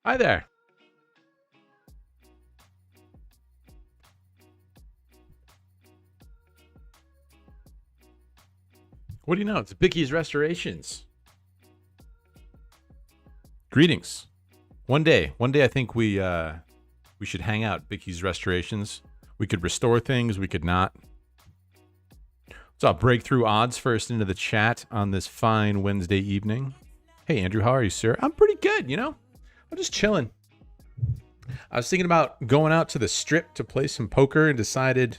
Hi there. What do you know? It's Bicky's Restorations. Greetings. One day, I think we should hang out at Bicky's Restorations. We could restore things, we could not. What's up? Breakthrough Odds first into the chat on this fine Wednesday evening. Hey, Andrew, how are you, sir? I'm pretty good, you know? I'm just chilling. I was thinking about going out to the strip to play some poker and decided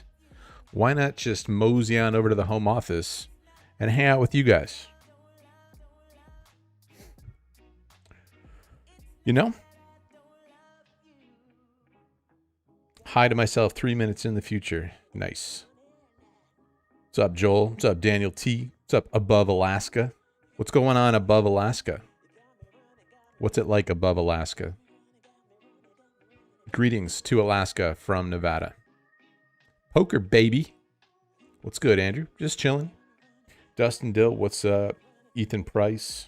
why not just mosey on over to the home office and hang out with you guys. You know? Hi to myself 3 minutes in the future. Nice. What's up, Joel? What's up, Daniel T? What's up, above Alaska? What's going on above Alaska? What's it like above Alaska? Greetings to Alaska from Nevada. Poker, baby. What's good, Andrew? Just chilling. Dustin Dill, what's up? Ethan Price.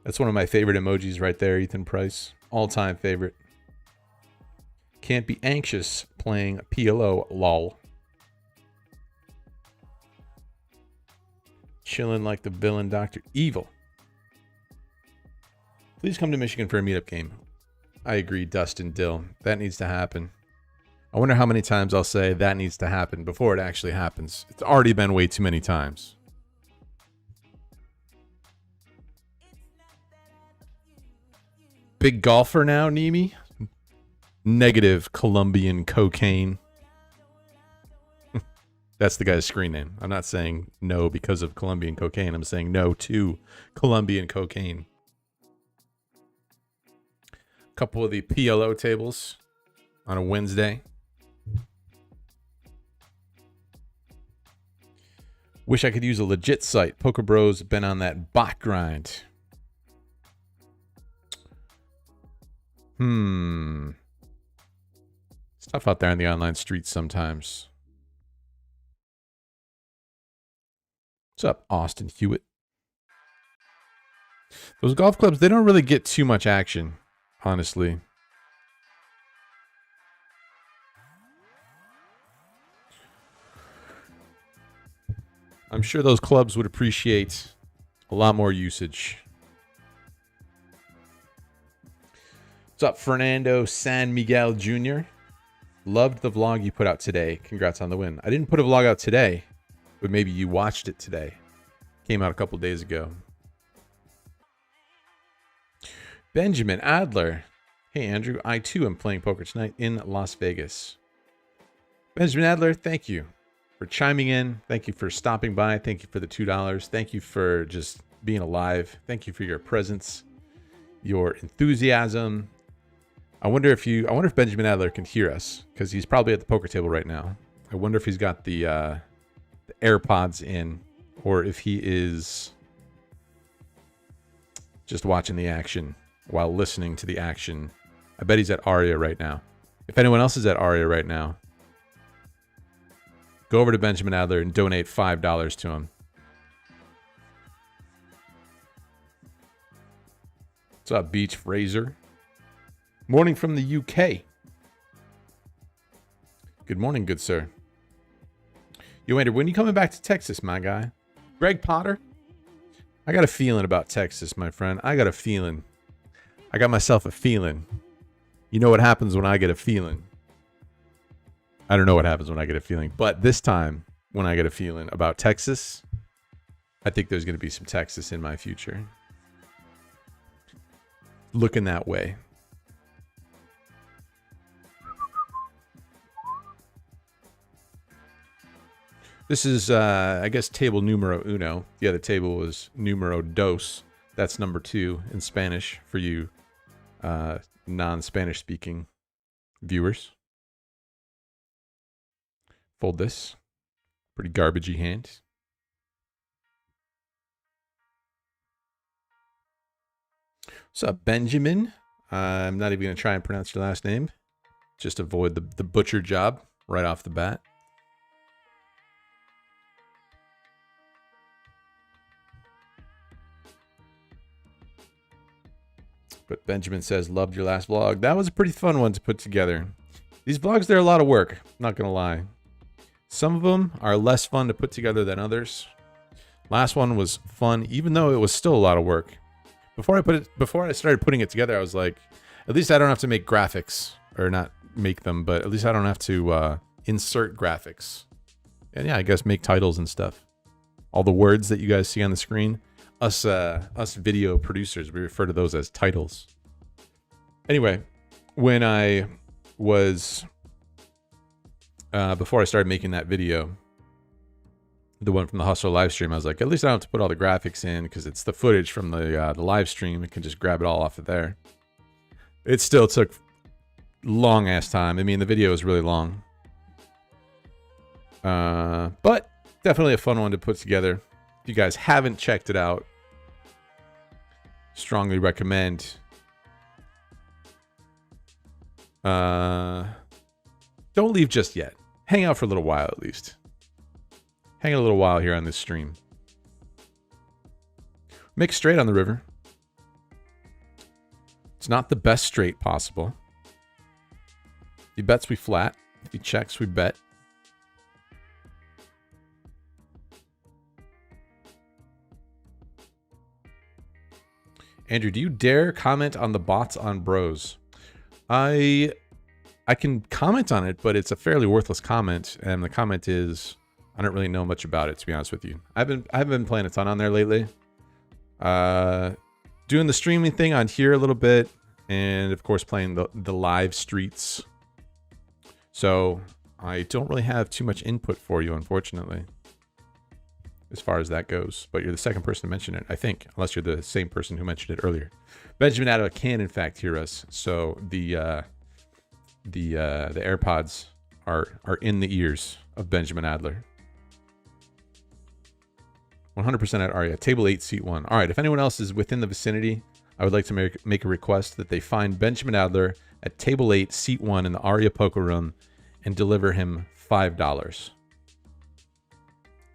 That's one of my favorite emojis right there, Ethan Price. All-time favorite. Can't be anxious playing PLO, lol. Chilling like the villain Dr. Evil. Please come to Michigan for a meetup game. I agree, Dustin Dill. That needs to happen. I wonder how many times I'll say that needs to happen before it actually happens. It's already been way too many times. Big golfer now, Nemi? Negative Colombian cocaine. That's the guy's screen name. I'm not saying no because of Colombian cocaine. I'm saying no to Colombian cocaine. A couple of the PLO tables on a Wednesday. Wish I could use a legit site. Poker Bros been on that bot grind. It's tough out there in the online streets sometimes. What's up, Austin Hewitt? Those golf clubs, they don't really get too much action, honestly. I'm sure those clubs would appreciate a lot more usage. What's up, Fernando San Miguel Jr.? Loved the vlog you put out today. Congrats on the win. I didn't put a vlog out today, but maybe you watched it today. Came out a couple days ago. Benjamin Adler. Hey, Andrew. I, too, am playing poker tonight in Las Vegas. Benjamin Adler, thank you for chiming in. Thank you for stopping by. Thank you for the $2. Thank you for just being alive. Thank you for your presence, your enthusiasm. I wonder if Benjamin Adler can hear us, because he's probably at the poker table right now. I wonder if he's got the AirPods in, or if he is just watching the action while listening to the action. I bet he's at Aria right now. If anyone else is at Aria right now, go over to Benjamin Adler and donate $5 to him. What's up, Beach Fraser? Morning from the UK. Good morning, good sir. Yo, Andrew, when are you coming back to Texas, my guy? Greg Potter? I got a feeling about Texas, my friend. I got a feeling. I got myself a feeling. You know what happens when I get a feeling? I don't know what happens when I get a feeling. But this time, when I get a feeling about Texas, I think there's going to be some Texas in my future. Looking that way. This is, I guess, table numero uno. The other table was numero dos. That's number 2 in Spanish for you non-Spanish speaking viewers. Fold this. Pretty garbagey hand. What's up, Benjamin? I'm not even going to try and pronounce your last name. Just avoid the butcher job right off the bat. But Benjamin says, loved your last vlog. That was a pretty fun one to put together. These vlogs, they're a lot of work. Not going to lie. Some of them are less fun to put together than others. Last one was fun, even though it was still a lot of work. Before I started putting it together, I was like, at least I don't have to make graphics. Or not make them, but at least I don't have to insert graphics. And yeah, I guess make titles and stuff. All the words that you guys see on the screen. Us video producers, we refer to those as titles. Anyway, when I was before I started making that video, the one from the Hustler live stream, I was like, at least I don't have to put all the graphics in because it's the footage from the live stream. I can just grab it all off of there. It still took long ass time. I mean, the video is really long, but definitely a fun one to put together. If you guys haven't checked it out, strongly recommend. Don't leave just yet. Hang out for a little while at least. Hang out a little while here on this stream. Make straight on the river. It's not the best straight possible. If he bets, we flat. If he checks, we bet. Andrew, do you dare comment on the bots on Bros? I can comment on it, but it's a fairly worthless comment, and the comment is I don't really know much about it, to be honest with you. I haven't been playing a ton on there lately. Doing the streaming thing on here a little bit, and of course playing the live streets. So I don't really have too much input for you, unfortunately, as far as that goes. But you're the second person to mention it, I think, unless you're the same person who mentioned it earlier. Benjamin Adler can in fact hear us, so the AirPods are in the ears of Benjamin Adler. 100% at Aria. Table 8, seat 1. All right, if anyone else is within the vicinity, I would like to make a request that they find Benjamin Adler at table 8, seat 1 in the Aria Poker Room and deliver him $5.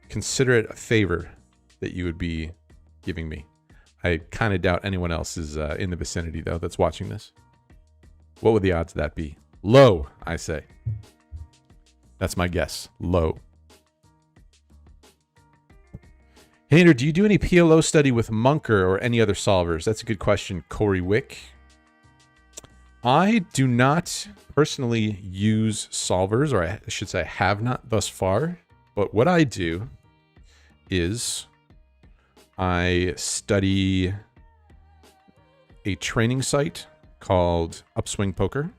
Consider it a favor that you would be giving me. I kind of doubt anyone else is in the vicinity, though, that's watching this. What would the odds of that be? Low, I say. That's my guess. Low. Hey, Andrew, do you do any PLO study with Munker or any other solvers? That's a good question, Corey Wick. I do not personally use solvers, or I should say I have not thus far. But what I do is I study a training site called Upswing Poker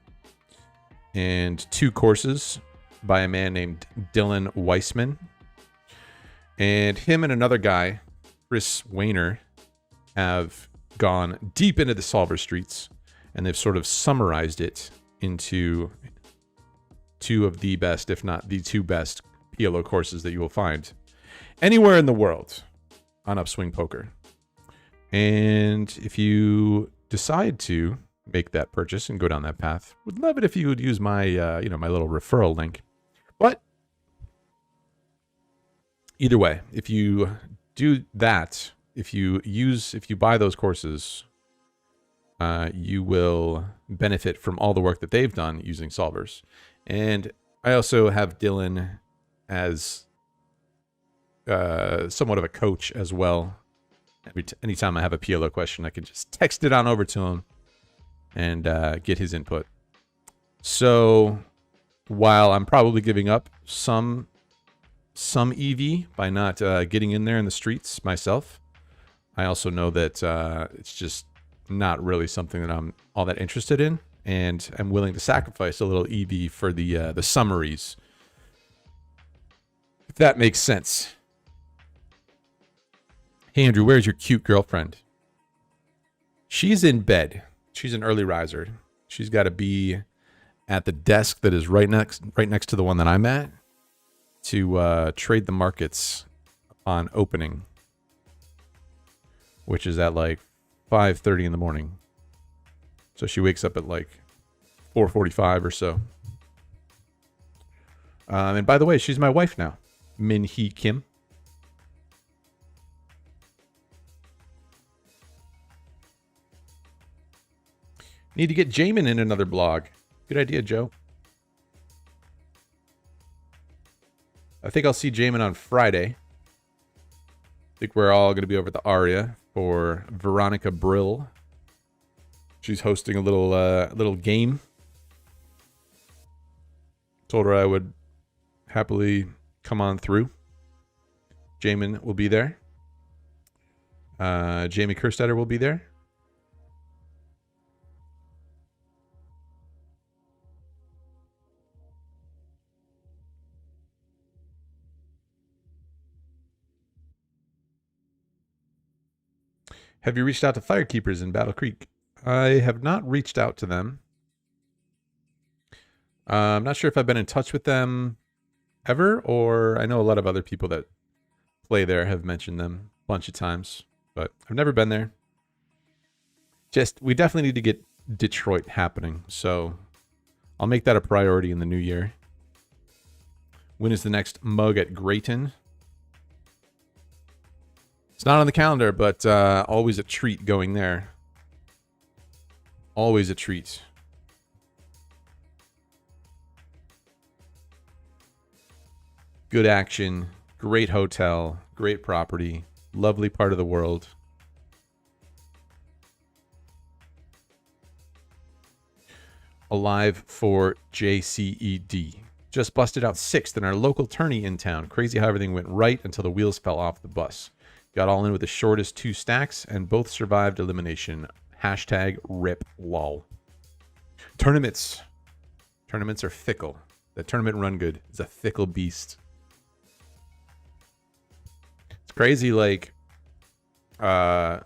and 2 courses by a man named Dylan Weissman. And him and another guy, Chris Wayner, have gone deep into the solver streets, and they've sort of summarized it into 2 of the best, if not the 2 best, PLO courses that you will find anywhere in the world on Upswing Poker. And if you decide to make that purchase and go down that path, would love it if you would use my my little referral link. But either way, if you do that, if you buy those courses, you will benefit from all the work that they've done using solvers. And I also have Dylan as somewhat of a coach as well. Anytime I have a PLO question, I can just text it on over to him and get his input. So while I'm probably giving up some EV by not getting in there in the streets myself, I also know that it's just not really something that I'm all that interested in, and I'm willing to sacrifice a little EV for the summaries, if that makes sense. Hey Andrew, where's your cute girlfriend? She's in bed. She's an early riser. She's got to be at the desk that is right next to the one that I'm at to trade the markets on opening, which is at like 5:30 in the morning. So she wakes up at like 4:45 or so. And by the way, she's my wife now, Min Hee Kim. Need to get Jamin in another blog. Good idea, Joe. I think I'll see Jamin on Friday. I think we're all going to be over at the Aria for Veronica Brill. She's hosting a little game. Told her I would happily come on through. Jamin will be there. Jamie Kerstetter will be there. Have you reached out to Firekeepers in Battle Creek? I have not reached out to them. I'm not sure if I've been in touch with them ever, or I know a lot of other people that play there have mentioned them a bunch of times, but I've never been there. We definitely need to get Detroit happening, so I'll make that a priority in the new year. When is the next mug at Grayton? It's not on the calendar, but always a treat going there. Always a treat. Good action, great hotel, great property, lovely part of the world. Alive for JCED. Just busted out 6th in our local tourney in town. Crazy how everything went right until the wheels fell off the bus. Got all in with the shortest 2 stacks, and both survived elimination. Hashtag RIP LOL. Tournaments. Tournaments are fickle. The tournament run good is a fickle beast. It's crazy, like, I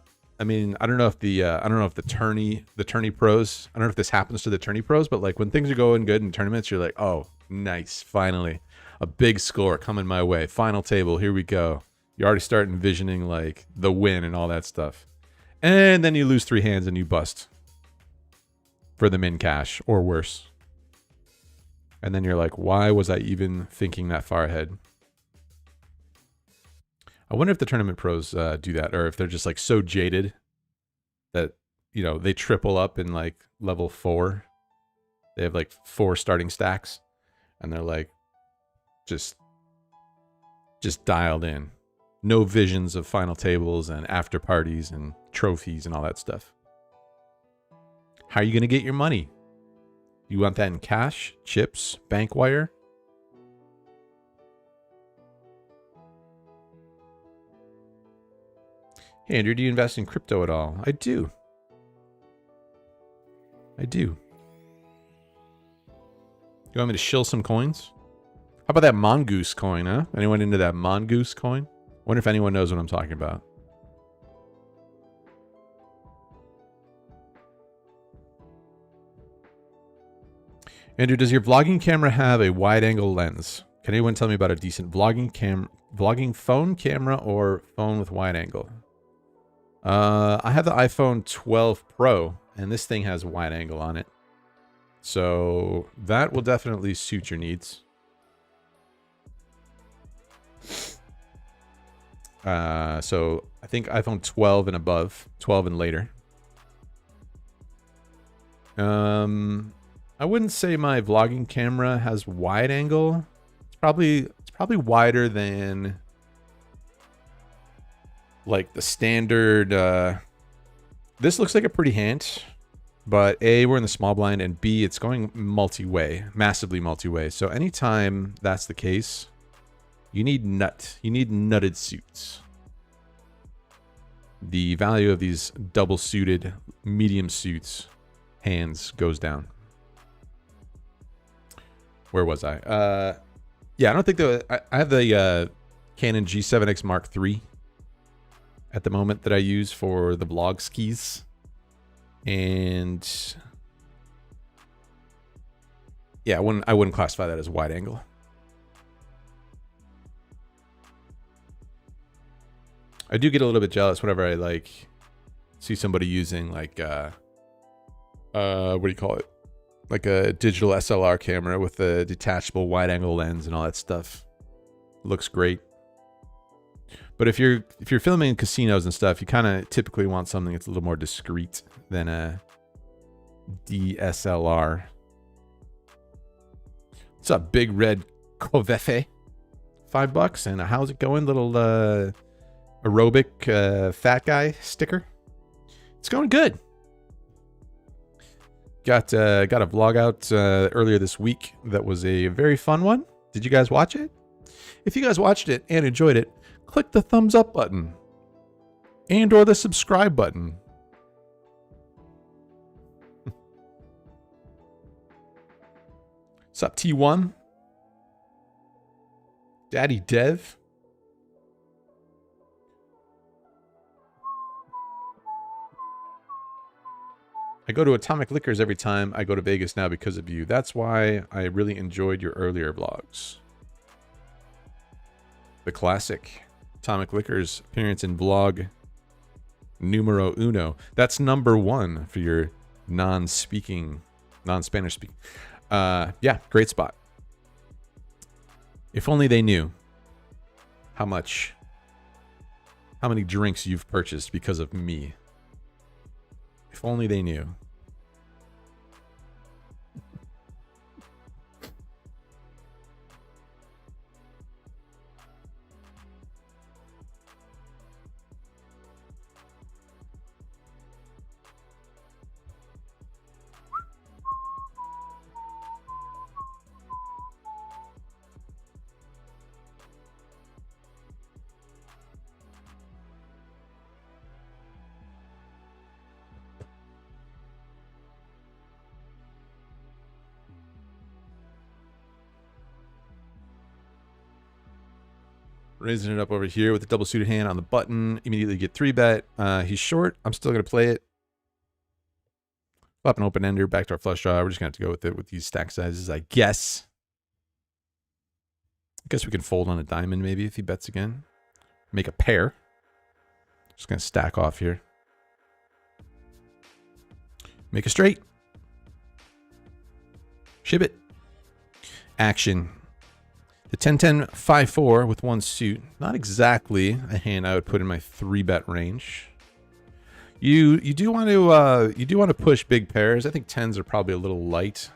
mean, I don't know if the tourney pros, I don't know if this happens to the tourney pros, but like when things are going good in tournaments, you're like, oh, nice, finally. A big score coming my way. Final table, here we go. You already start envisioning like the win and all that stuff. And then you lose 3 hands and you bust for the min cash or worse. And then you're like, why was I even thinking that far ahead? I wonder if the tournament pros do that, or if they're just like so jaded that, you know, they triple up in like level 4. They have like 4 starting stacks and they're like just dialed in. No visions of final tables and after parties and trophies and all that stuff. How are you going to get your money? You want that in cash, chips, bank wire? Hey, Andrew, do you invest in crypto at all? I do. I do. You want me to shill some coins? How about that Mongoose coin, huh? Anyone into that Mongoose coin? Wonder if anyone knows what I'm talking about. Andrew, does your vlogging camera have a wide-angle lens? Can anyone tell me about a decent vlogging phone camera or phone with wide angle? I have the iPhone 12 Pro, and this thing has wide angle on it. So that will definitely suit your needs. So I think iPhone 12 and above, 12 and later. I wouldn't say my vlogging camera has wide angle. It's probably wider than like the standard. This looks like a pretty hand, but A, we're in the small blind, and B, it's going multi-way, massively multi-way. So anytime that's the case, you need nutted suits. The value of these double suited medium suits hands goes down. Where was I? Yeah, I don't think I have the Canon G7X Mark III at the moment that I use for the vlog skis. And yeah, I wouldn't classify that as wide angle. I do get a little bit jealous whenever I like see somebody using like what do you call it? Like a digital SLR camera with a detachable wide angle lens and all that stuff. Looks great. But if you're filming in casinos and stuff, you kind of typically want something that's a little more discreet than DSLR. What's up, Big Red Covefe? $5. And how's it going, little aerobic fat guy sticker? It's going good. Got a vlog out earlier this week that was a very fun one. Did you guys watch it? If you guys watched it and enjoyed it, click the thumbs up button and or the subscribe button. What's up, T1? Daddy Dev? I go to Atomic Liquors every time I go to Vegas now because of you. That's why I really enjoyed your earlier vlogs. The classic Atomic Liquors appearance in vlog numero uno. That's number 1 for your non-Spanish speaking. Yeah, great spot. If only they knew how many drinks you've purchased because of me. If only they knew. Raising it up over here with the double suited hand on the button. Immediately get 3-bet. He's short. I'm still going to play it. Flop an open ender. Back to our flush draw. We're just going to have to go with it with these stack sizes, I guess. I guess we can fold on a diamond maybe if he bets again. Make a pair. Just going to stack off here. Make a straight. Ship it. Action. The 10-10-5-4 with 1 suit. Not exactly a hand I would put in my 3-bet range. You do want to push big pairs. I think 10s are probably a little light.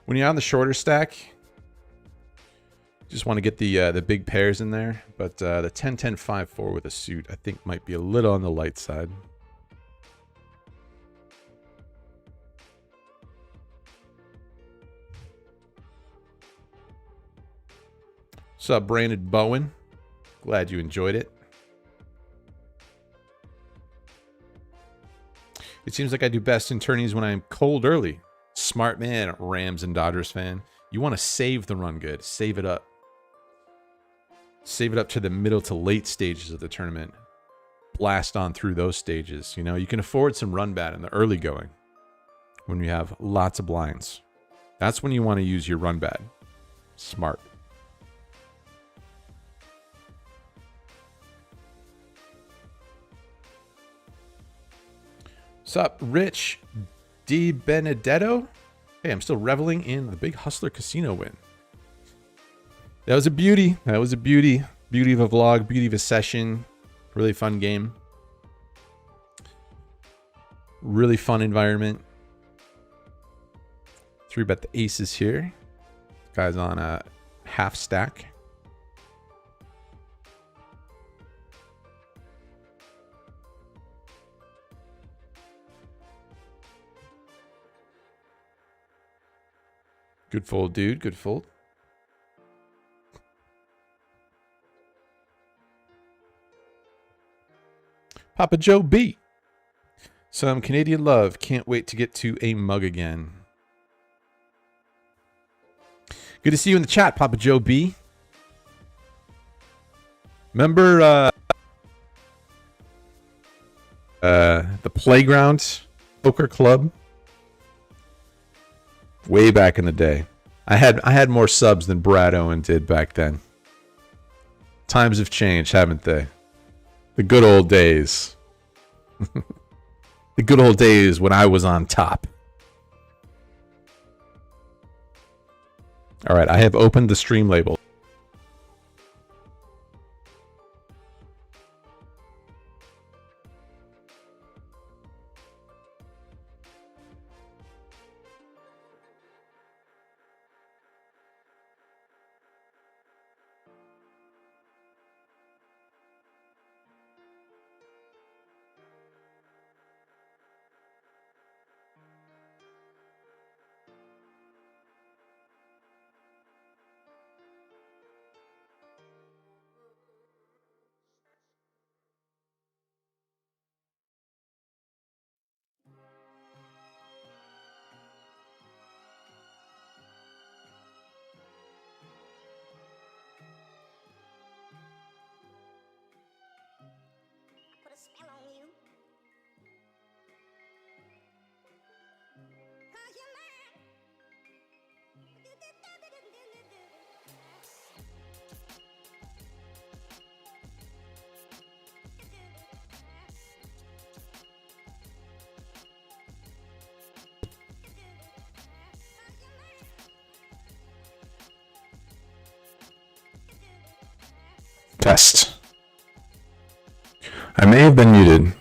When you're on the shorter stack, you just want to get the big pairs in there. But the 10-10-5-4 with a suit I think might be a little on the light side. What's up, Brandon Bowen? Glad you enjoyed it. It seems like I do best in tourneys when I'm cold early. Smart man, Rams and Dodgers fan. You want to save the run good. Save it up. Save it up to the middle to late stages of the tournament. Blast on through those stages. You know, you can afford some run bad in the early going when you have lots of blinds. That's when you want to use your run bad. Smart. What's up, Rich Di Benedetto? Hey, I'm still reveling in the Big Hustler Casino win. That was a beauty. That was a beauty. Beauty of a vlog, beauty of a session. Really fun game. Really fun environment. 3-bet the aces here. Guy's on a half stack. Good fold, dude. Good fold. Papa Joe B. Some Canadian love. Can't wait to get to a mug again. Good to see you in the chat, Papa Joe B. Remember the Playground Poker Club? Way back in the day. I had more subs than Brad Owen did back then. Times have changed, haven't they? The good old days. The good old days when I was on top. All right, I have opened the stream label. Test. I may have been muted.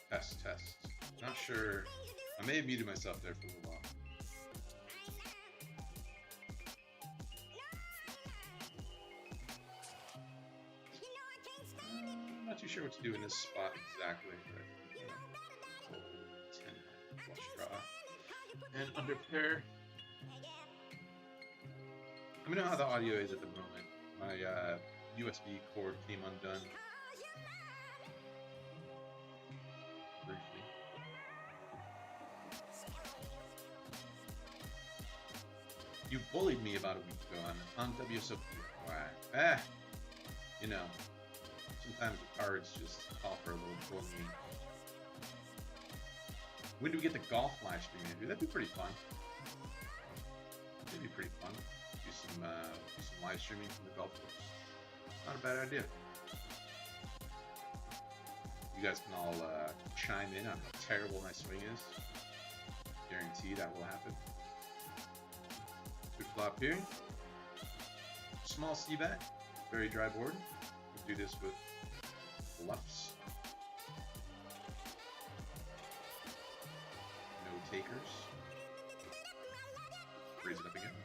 Test. Not sure. I may have muted myself there for a little while. I'm not too sure what to do in this spot exactly, but you know, 10 flush draw and under pair. Let me know how the audio is at the moment. My USB cord came undone briefly. You bullied me about a week ago on WSOP. Why? You know, sometimes the cards just call for a little bullying. When do we get the golf live stream, Andrew? That'd be pretty fun. It'd be pretty fun. Do some live streaming from the golf course. Not a bad idea. You guys can all chime in on how terrible my swing is. Guarantee that will happen. Good flop here. Small c-bet. Very dry board. We'll do this with bluffs. No takers. Raise it up again.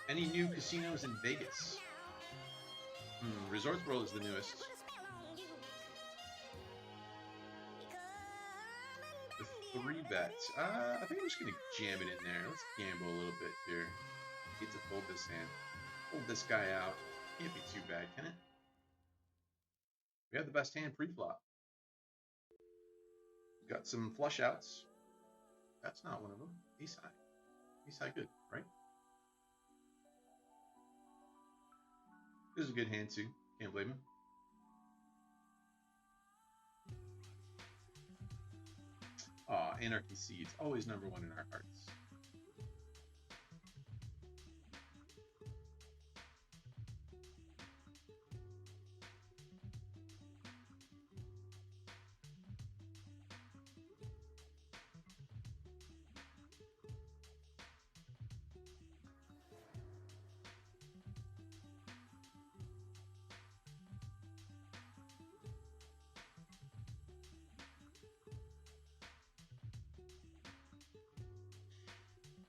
Any new casinos in Vegas? Resorts World is the newest. The 3-bet. I think I'm just going to jam it in there. Let's gamble a little bit here. Get to fold this hand. Hold this guy out. Can't be too bad, can it? We have the best hand pre-flop. Got some flush outs. That's not one of them. Ace high. Ace high good, right? This is a good hand too. Can't blame him. Aw, Anarchy Seeds. Always #1 in our hearts.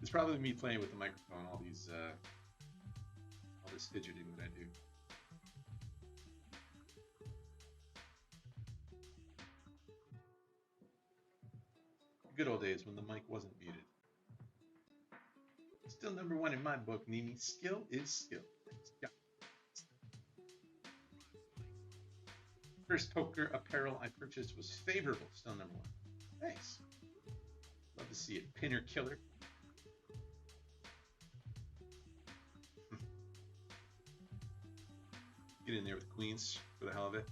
It's probably me playing with the microphone, all this fidgeting that I do. Good old days when the mic wasn't muted. Still #1 in my book, Nimi. Skill is skill. Yeah. First poker apparel I purchased was favorable. Still #1. Thanks. Love to see it. Pinner killer. Get in there with queens for the hell of it.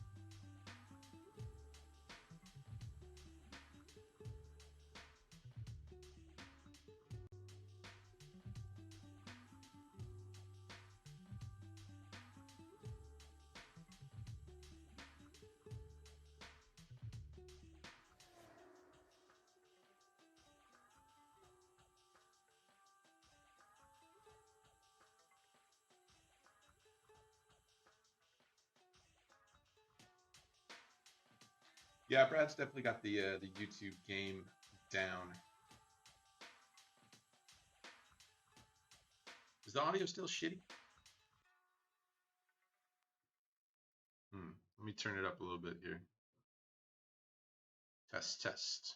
Yeah, Brad's definitely got the YouTube game down. Is the audio still shitty? Let me turn it up a little bit here. Test.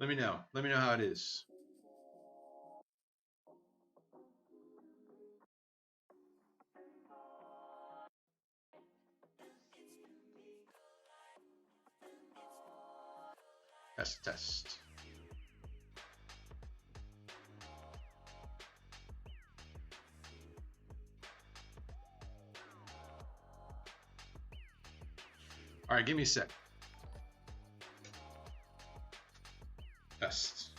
Let me know. Let me know how it is. Test. All right, give me a sec. test.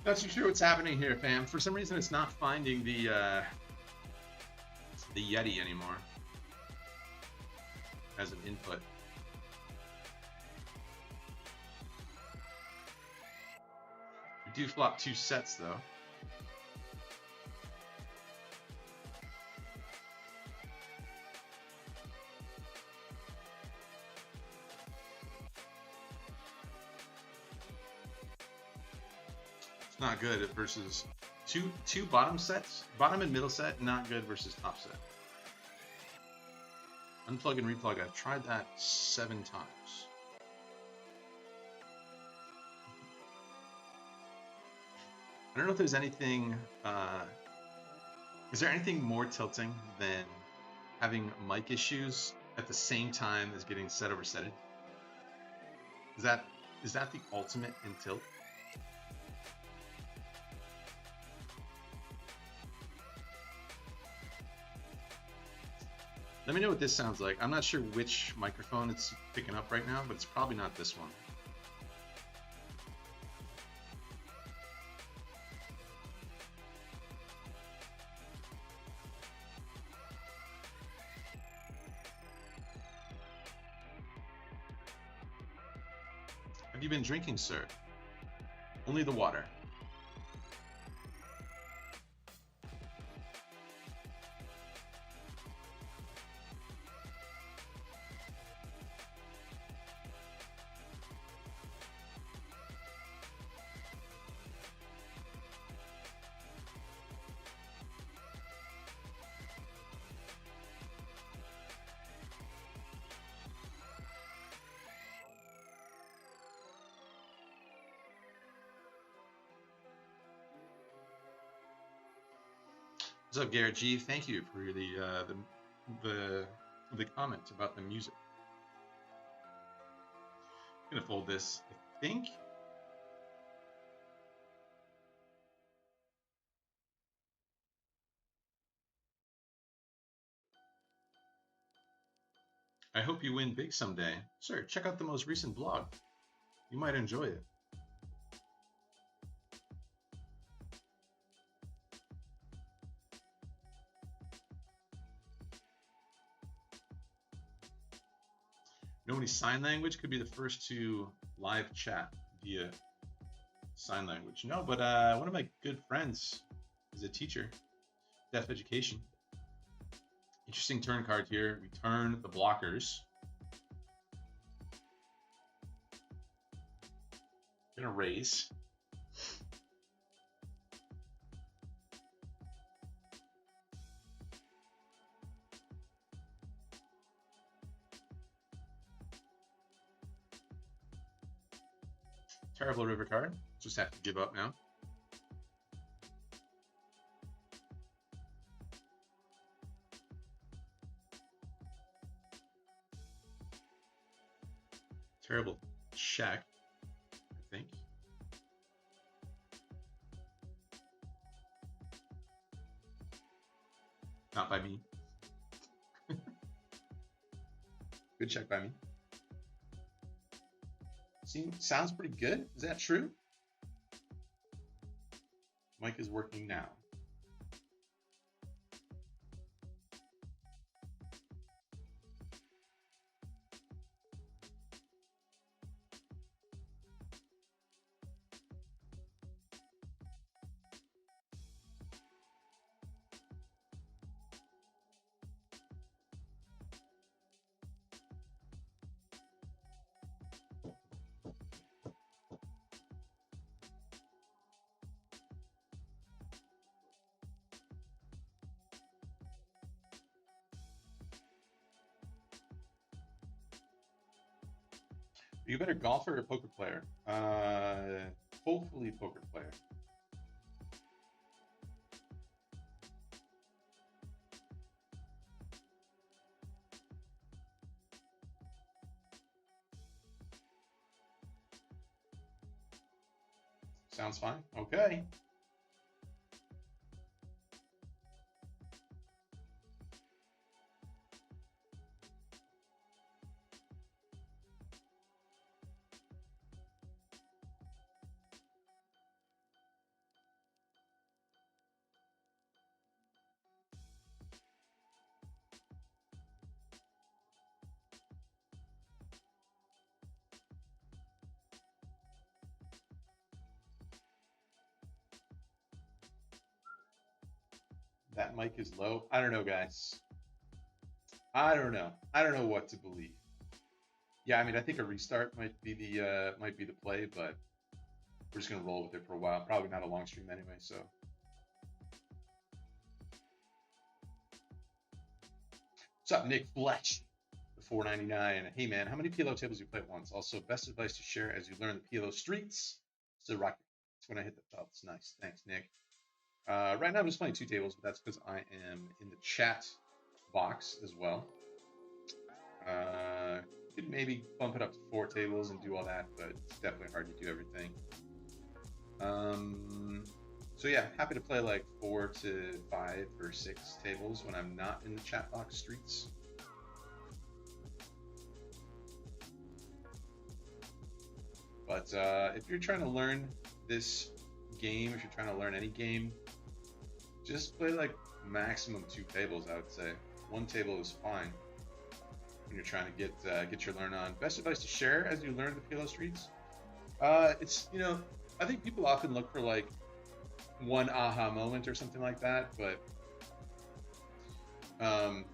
Not too sure what's happening here, fam. For some reason, it's not finding the Yeti anymore as an input. We do flop 2 sets though. Not good versus two bottom sets. Bottom and middle set, not good versus top set. Unplug and replug, I've tried that 7 times. I don't know if there's anything, is there anything more tilting than having mic issues at the same time as getting set over setted? Is that the ultimate in tilt? Let me know what this sounds like. I'm not sure which microphone it's picking up right now, but it's probably not this one. Have you been drinking, sir? Only the water. What's up, Garrett G? Thank you for the comment about the music. I'm gonna fold this, I think. I hope you win big someday. Sir, check out the most recent blog. You might enjoy it. Nobody sign language could be the first to live chat via sign language. No, but one of my good friends is a teacher, deaf education. Interesting turn card here. We turn the blockers. Gonna raise. Terrible river card. Just have to give up now. Terrible check, I think. Not by me. Good check by me. Sounds pretty good. Is that true? Mic is working now. Are you a better golfer or poker player? Hopefully poker player. Sounds fine. Okay. That mic is low. I don't know, guys. I don't know. I don't know what to believe. Yeah, I mean, I think a restart might be the play, but we're just gonna roll with it for a while. Probably not a long stream anyway. So, what's up, Nick Fletch? The 499. Hey man, how many PLO tables you play at once? Also, best advice to share as you learn the PLO streets. So rock. That's when I hit the top. It's nice. Thanks, Nick. Right now I'm just playing 2 tables, but that's because I am in the chat box as well. Could maybe bump it up to 4 tables and do all that, but it's definitely hard to do everything. So yeah, happy to play like 4 to 5 or 6 tables when I'm not in the chat box streets. But if you're trying to learn this game, if you're trying to learn any game, just play like maximum 2 tables, I would say. 1 table is fine when you're trying to get your learn on. Best advice to share as you learn the PLO streets. It's, you know, I think people often look for like one aha moment or something like that, but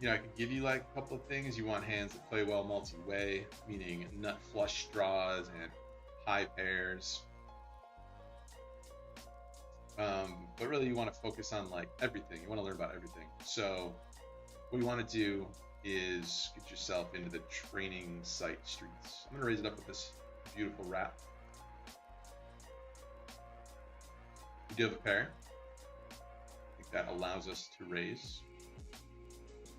you know, I could give you like a couple of things. You want hands that play well multi-way, meaning nut flush draws and high pairs. But really you want to focus on like everything. You want to learn about everything. So what you want to do is get yourself into the training site streets. I'm going to raise it up with this beautiful wrap. We do have a pair. I think that allows us to raise.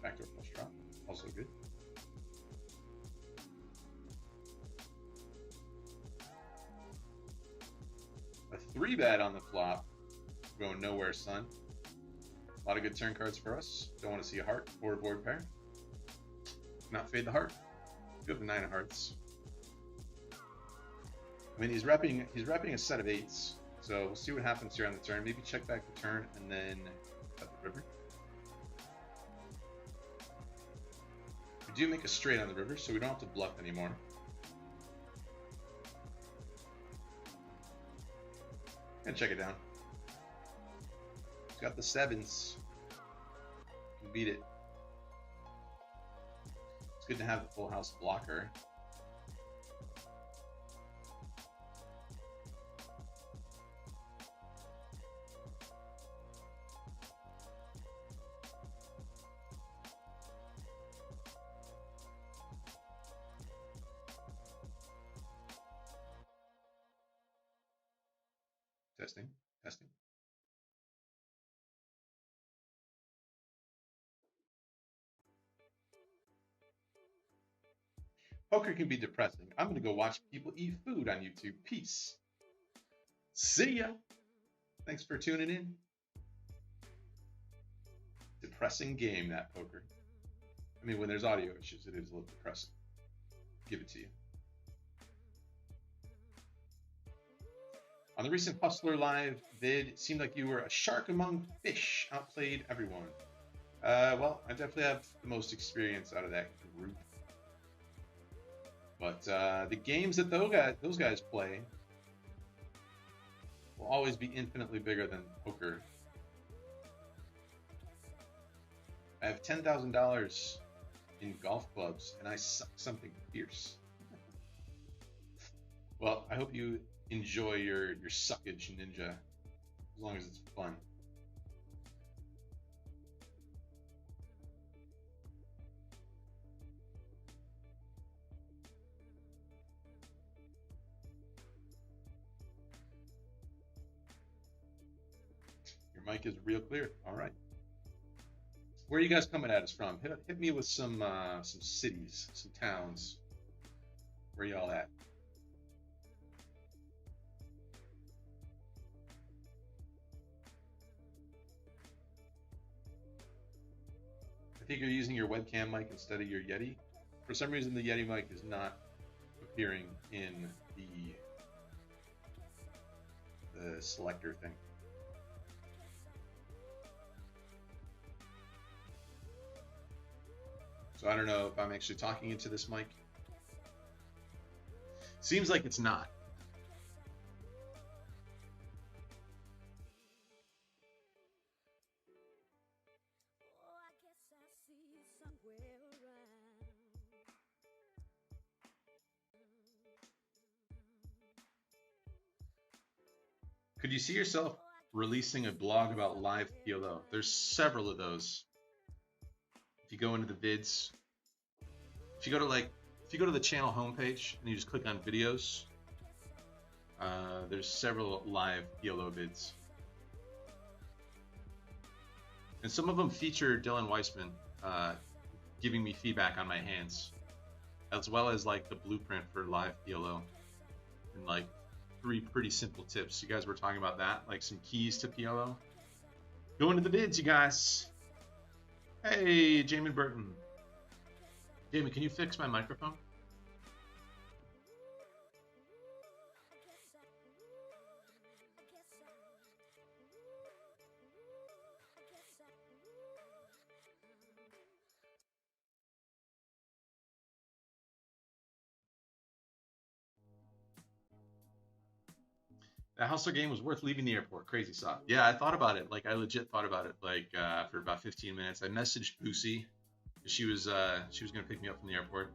Backdoor flush draw, also good. A 3-bet on the flop. Going nowhere, son. A lot of good turn cards for us. Don't want to see a heart or a board pair. Not fade the heart. You have the 9 of hearts. I mean, he's repping a set of 8s. So we'll see what happens here on the turn. Maybe check back the turn and then cut the river. We do make a straight on the river, so we don't have to bluff anymore. And check it down. It's got the 7s. You can beat it. It's good to have the full house blocker. Testing, testing. Poker can be depressing. I'm going to go watch people eat food on YouTube. Peace. See ya. Thanks for tuning in. Depressing game, that poker. I mean, when there's audio issues, it is a little depressing. Give it to you. On the recent Hustler Live vid, it seemed like you were a shark among fish, outplayed everyone. Well, I definitely have the most experience out of that group. But the games that those guys play will always be infinitely bigger than poker. I have $10,000 in golf clubs, and I suck something fierce. Well, I hope you enjoy your suckage, Ninja, as long as it's fun. Your mic is real clear. All right. Where are you guys coming at us from? Hit me with some cities, some towns. Where y'all at? I think you're using your webcam mic instead of your Yeti. For some reason, the Yeti mic is not appearing in the selector thing. So I don't know if I'm actually talking into this mic. Seems like it's not. Could you see yourself releasing a blog about live PLO? There's several of those. If you go into the vids, if you go to the channel homepage and you just click on videos, there's several live PLO vids. And some of them feature Dylan Weissman giving me feedback on my hands, as well as like the blueprint for live PLO and like 3 pretty simple tips. You guys were talking about that, like some keys to PLO. Go into the vids, you guys. Hey, Jamin Burton. Jamie, can you fix my microphone? That hustler game was worth leaving the airport. Crazy stuff. Yeah, I thought about it. Like I legit thought about it. Like for about 15 minutes, I messaged Boosie. She was gonna pick me up from the airport.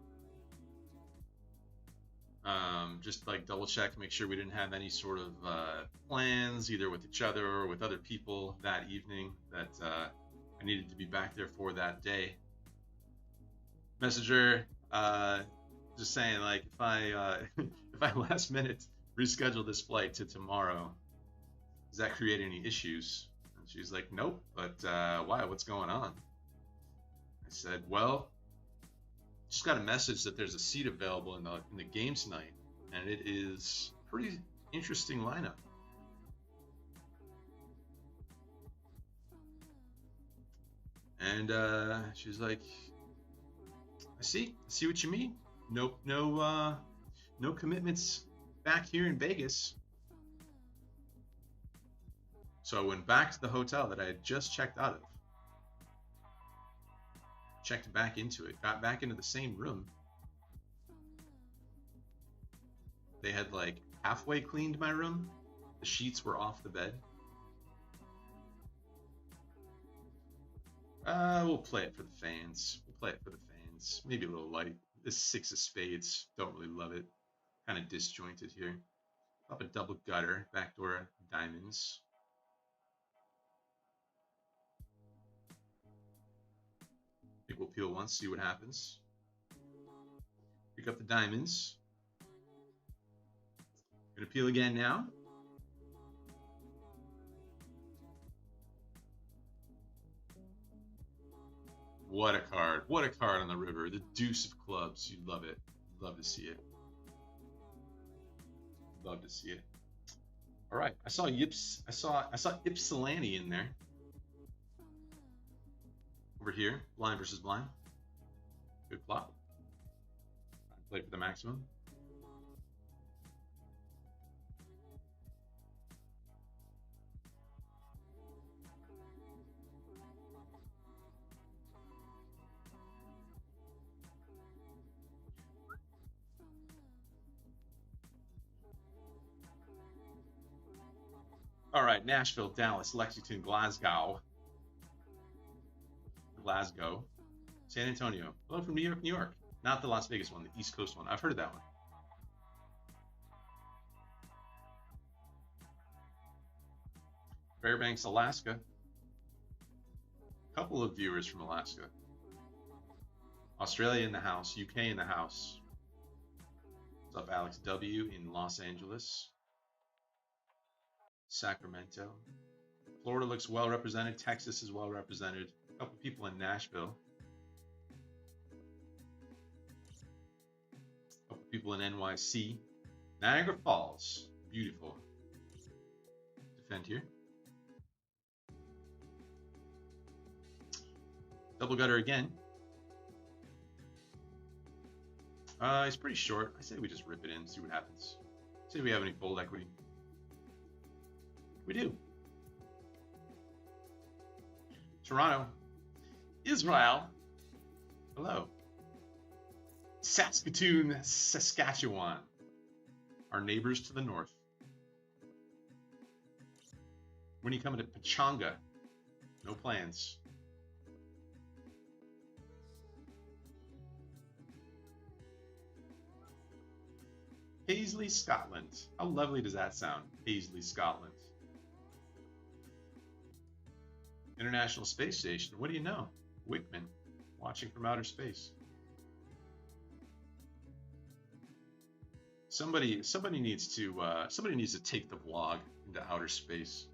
Just like double check, make sure we didn't have any sort of plans either with each other or with other people that evening that I needed to be back there for that day. Messenger, just saying like if I if I last minute reschedule this flight to tomorrow, does that create any issues? And she's like, nope. But why? What's going on? I said, well, just got a message that there's a seat available in the game tonight, and it is a pretty interesting lineup. And she's like, I see what you mean. No commitments back here in Vegas. So I went back to the hotel that I had just checked out of. Checked back into it, got back into the same room. They had like halfway cleaned my room. The sheets were off the bed. We'll play it for the fans. Maybe a little light. This 6 of spades, don't really love it. Kind of disjointed here. Up a double gutter, backdoor diamonds. I think we'll peel once, see what happens. Pick up the diamonds. Gonna peel again now. What a card. What a card on the river. The deuce of clubs. You love it. Love to see it. Love to see it. All right. I saw Ypsilanti in there. Over here. Blind versus blind. Good flop. Play for the maximum. All right, Nashville, Dallas, Lexington, Glasgow, San Antonio. Hello from New York, New York. Not the Las Vegas one, the East Coast one. I've heard of that one. Fairbanks, Alaska. A couple of viewers from Alaska. Australia in the house, UK in the house. What's up, Alex W. in Los Angeles. Sacramento. Florida looks well represented. Texas is well represented. A couple people in Nashville. A couple people in NYC. Niagara Falls. Beautiful. Defend here. Double gutter again. It's pretty short. I say we just rip it in, see what happens. See if we have any fold equity. We do. Toronto. Israel. Hello. Saskatoon, Saskatchewan. Our neighbors to the north. When are you coming to Pechanga? No plans. Paisley, Scotland. How lovely does that sound? Paisley, Scotland. International Space Station. What do you know? Wickman, watching from outer space. Somebody needs to take the vlog into outer space.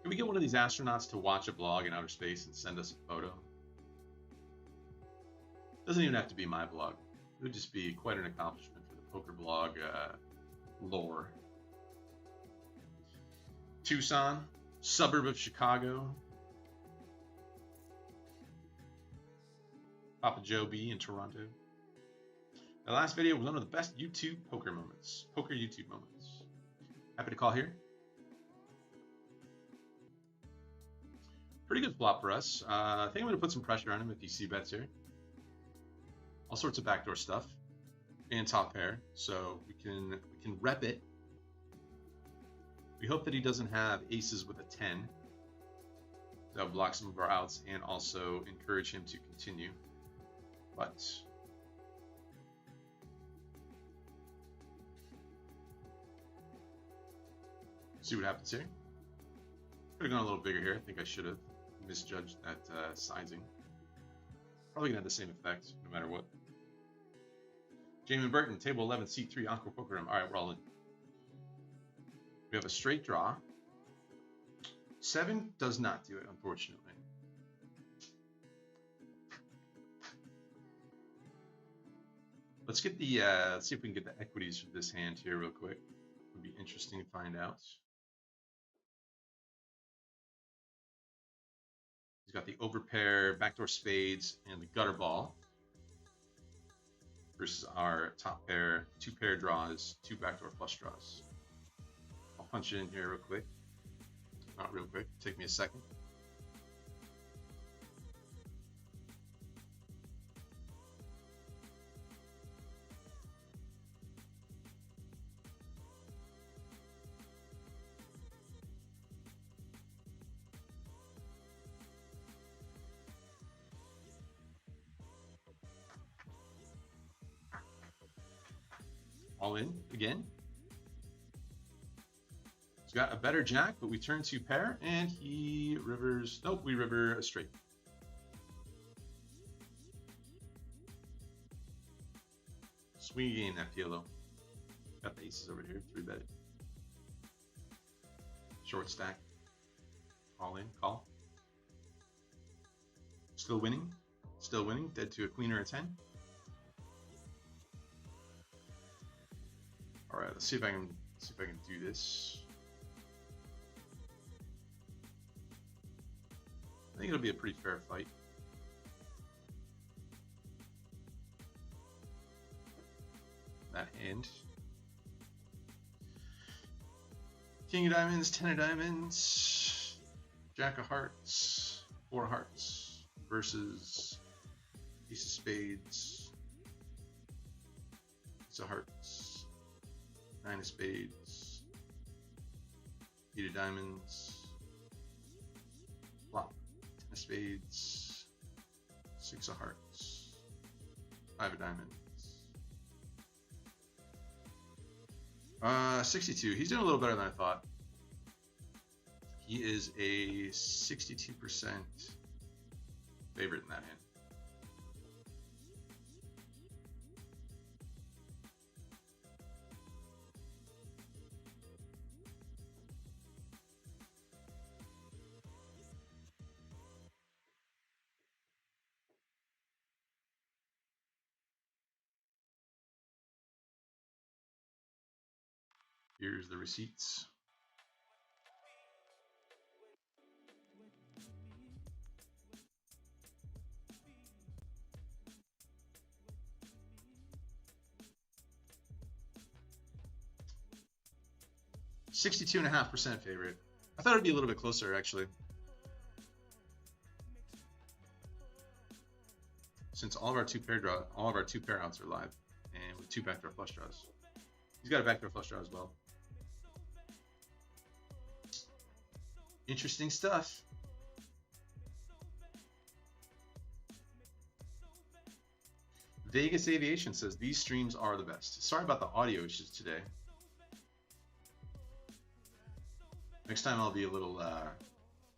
Can we get one of these astronauts to watch a vlog in outer space and send us a photo? Doesn't even have to be my vlog. It would just be quite an accomplishment for the poker blog lore. Tucson, suburb of Chicago. Papa Joe B in Toronto. The last video was one of the best YouTube poker moments. Poker YouTube moments. Happy to call here. Pretty good flop for us. I think I'm going to put some pressure on him if he c-bets here. All sorts of backdoor stuff. And top pair. So we can rep it. We hope that he doesn't have aces with a 10. That would block some of our outs and also encourage him to continue. But see what happens here. Could have gone a little bigger here. I think I should have misjudged that sizing. Probably gonna have the same effect no matter what. Jamin Burton, table 11, seat 3, Encore Poker Room. All right, we're all in. We have a straight draw. 7 does not do it, unfortunately. Let's get the let's see if we can get the equities for this hand here real quick. It would be interesting to find out. He's got the overpair, backdoor spades, and the gutter ball. Versus our top pair, 2 pair draws, 2 backdoor flush draws. I'll punch it in here real quick. Not real quick, take me a second. All in again. He's got a better jack, but we turn 2 pair, and he rivers. Nope, we river a straight. Swing game that PLO. Got the aces over here, 3 bet it. Short stack. All in, call. Still winning. Still winning. Dead to a queen or a 10. All right, let's see if I can do this. I think it'll be a pretty fair fight. That hand. King of diamonds, 10 of diamonds, Jack of hearts, 4 of hearts versus Ace of spades, Ace of hearts, 9 of spades, 8 of diamonds, flop, 10 of spades, 6 of hearts, 5 of diamonds. 62. He's doing a little better than I thought. He is a 62% favorite in that hand. Here's the receipts. $62.5% favorite. I thought it'd be a little bit closer actually. Since all of our 2 pair outs are live, and with 2 backdoor flush draws. He's got a backdoor flush draw as well. Interesting stuff. Vegas Aviation says these streams are the best. Sorry about the audio issues today. Next time I'll be a little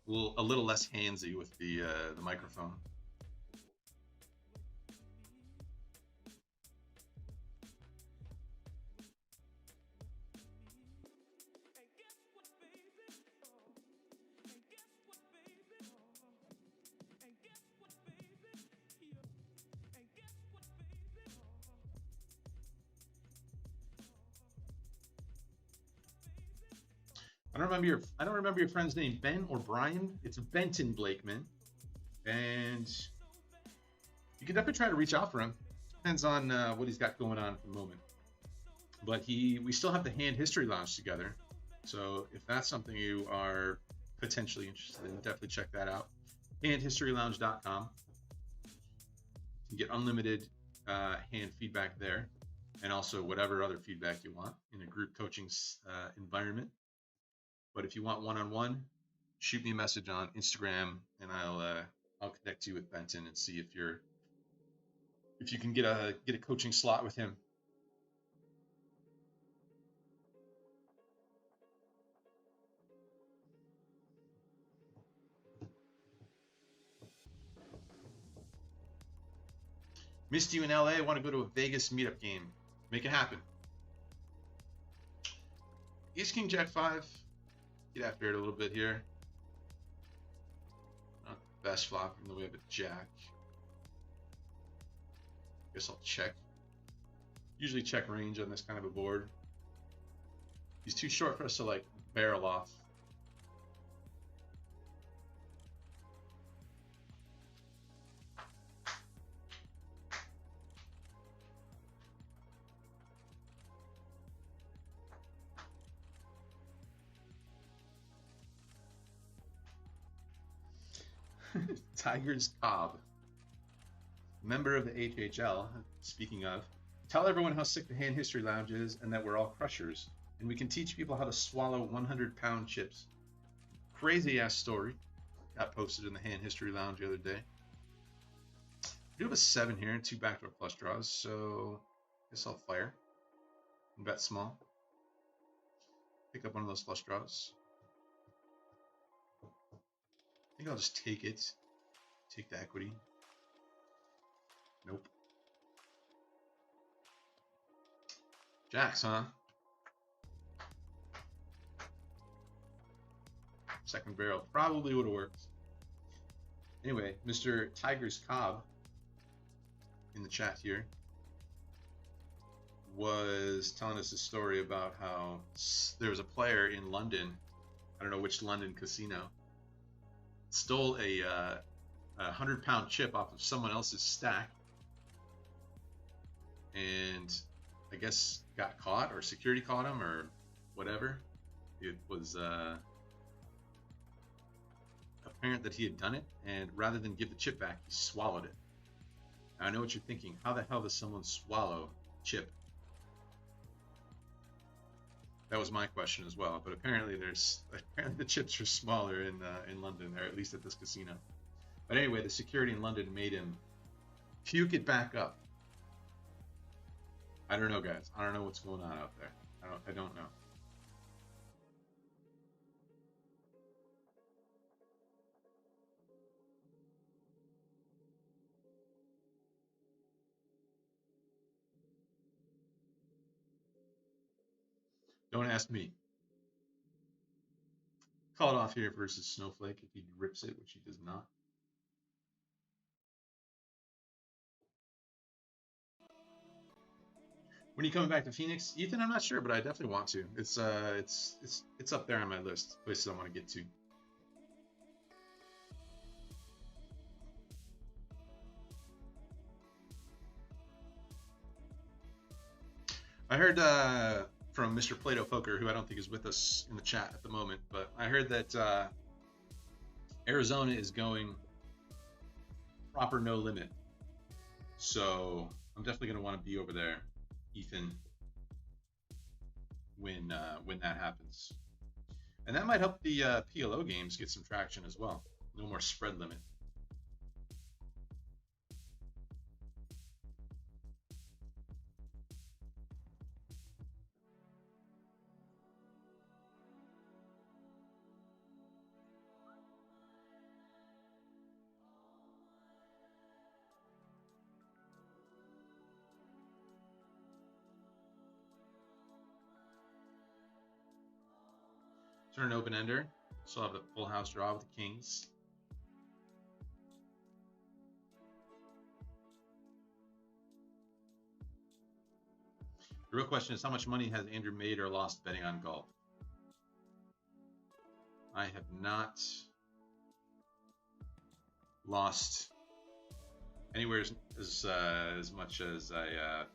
less handsy with the microphone. I don't remember your friend's name, Ben or Brian. It's Benton Blakeman, and you can definitely try to reach out for him. Depends on what he's got going on at the moment. But we still have the Hand History Lounge together, so if that's something you are potentially interested in, definitely check that out. HandHistoryLounge.com. You can get unlimited hand feedback there, and also whatever other feedback you want in a group coaching environment. But if you want one-on-one, shoot me a message on Instagram, and I'll connect you with Benton and see if you can get a coaching slot with him. Missed you in LA. I want to go to a Vegas meetup game. Make it happen. Ace King Jack 5. Get after it a little bit here. Not the best flop, even though we have a Jack. Guess I'll check. Usually check range on this kind of a board. He's too short for us to like barrel off. Tigers Cobb, member of the HHL. Speaking of, tell everyone how sick the Hand History Lounge is and that we're all crushers, and we can teach people how to swallow 100-pound chips. Crazy ass story. Got posted in the Hand History Lounge the other day. We do have a 7 here and 2 backdoor flush draws, so I guess I'll fire and bet small. Pick up one of those flush draws. I think I'll just take it. Take the equity. Nope. Jacks, huh? Second barrel probably would have worked. Anyway, Mr. Tigers Cobb in the chat here was telling us a story about how there was a player in London, I don't know which London casino, stole a 100-pound chip off of someone else's stack, and I guess got caught, or security caught him, or whatever. It was apparent that he had done it, and rather than give the chip back, he swallowed it. Now, I know what you're thinking. How the hell does someone swallow chip? That was my question as well. But apparently, the chips are smaller in London, or at least at this casino. But anyway, the security in London made him puke it back up. I don't know, guys. I don't know what's going on out there. I don't know. Don't ask me. Call it off here versus Snowflake if he rips it, which he does not. When are you coming back to Phoenix, Ethan? I'm not sure, but I definitely want to. It's up there on my list, places I want to get to. I heard from Mr. Plato Poker, who I don't think is with us in the chat at the moment, but I heard that Arizona is going proper no limit. So I'm definitely going to want to be over there, Ethan, when that happens. And that might help the PLO games get some traction as well. No more spread limit. Turn open ender. Still have a full house draw with the kings. The real question is, how much money has Andrew made or lost betting on golf? I have not lost anywhere as much as I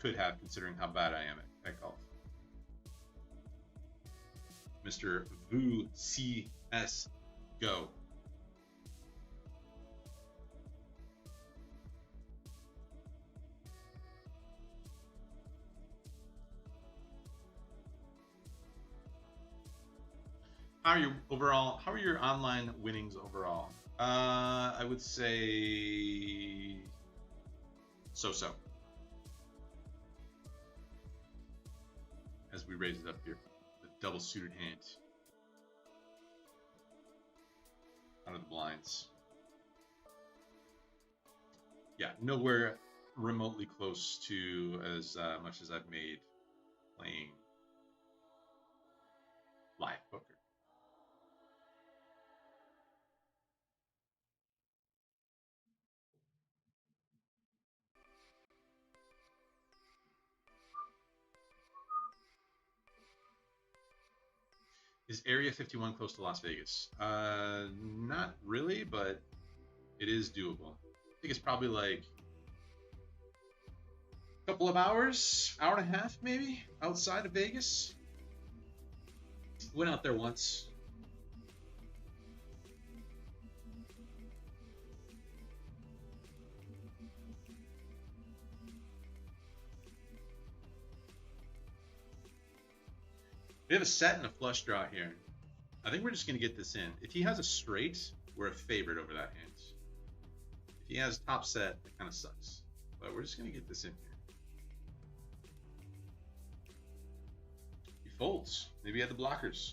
could have, considering how bad I am at golf. Mr. Vu CS Go. How are you overall? How are your online winnings overall? I would say so-so. As we raise it up here, the double suited hand out of the blinds. Yeah, nowhere remotely close to as much as I've made playing live poker. Is Area 51 close to Las Vegas? Not really, but it is doable. I think it's probably like a couple of hours, hour and a half maybe, outside of Vegas. Went out there once. We have a set and a flush draw here. I think we're just going to get this in. If he has a straight, we're a favorite over that hand. If he has top set, it kind of sucks. But we're just going to get this in here. He folds. Maybe he had the blockers.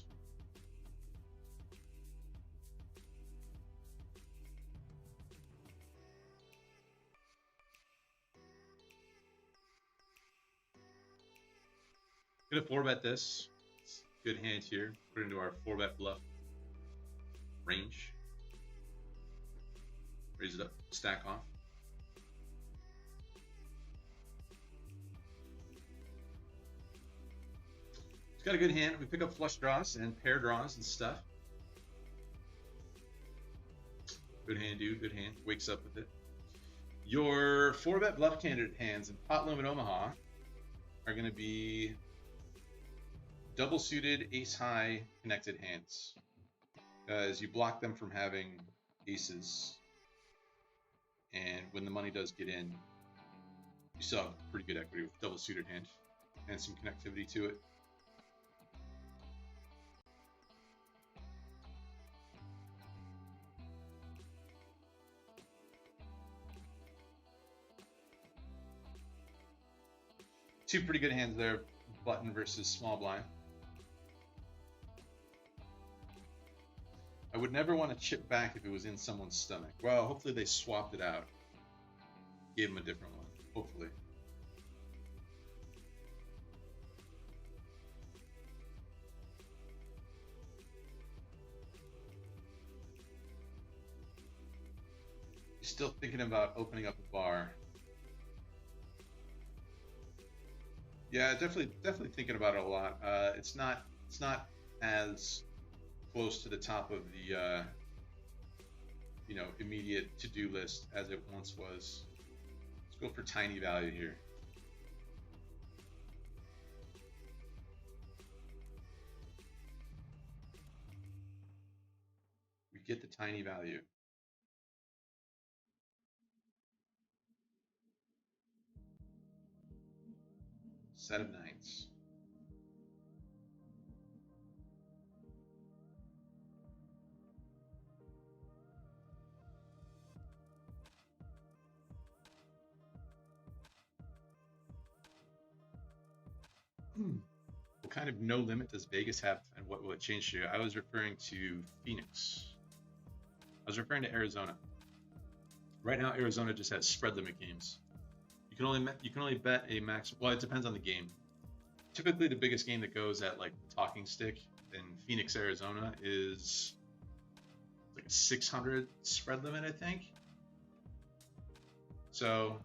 Gonna 4-bet this. Good hand here. Put into our 4-bet bluff range. Raise it up, stack off. It's got a good hand. We pick up flush draws and pair draws and stuff. Good hand, dude. Good hand. Wakes up with it. Your 4-bet bluff candidate hands in Pot Limit Omaha are going to be double suited ace high connected hands, as you block them from having aces, and when the money does get in, you still have pretty good equity with double suited hand and some connectivity to it. Two pretty good hands there, button versus small blind. I would never want to chip back if it was in someone's stomach. Well, hopefully they swapped it out. Gave him a different one, hopefully. You're still thinking about opening up a bar. Yeah, definitely thinking about it a lot. It's not as close to the top of the immediate to-do list as it once was. Let's go for tiny value here. We get the tiny value. Set of nines. What kind of no limit does Vegas have, and what will it change to? I was referring to Phoenix. I was referring to Arizona. Right now, Arizona just has spread limit games. You can only bet a max. Well, it depends on the game. Typically, the biggest game that goes at like the talking stick in Phoenix, Arizona, is like a 600 spread limit, I think. So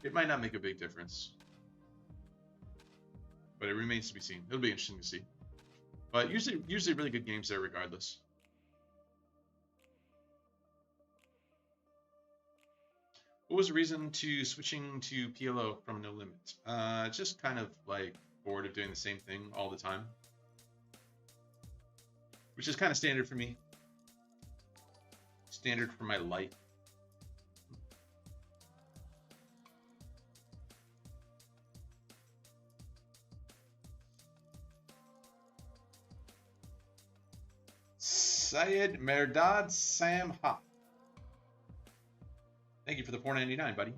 it might not make a big difference, but it remains to be seen. It'll be interesting to see. But usually really good games there regardless. What was the reason to switching to PLO from No Limit? Just kind of like bored of doing the same thing all the time, which is kind of standard for me. Standard for my life. Syed Merdad Sam Ha. Thank you for the $4.99, buddy.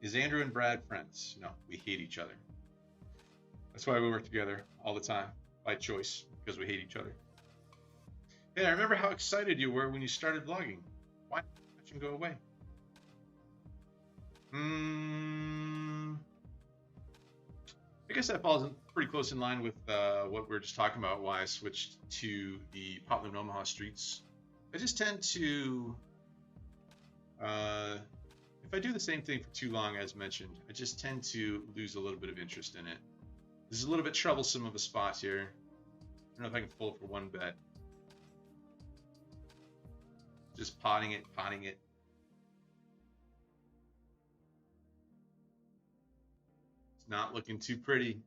Is Andrew and Brad friends? No, we hate each other. That's why we work together all the time, by choice, because we hate each other. Hey, I remember how excited you were when you started vlogging. Why did you let him go away? I guess that falls pretty close in line with what we were just talking about, why I switched to the Poplar and Omaha streets. I just tend to, if I do the same thing for too long, as mentioned, I just tend to lose a little bit of interest in it. This is a little bit troublesome of a spot here. I don't know if I can fold for one bet. Just potting it. It's not looking too pretty.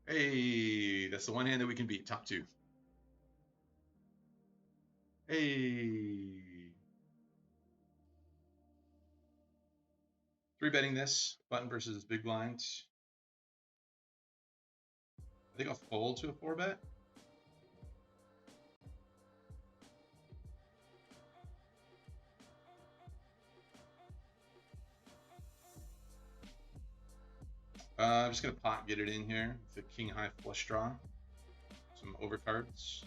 Hey, that's the one hand that we can beat, top two. Hey. Three betting this, button versus big blind. I think I'll fold to a 4-bet. I'm just gonna pot get it in here with the king high flush draw. Some overcards.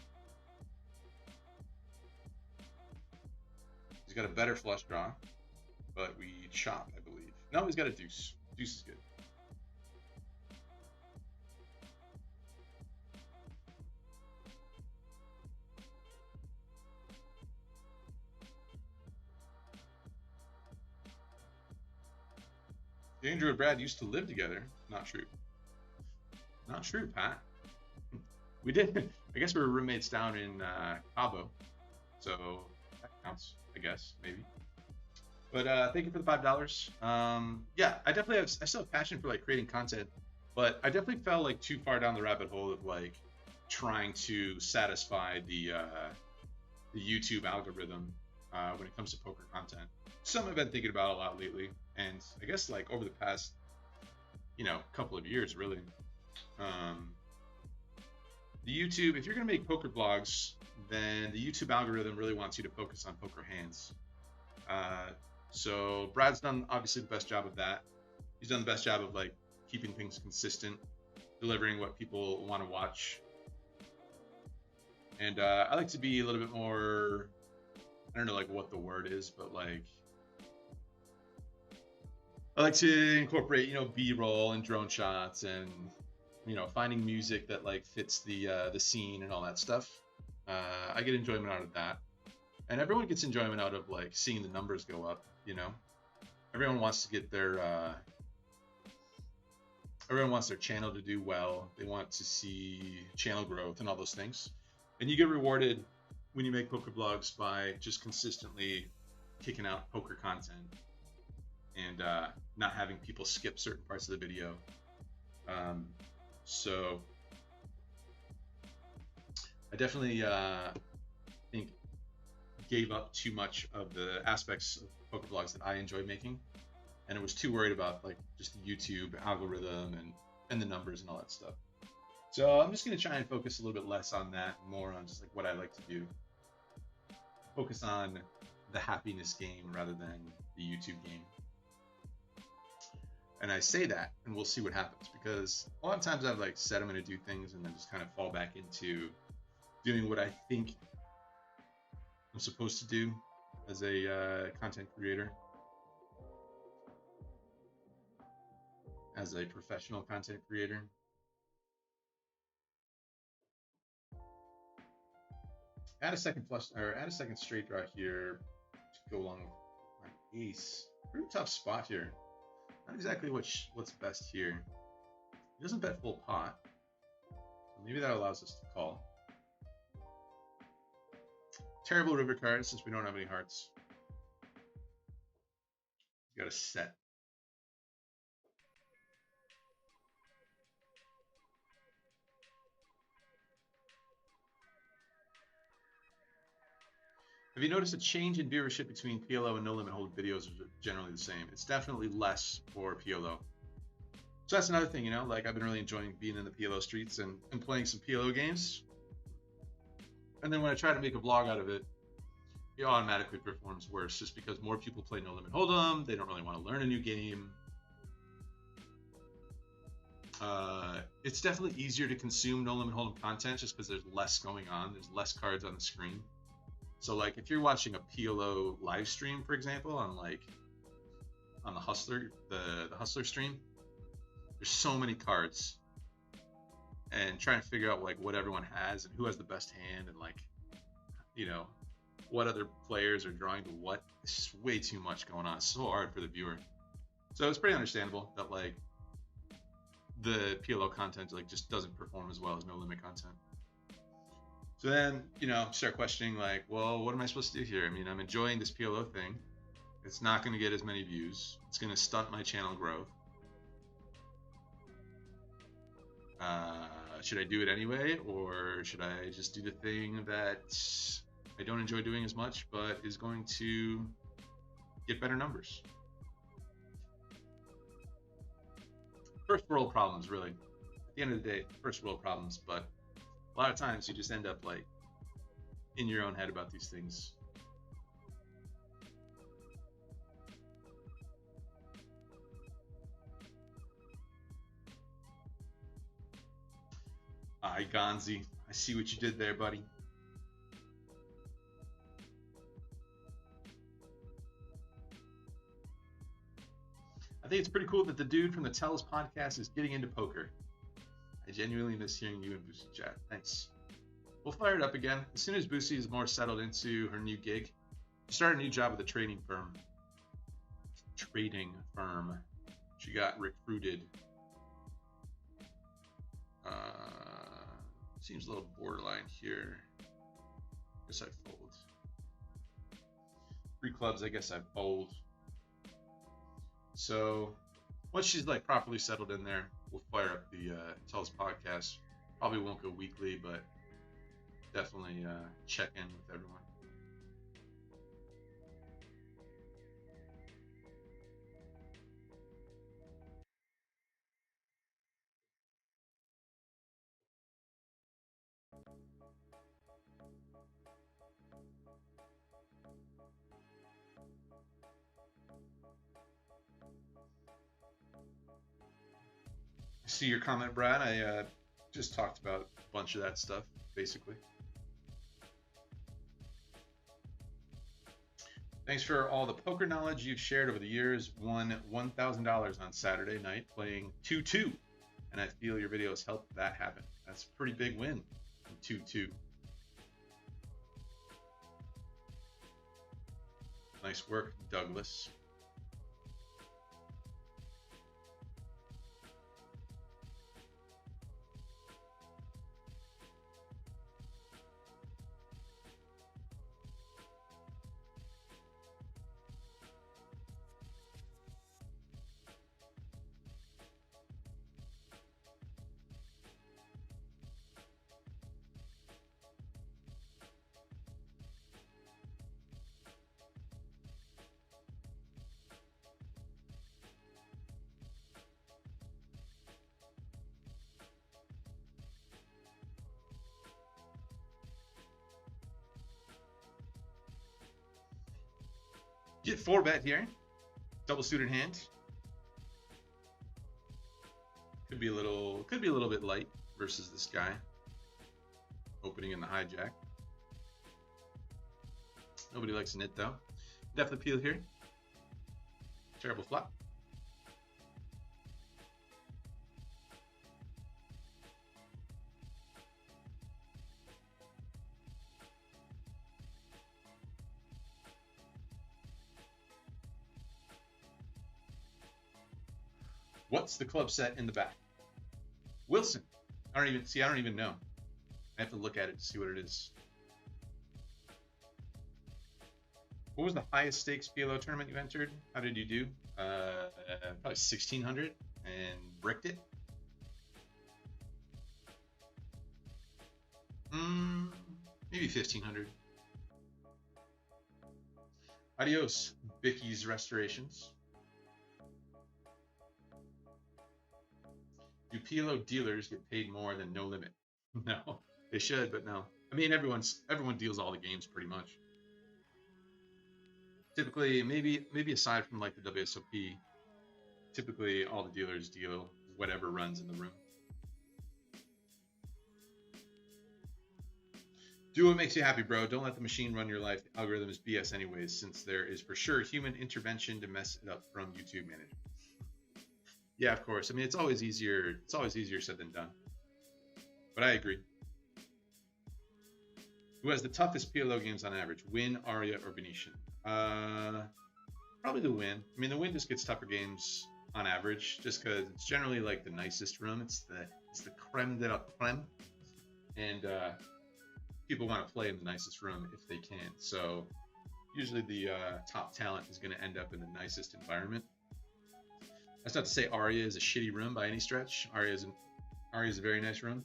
He's got a better flush draw, but we chop, I believe. No, he's got a deuce. Deuce is good. Andrew and Brad used to live together. Not true. Not true, Pat. We did. I guess we were roommates down in Cabo, so that counts. I guess maybe. But thank you for the $5. Yeah, I still have passion for like creating content, but I definitely fell like too far down the rabbit hole of like trying to satisfy the YouTube algorithm when it comes to poker content. Something I've been thinking about a lot lately, and I guess like over the past, couple of years, really. The YouTube, if you're gonna make poker vlogs, then the YouTube algorithm really wants you to focus on poker hands. So Brad's done obviously the best job of that. He's done the best job of like keeping things consistent, delivering what people want to watch. And I like to be a little bit more, I don't know like what the word is, but like I like to incorporate, B-roll and drone shots and, finding music that like fits the scene and all that stuff. I get enjoyment out of that. And everyone gets enjoyment out of like seeing the numbers go up, Everyone wants to get everyone wants their channel to do well. They want to see channel growth and all those things. And you get rewarded when you make poker vlogs by just consistently kicking out poker content and not having people skip certain parts of the video. So I definitely think gave up too much of the aspects of poker vlogs that I enjoy making, and I was too worried about like just the YouTube algorithm and the numbers and all that stuff. So I'm just gonna try and focus a little bit less on that, more on just like what I like to do. Focus on the happiness game rather than the YouTube game. And I say that, and we'll see what happens, because a lot of times I've like said I'm gonna do things and then just kind of fall back into doing what I think I'm supposed to do as a content creator, as a professional content creator. Add a second flush, or add a second straight draw here to go along with my ace. Pretty tough spot here. Not exactly what's best here. He doesn't bet full pot, so maybe that allows us to call. Terrible river card since we don't have any hearts. Got a set. Have you noticed a change in viewership between PLO and No Limit Hold videos are generally the same? It's definitely less for PLO. So that's another thing, you know, like I've been really enjoying being in the PLO streets and playing some PLO games. And then when I try to make a vlog out of it, it automatically performs worse just because more people play No Limit Hold'em. They don't really want to learn a new game. It's definitely easier to consume No Limit Hold'em content just because there's less going on. There's less cards on the screen. So like if you're watching a PLO live stream, for example, on the Hustler, the Hustler stream, there's so many cards, and trying to figure out like what everyone has and who has the best hand and like, you know, what other players are drawing to what. It's just way too much going on. It's so hard for the viewer. So it's pretty understandable that like the PLO content like just doesn't perform as well as No Limit content. So then, you know, start questioning like, well, what am I supposed to do here? I mean, I'm enjoying this PLO thing. It's not going to get as many views. It's going to stunt my channel growth. Should I do it anyway, or should I just do the thing that I don't enjoy doing as much, but is going to get better numbers? First world problems, really. At the end of the day, first world problems, but a lot of times you just end up like in your own head about these things. Hi, Gonzi. I see what you did there, buddy. I think it's pretty cool that the dude from the Tells podcast is getting into poker. I genuinely miss hearing you and Boosie chat. Thanks. We'll fire it up again. As soon as Boosie is more settled into her new gig, she started a new job with a trading firm. She got recruited. Seems a little borderline here. Guess I fold. 3 clubs, I guess I fold. So once she's like properly settled in there, we'll fire up the Tells podcast. Probably won't go weekly, but definitely check in with everyone. I see your comment, Brad. I just talked about a bunch of that stuff, basically. Thanks for all the poker knowledge you've shared over the years. Won $1,000 on Saturday night playing 2-2, and I feel your videos helped that happen. That's a pretty big win, 2-2. Nice work, Douglas. Get 4-bet here. Double suited hand. Could be a little bit light versus this guy. Opening in the hijack. Nobody likes a nit though. Definitely peel here. Terrible flop. What's the club set in the back? Wilson. I don't even know. I have to look at it to see what it is. What was the highest stakes PLO tournament you entered? How did you do? Probably 1,600 and bricked it. Maybe 1,500. Adios, Bicky's Restorations. Do PLO dealers get paid more than No Limit? No, they should, but no. I mean, everyone deals all the games pretty much. Typically, maybe aside from like the WSOP, typically all the dealers deal whatever runs in the room. Do what makes you happy, bro. Don't let the machine run your life. The algorithm is BS anyways, since there is for sure human intervention to mess it up from YouTube management. Yeah, of course. I mean, it's always easier said than done. But I agree. Who has the toughest PLO games on average? Win, Aria, or Venetian? Probably the Win. I mean, the Win just gets tougher games on average, just because it's generally like the nicest room. It's the creme de la creme, and people want to play in the nicest room if they can. So usually the top talent is going to end up in the nicest environment. That's not to say Aria is a shitty room by any stretch. Aria is a very nice room.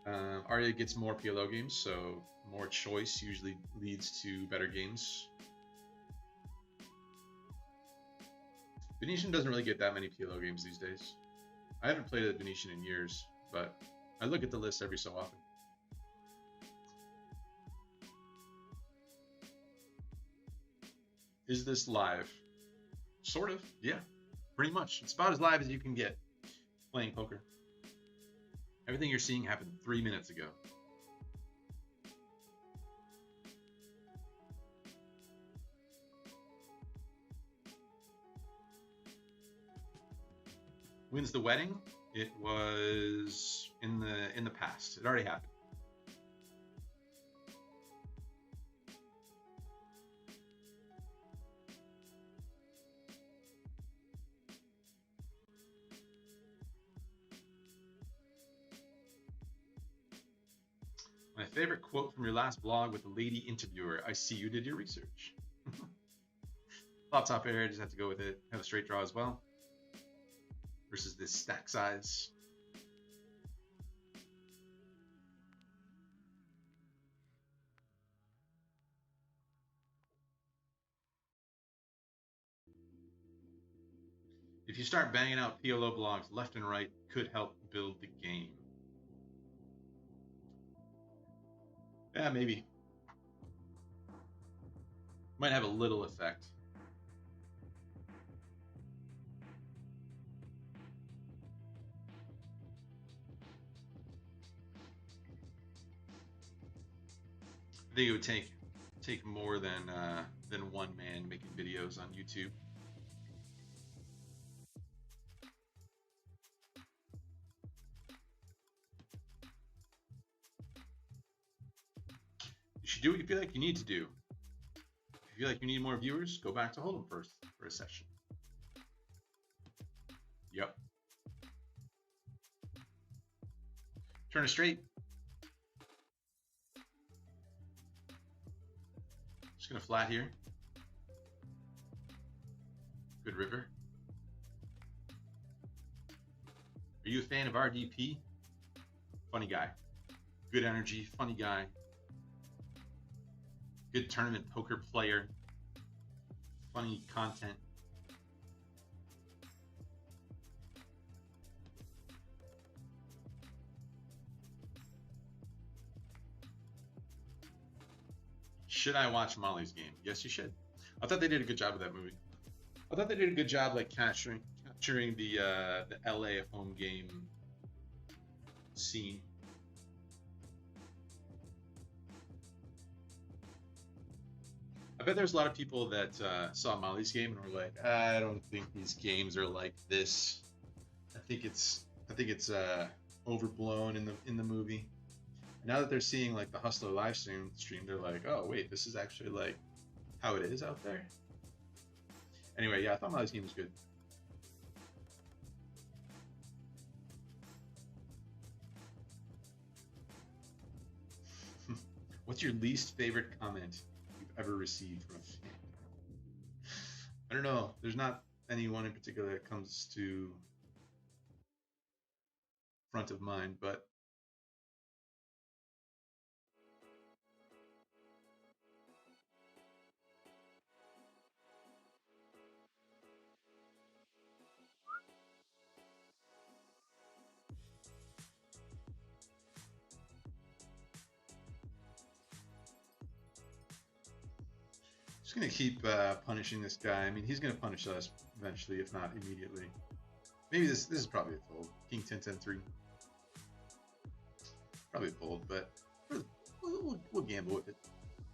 Aria gets more PLO games, so more choice usually leads to better games. Venetian doesn't really get that many PLO games these days. I haven't played a Venetian in years, but I look at the list every so often. Is this live? Sort of, yeah. Pretty much. It's about as live as you can get playing poker. Everything you're seeing happened 3 minutes ago. When's the wedding? It was in the past. It already happened. My favorite quote from your last blog with the lady interviewer. I see you did your research. Flop top air, just have to go with it. Have a straight draw as well. Versus this stack size. If you start banging out PLO blogs left and right, could help build the game. Yeah, maybe. Might have a little effect. I think it would take more than one man making videos on YouTube. You should do what you feel like you need to do. If you feel like you need more viewers, go back to Hold'em first for a session. Yep. Turn it straight. Just gonna flat here. Good river. Are you a fan of RDP? Funny guy. Good energy, funny guy. Good tournament poker player. Funny content. Should I watch Molly's game? Yes, you should. I thought they did a good job with that movie. I thought they did a good job, like capturing the LA home game scene. I bet there's a lot of people that saw Molly's game and were like, I don't think these games are like this. I think it's overblown in the movie. Now that they're seeing like the Hustler live stream, they're like, oh wait, this is actually like how it is out there. Anyway, yeah, I thought Molly's game was good. What's your least favorite comment you've ever received from a fan? I don't know. There's not anyone in particular that comes to front of mind, but Just gonna keep punishing this guy. I mean, he's gonna punish us eventually, if not immediately. Maybe this is probably a fold. King 10 10 3. Probably a fold, but we'll gamble with it.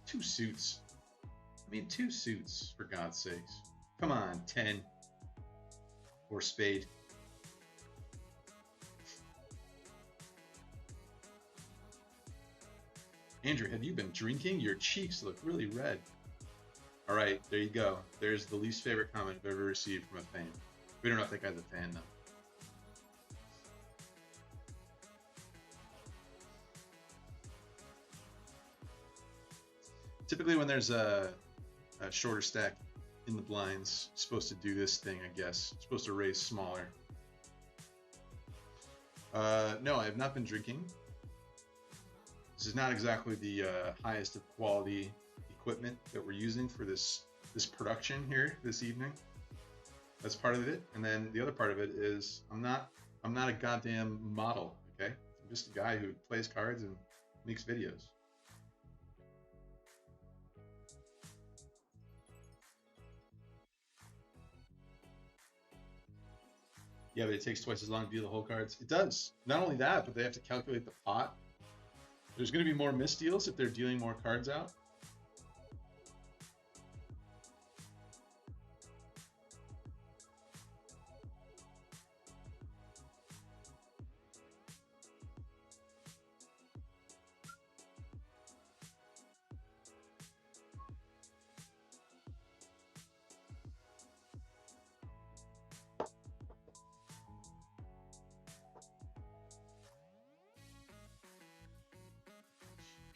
Two suits. I mean, two suits, for God's sakes. Come on, 10 or spade. Andrew, have you been drinking? Your cheeks look really red. All right, there you go. There's the least favorite comment I've ever received from a fan. We don't know if that guy's a fan, though. Typically, when there's a shorter stack in the blinds, it's supposed to do this thing, I guess. It's supposed to raise smaller. No, I have not been drinking. This is not exactly the highest of quality equipment that we're using for this production here this evening. That's part of it, and then the other part of it is I'm not a goddamn model. Okay, I'm just a guy who plays cards and makes videos. Yeah, but it takes twice as long to deal the whole cards. It does. Not only that, but they have to calculate the pot. There's going to be more misdeals if they're dealing more cards out.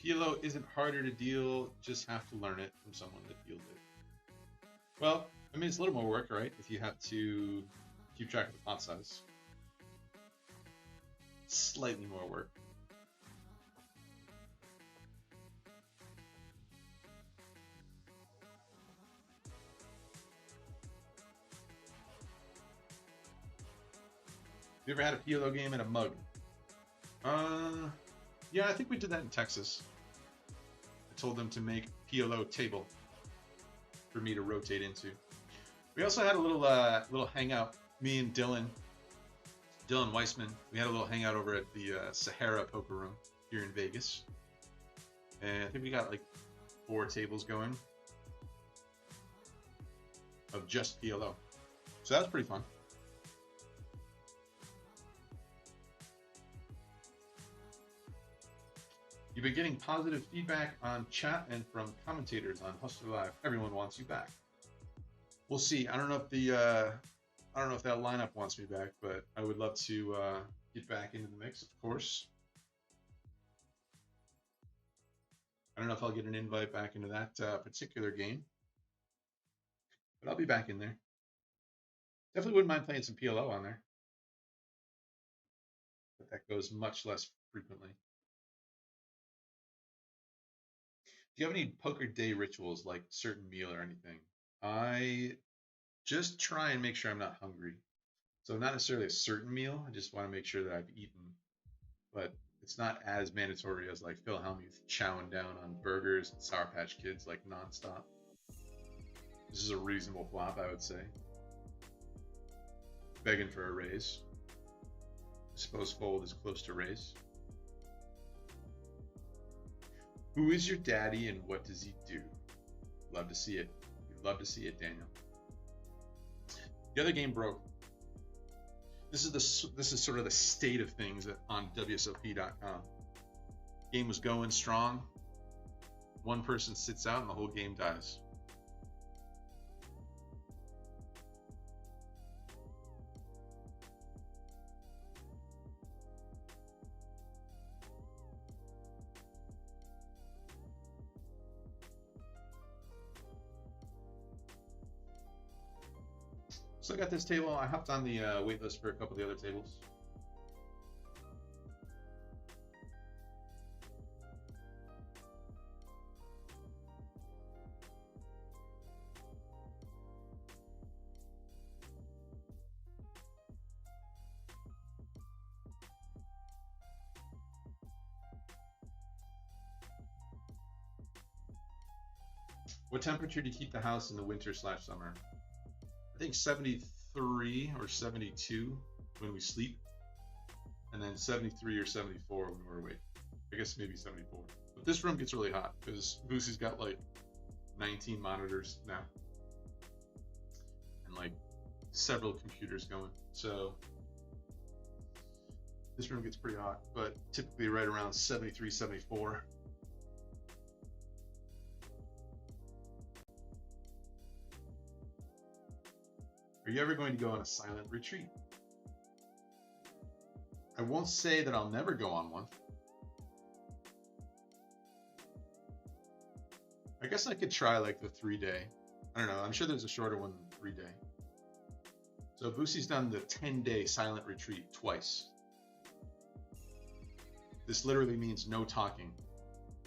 PLO isn't harder to deal, just have to learn it from someone that deals it. Well, I mean, it's a little more work, right? If you have to keep track of the pot size. Slightly more work. You ever had a PLO game in a mug? Yeah, I think we did that in Texas. I told them to make PLO table for me to rotate into. We also had a little hangout. Me and Dylan Weissman. We had a little hangout over at the Sahara Poker Room here in Vegas, and I think we got like 4 tables going of just PLO. So that was pretty fun. You've been getting positive feedback on chat and from commentators on Hustler Live. Everyone wants you back. We'll see. I don't know if that lineup wants me back, but I would love to get back into the mix, of course. I don't know if I'll get an invite back into that particular game, but I'll be back in there. Definitely wouldn't mind playing some PLO on there, but that goes much less frequently. Do you have any poker day rituals, like certain meal or anything? I just try and make sure I'm not hungry. So not necessarily a certain meal. I just want to make sure that I've eaten. But it's not as mandatory as like Phil Hellmuth chowing down on burgers and Sour Patch Kids like nonstop. This is a reasonable flop, I would say. Begging for a raise. I suppose fold is close to raise. Who is your daddy and what does he do? Love to see it. You'd love to see it, Daniel. The other game broke. This is sort of the state of things on WSOP.com. Game was going strong. One person sits out and the whole game dies. So I got this table. I hopped on the wait list for a couple of the other tables. What temperature do you keep the house in the winter/summer? I think 73 or 72 when we sleep, and then 73 or 74 when we're awake. I guess maybe 74. But this room gets really hot because Boosie's got like 19 monitors now and like several computers going. So this room gets pretty hot, but typically right around 73, 74. Are you ever going to go on a silent retreat? I won't say that I'll never go on one. I guess I could try like the 3-day. I don't know. I'm sure there's a shorter one than 3-day. So Boosie's done the 10-day silent retreat twice. This literally means no talking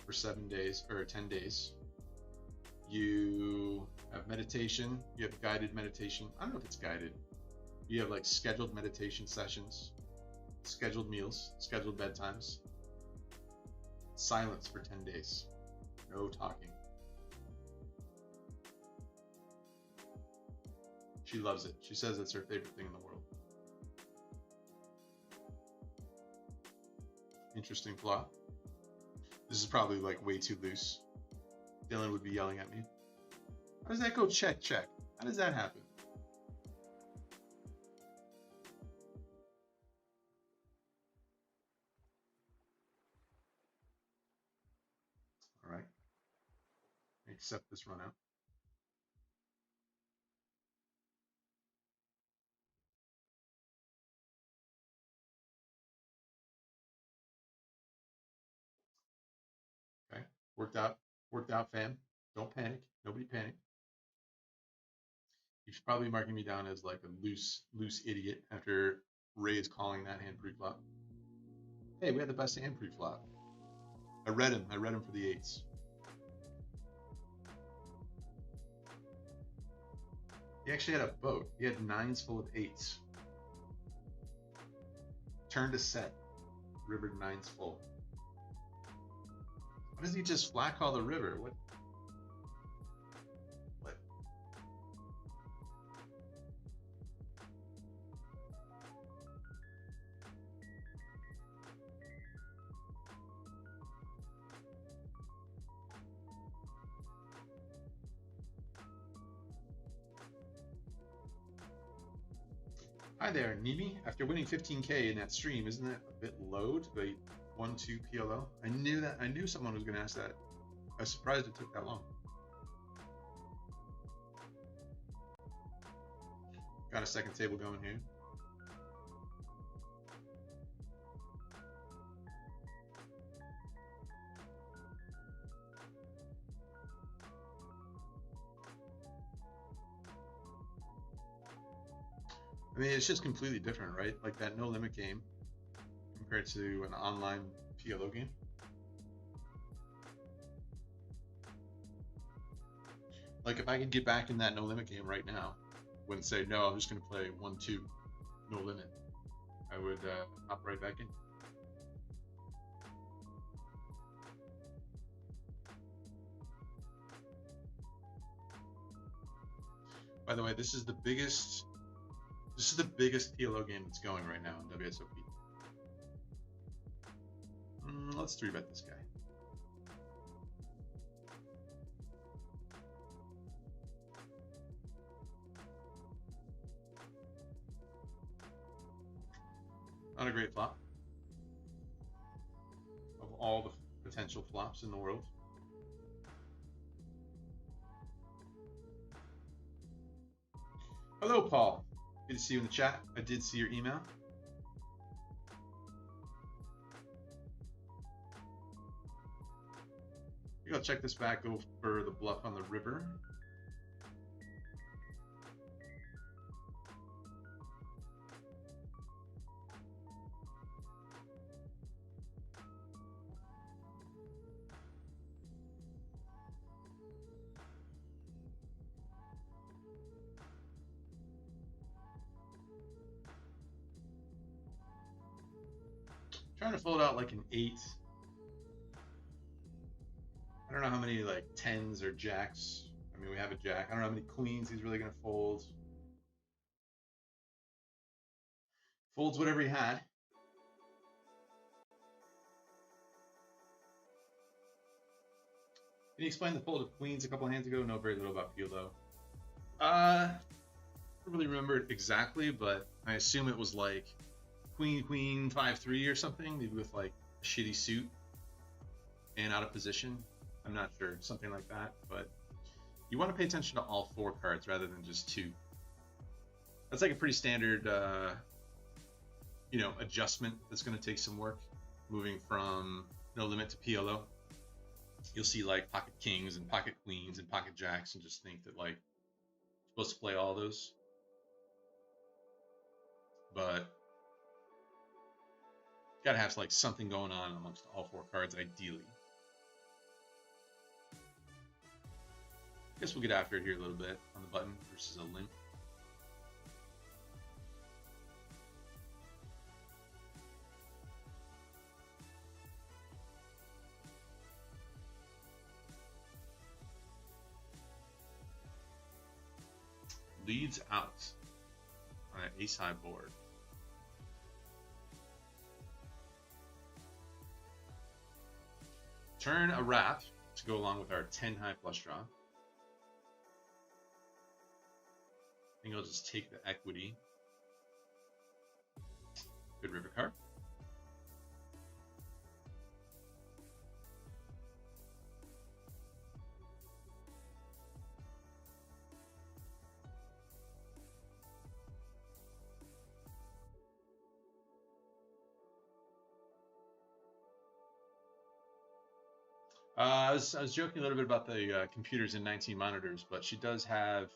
for 7 days or 10 days. You have meditation, you have guided meditation. I don't know if it's guided. You have like scheduled meditation sessions, scheduled meals, scheduled bedtimes, silence for 10 days, no talking. She loves it. She says it's her favorite thing in the world. Interesting plot. This is probably like way too loose. Dylan would be yelling at me. How does that go check, check? How does that happen? All right. Accept this run out. Okay. Worked out, fam. Don't panic. Nobody panic. He's probably marking me down as like a loose idiot after Ray's calling that hand pre-flop. Hey, we had the best hand pre-flop. I read him for the 8s. He actually had a boat. He had 9s full of 8s. Turned a set. River 9s full. Why does he just flat call the river? What? Hi there, Nimi. After winning 15K in that stream, isn't that a bit low to be 1-2 PLO? I knew someone was going to ask that. I was surprised it took that long. Got a second table going here. I mean, it's just completely different, right? Like that no limit game compared to an online PLO game. Like if I could get back in that no limit game right now, wouldn't say, no, I'm just going to play 1-2, no limit. I would hop right back in. By the way, this is the biggest PLO game that's going right now in WSOP. Let's 3-bet this guy. Not a great flop. Of all the potential flops in the world. Hello, Paul. Good to see you in the chat. I did see your email. I think I'll check this back, go for the bluff on the river. Trying to fold out like an 8. I don't know how many like 10s or jacks I mean, we have a jack. I don't know how many queens he's really going to fold. Folds whatever he had. Can you explain the fold of queens a couple hands ago? Know very little about Pilo. I don't really remember it exactly, but I assume it was like queen, queen, 5-3 or something, maybe with like a shitty suit and out of position. I'm not sure, something like that. But you want to pay attention to all 4 cards rather than just 2. That's like a pretty standard, adjustment that's going to take some work, moving from no limit to PLO. You'll see like pocket kings and pocket queens and pocket jacks and just think that like you're supposed to play all those. But you gotta have like something going on amongst all 4 cards, ideally. Guess we'll get after it here a little bit on the button versus a limp. Leads out on an ace high board. Turn a wrap to go along with our 10 high flush draw. I think I'll just take the equity. Good river card. I was joking a little bit about the computers and 19 monitors, but she does have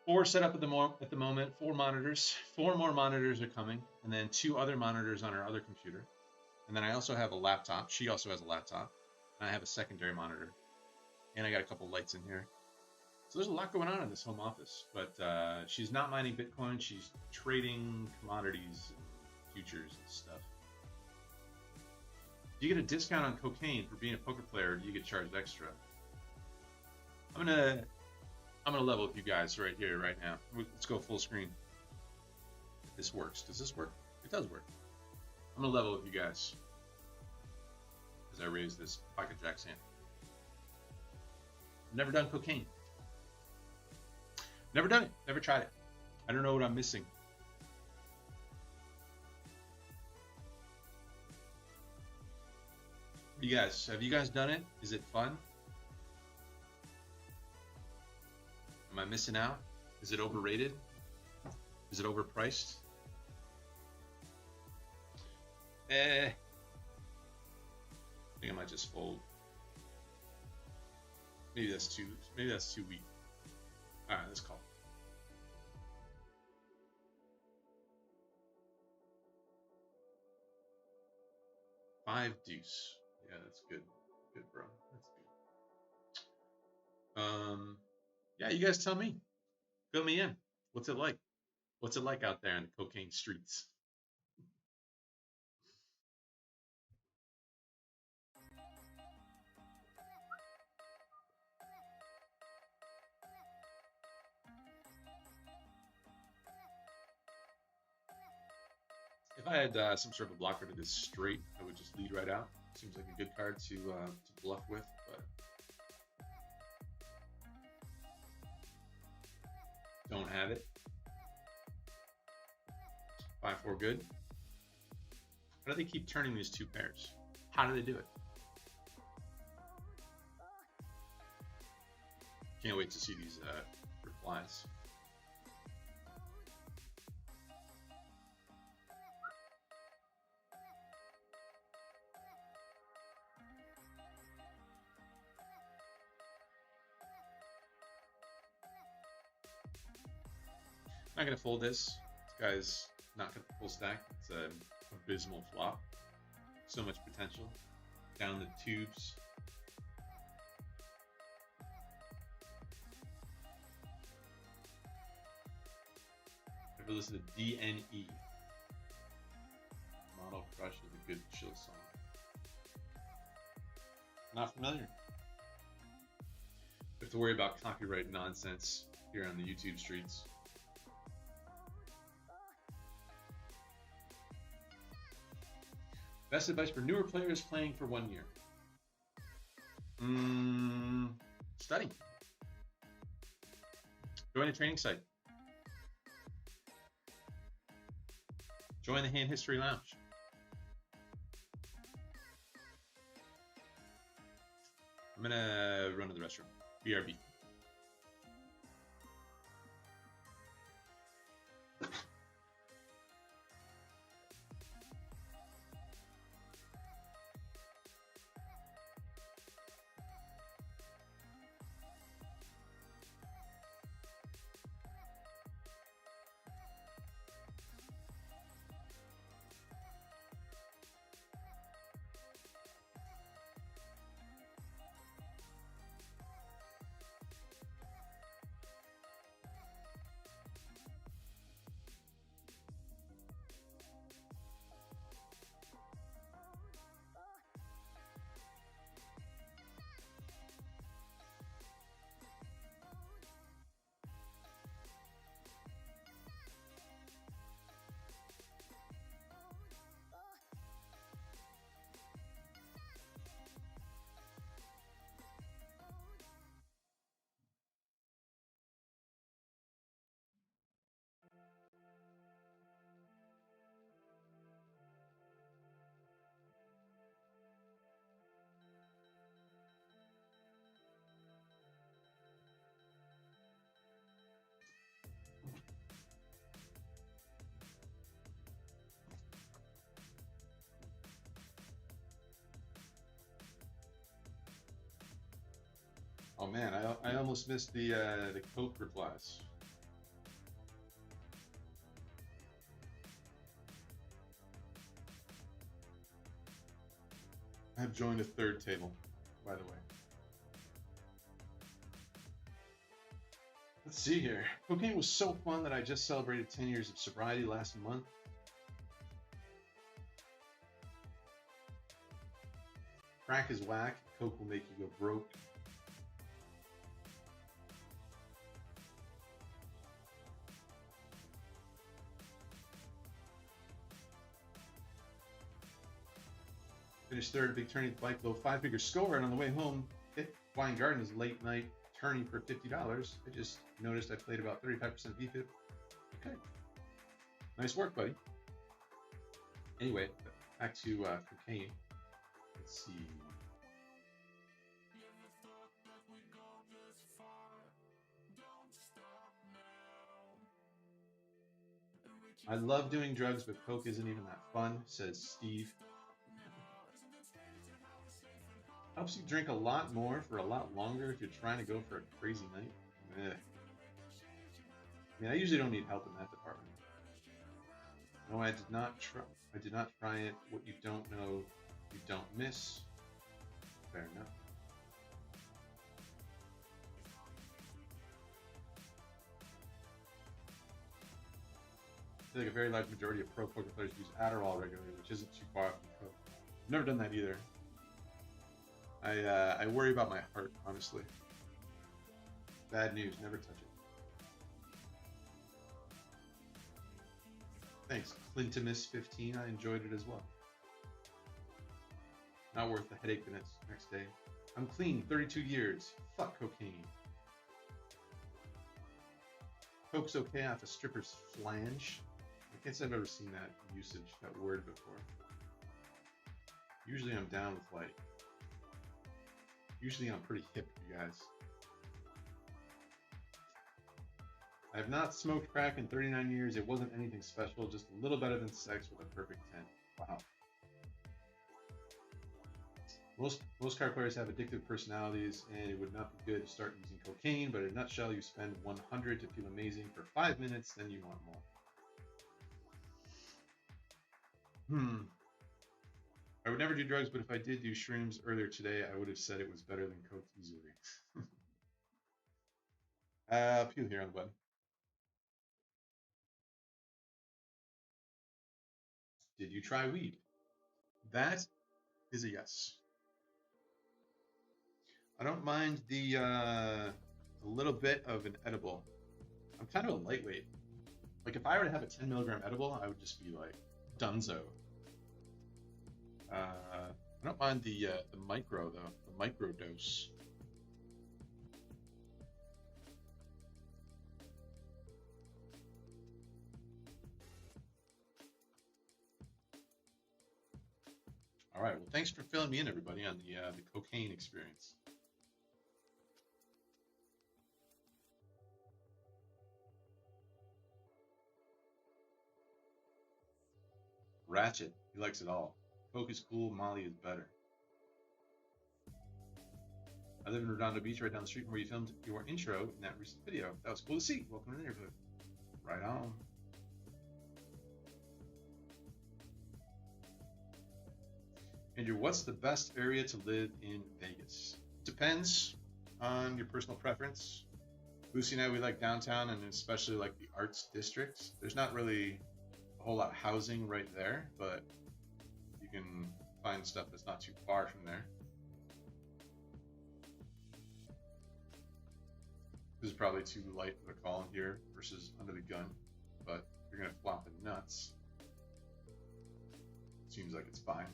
4 set up at the moment. 4 monitors. 4 more monitors are coming, and then 2 other monitors on her other computer. And then I also have a laptop. She also has a laptop, and I have a secondary monitor, and I got a couple lights in here. So there's a lot going on in this home office. But she's not mining Bitcoin. She's trading commodities, and futures, and stuff. Do you get a discount on cocaine for being a poker player, or do you get charged extra? I'm gonna level with you guys right here, right now. Let's go full screen. If this works. Does this work? It does work. I'm gonna level with you guys as I raise this pocket jack's hand. I've never done cocaine. Never done it. Never tried it. I don't know what I'm missing. You guys, have you guys done it? Is it fun? Am I missing out? Is it overrated? Is it overpriced? I think I might just fold. Maybe that's too weak. All right, let's call. Five deuce. Yeah, that's good. Good, bro. That's good. Yeah, you guys tell me. Fill me in. What's it like? What's it like out there in the cocaine streets? If I had some sort of a blocker to this straight, I would just lead right out. Seems like a good card to bluff with, but don't have it. 5-4 good. How do they keep turning these 2 pairs? How do they do it? Can't wait to see these replies. Not gonna fold this. This guy's not gonna full stack. It's an abysmal flop. So much potential. Down the tubes. Ever listen to DNE? Model Crush is a good chill song. Not familiar. to worry about copyright nonsense here on the YouTube streets. Best advice for newer players playing for 1 year. Study. Join a training site. Join the Hand History Lounge. I'm gonna run to the restroom. BRB. Oh man, I almost missed the Coke replies. I have joined a third table, by the way. Let's see here. Cocaine was so fun that I just celebrated 10 years of sobriety last month. Crack is whack. Coke will make you go broke. Finished third at Big Tourney at Bike Low, 5-figure score, and on the way home, hit Wine Gardens late night tourney for $50. I just noticed I played about 35% VPIP. Okay. Nice work, buddy. Anyway, back to cocaine. Let's see. I love doing drugs, but Coke isn't even that fun, says Steve. Helps you drink a lot more for a lot longer if you're trying to go for a crazy night. I mean, I usually don't need help in that department. No, I did not try it. What you don't know, you don't miss. Fair enough. I feel like a very large majority of pro poker players use Adderall regularly, which isn't too far from Coke. I've never done that either. I worry about my heart, honestly. Bad news, never touch it. Thanks, Clintimus15. I enjoyed it as well. Not worth the headache the next day. I'm clean, 32 years. Fuck cocaine. Coke's okay off a stripper's flange. I can't say I've ever seen that usage, that word before. Usually I'm down with like, usually I'm pretty hip, you guys. I have not smoked crack in 39 years. It wasn't anything special, just a little better than sex with a perfect 10. Wow. Most card players have addictive personalities, and it would not be good to start using cocaine, but in a nutshell, you spend 100 to feel amazing for 5 minutes, then you want more. I would never do drugs, but if I did do shrooms earlier today, I would have said it was better than coke easily. Pew here on the button. Did you try weed? That is a yes. I don't mind the a little bit of an edible. I'm kind of a lightweight. Like if I were to have a 10 milligram edible, I would just be like dunzo. I don't mind the micro though, the micro dose. All right. Well, thanks for filling me in, everybody, on the cocaine experience. Ratchet. He likes it all. Coke is cool. Molly is better. I live in Redondo Beach, right down the street from where you filmed your intro in that recent video. That was cool to see. Welcome to the neighborhood. Right on. Andrew, what's the best area to live in Vegas? Depends on your personal preference. Lucy and I, we like downtown and especially like the arts districts. There's not really a whole lot of housing right there, but you can find stuff that's not too far from there. This is probably too light of a call here versus under the gun, but you're gonna flop the nuts. Seems like it's fine.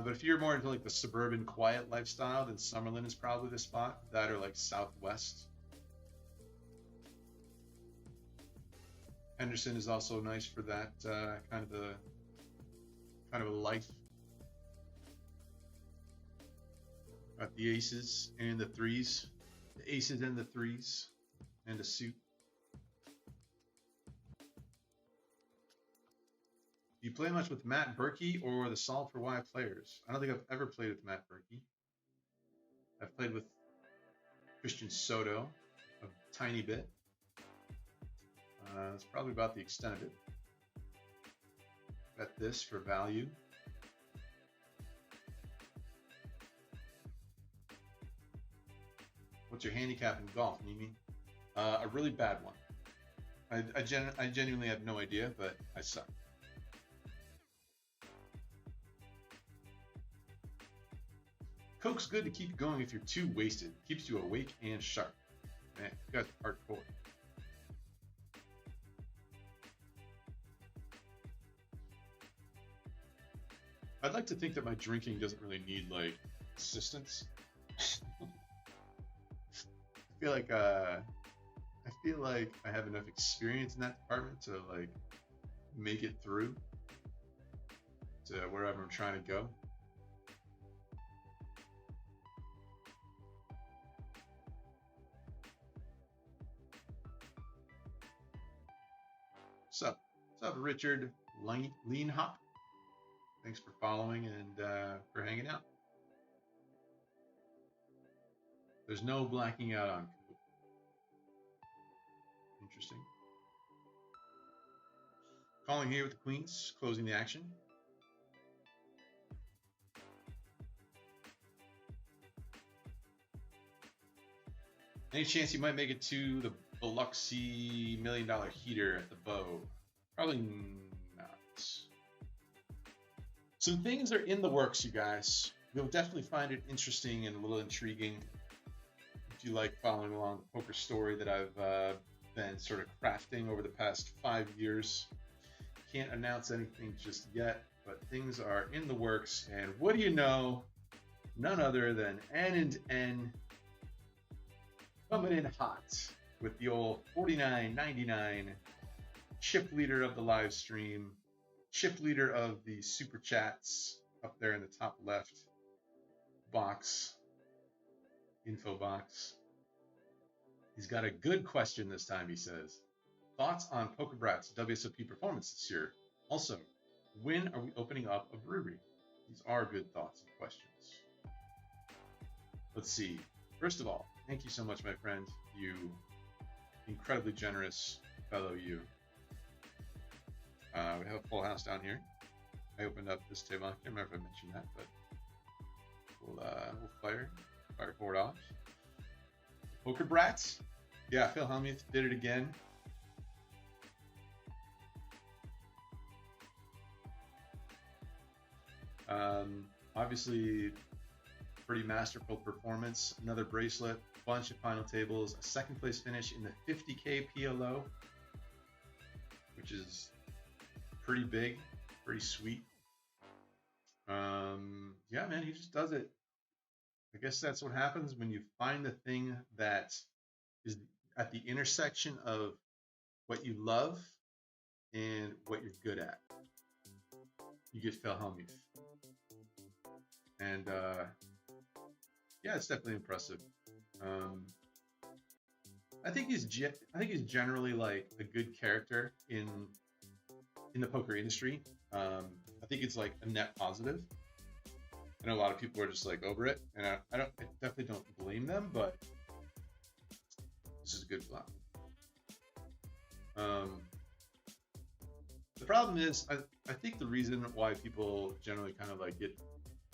But if you're more into like the suburban quiet lifestyle, then Summerlin is probably the spot. That or like Southwest. Henderson is also nice for that kind of a life. Got the aces and the threes, the aces and the threes, and a suit. Do you play much with Matt Berkey or the Solve for Why players? I don't think I've ever played with Matt Berkey. I've played with Christian Soto a tiny bit. That's probably about the extent of it. Bet this for value. What's your handicap in golf, Mimi? A really bad one. I genuinely have no idea, but I suck. Coke's good to keep you going if you're too wasted. Keeps you awake and sharp. Man, you guys are hardcore. I'd like to think that my drinking doesn't really need like assistance. I feel like I have enough experience in that department to like make it through to wherever I'm trying to go. What's up, Richard Leanhop? Thanks for following and for hanging out. There's no blacking out on Coke. Interesting. Calling here with the Queens, closing the action. Any chance you might make it to the Biloxi $1 million heater at the Bow? Probably not. Some things are in the works, you guys. You'll definitely find it interesting and a little intriguing if you like following along the poker story that I've been sort of crafting over the past 5 years. Can't announce anything just yet, but things are in the works. And what do you know? None other than N&N coming in hot with the old $49.99 chip leader of the live stream, chip leader of the super chats up there in the top left box, info box. He's got a good question this time, he says. Thoughts on Poker Brat's WSOP performance this year? Also, when are we opening up a brewery? These are good thoughts and questions. Let's see. First of all, thank you so much, my friend. You incredibly generous fellow you. We have a full house down here. I opened up this table. I can't remember if I mentioned that, but we'll fire forward off. Poker Brats, Yeah, Phil Hellmuth did it again. Obviously, pretty masterful performance. Another bracelet, bunch of final tables, a second place finish in the 50K PLO, which is pretty big, pretty sweet. Yeah, man, he just does it. I guess that's what happens when you find the thing that is at the intersection of what you love and what you're good at. You get Phil Hellmuth. And yeah, it's definitely impressive. I think he's generally like a good character in the poker industry. I think it's like a net positive. I know a lot of people are just like over it, and I definitely don't blame them, but this is a good plot. The problem is, I think the reason why people generally kind of like get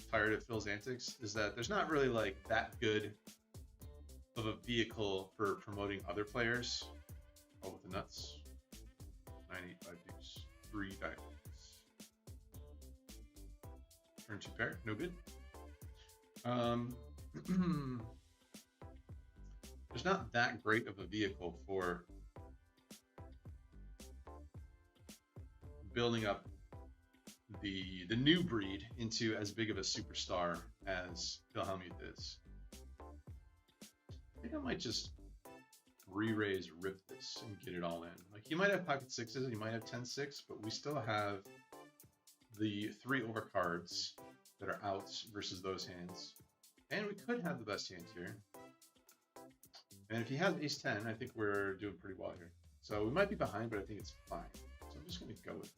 tired of Phil's antics is that there's not really like that good of a vehicle for promoting other players. Oh, with the nuts. 985 deuce, 3 diamonds. Turn 2 pair, no good. There's not that great of a vehicle for building up the new breed into as big of a superstar as Phil Hellmuth is. I think I might just re-raise, rip this, and get it all in. Like, you might have pocket sixes, and you might have 10-6, but we still have the 3 overcards that are outs versus those hands. And we could have the best hands here. And if he has ace-10, I think we're doing pretty well here. So we might be behind, but I think it's fine. So I'm just going to go with it.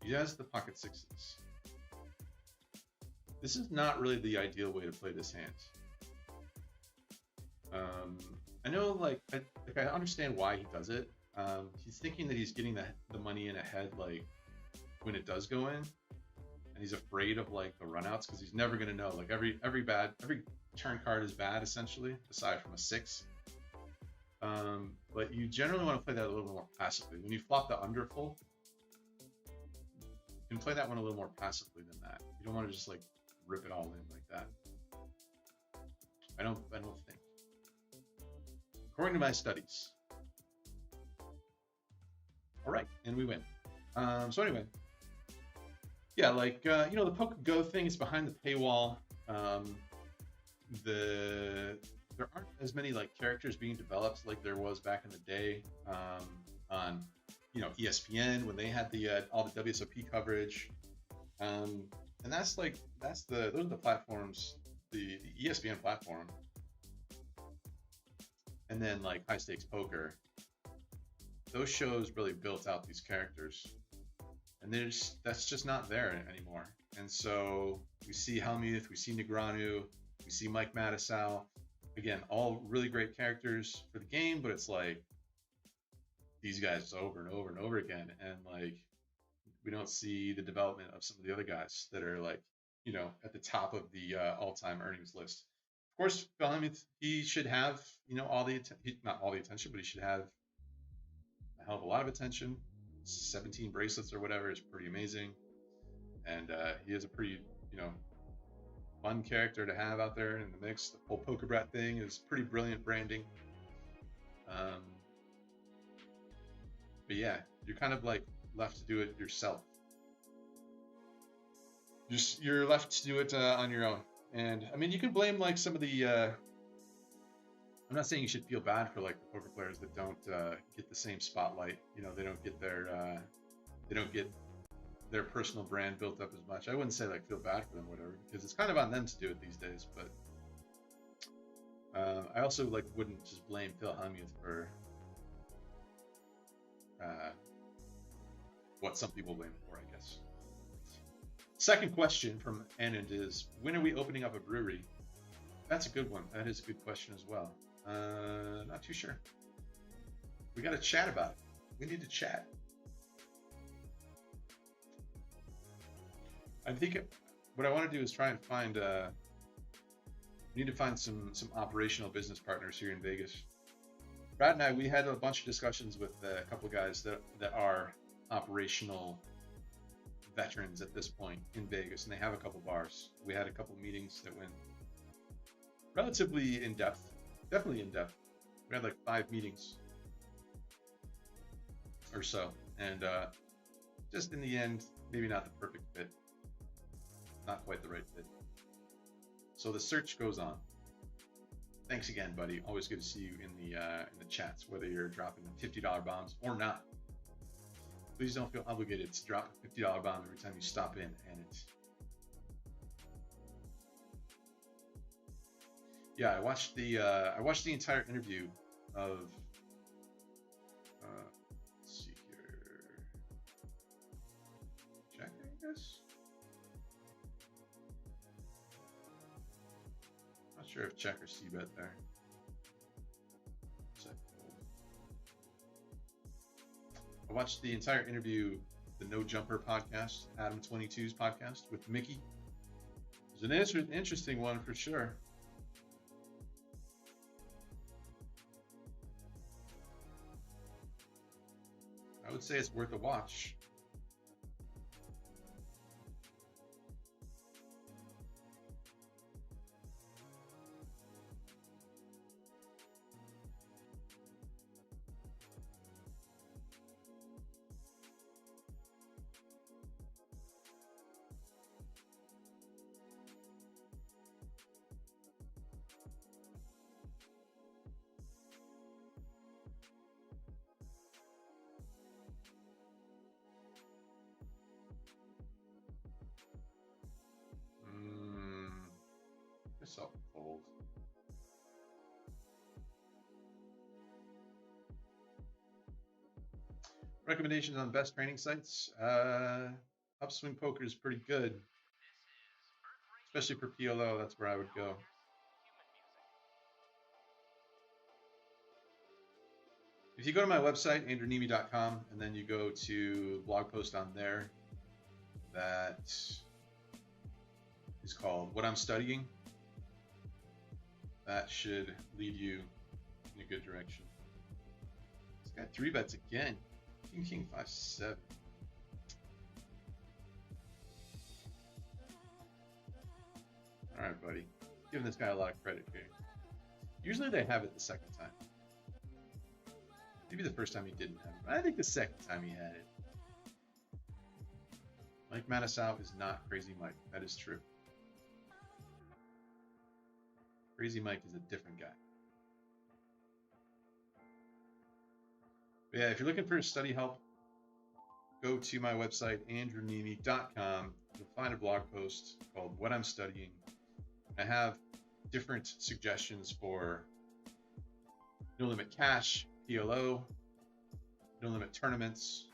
He has the pocket sixes. This is not really the ideal way to play this hand. I know, like I understand why he does it. He's thinking that he's getting the money in ahead, like when it does go in, and he's afraid of like the runouts because he's never gonna know. Like every turn card is bad essentially, aside from a 6. But you generally want to play that a little more passively. When you flop the underfull, you can play that one a little more passively than that. You don't want to just like rip it all in like that. I don't think. According to my studies. All right, and we win. So anyway, yeah, like you know, the Poker Go thing is behind the paywall. There aren't as many like characters being developed like there was back in the day on ESPN when they had all the WSOP coverage. And those are the platforms, the ESPN platform, and then like High Stakes Poker. Those shows really built out these characters, and that's just not there anymore. And so we see Hellmuth, we see Negreanu, we see Mike Mattisau. Again, all really great characters for the game, but it's like these guys over and over and over again, and like we don't see the development of some of the other guys that are like at the top of the all-time earnings list. Of course, Phil Hellmuth, he should have not all the attention, but he should have a hell of a lot of attention. 17 bracelets or whatever is pretty amazing, and he is a pretty fun character to have out there in the mix. The whole Poker Brat thing is pretty brilliant branding. But yeah, you're kind of like left to do it yourself. You're left to do it on your own. And I mean, you can blame like some of the. I'm not saying you should feel bad for like the poker players that don't get the same spotlight. They don't get their personal brand built up as much. I wouldn't say like feel bad for them, whatever, because it's kind of on them to do it these days. But I also like wouldn't just blame Phil Hellmuth for what some people blame him for, I guess. Second question from Anand is, when are we opening up a brewery? That's a good one. That is a good question as well. Not too sure. We got to chat about it. We need to chat. I think what I want to do is try and find We need to find some operational business partners here in Vegas. Brad and I, we had a bunch of discussions with a couple of guys that are operational veterans at this point in Vegas, and they have a couple bars. We had a couple meetings that went relatively in depth, definitely in depth. We had like 5 meetings or so, and just in the end, maybe not the perfect fit, not quite the right fit. So the search goes on. Thanks again, buddy. Always good to see you in the chats, whether you're dropping $50 bombs or not. Please don't feel obligated to drop a $50 bomb every time you stop in, and it's. Yeah, I watched the entire interview of. Let's see here. Check, I guess. Not sure if check or C-bet there. I watched the entire interview, the No Jumper podcast, Adam 22's podcast with Mickey. It was an interesting one for sure. I would say it's worth a watch. I'll fold. Recommendations on best training sites. Upswing Poker is pretty good, especially for PLO. That's where I would go. If you go to my website, andrewnemi.com, and then you go to blog post on there that is called What I'm Studying, that should lead you in a good direction. This guy 3-bets again. King 5-7. All right, buddy. Giving this guy a lot of credit here. Usually they have it the second time. Maybe the first time he didn't have it, but I think the second time he had it. Mike Matasow is not Crazy Mike. That is true. Crazy Mike is a different guy. But yeah, if you're looking for study help, go to my website, andrewnemi.com. You'll find a blog post called What I'm Studying. I have different suggestions for no limit cash, PLO, no limit tournaments,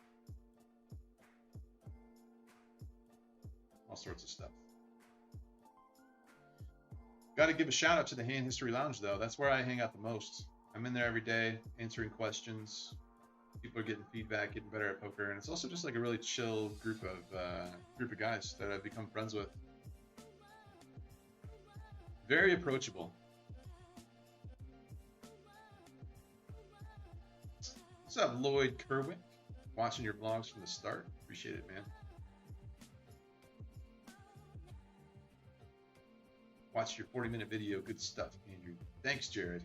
all sorts of stuff. Got to give a shout out to the Hand History Lounge, though. That's where I hang out the most. I'm in there every day answering questions. People are getting feedback, getting better at poker, and it's also just like a really chill group of guys that I've become friends with. Very approachable. What's up, Lloyd Kerwick? Watching your vlogs from the start. Appreciate it, man. Watched your 40-minute video. Good stuff, Andrew. Thanks, Jared.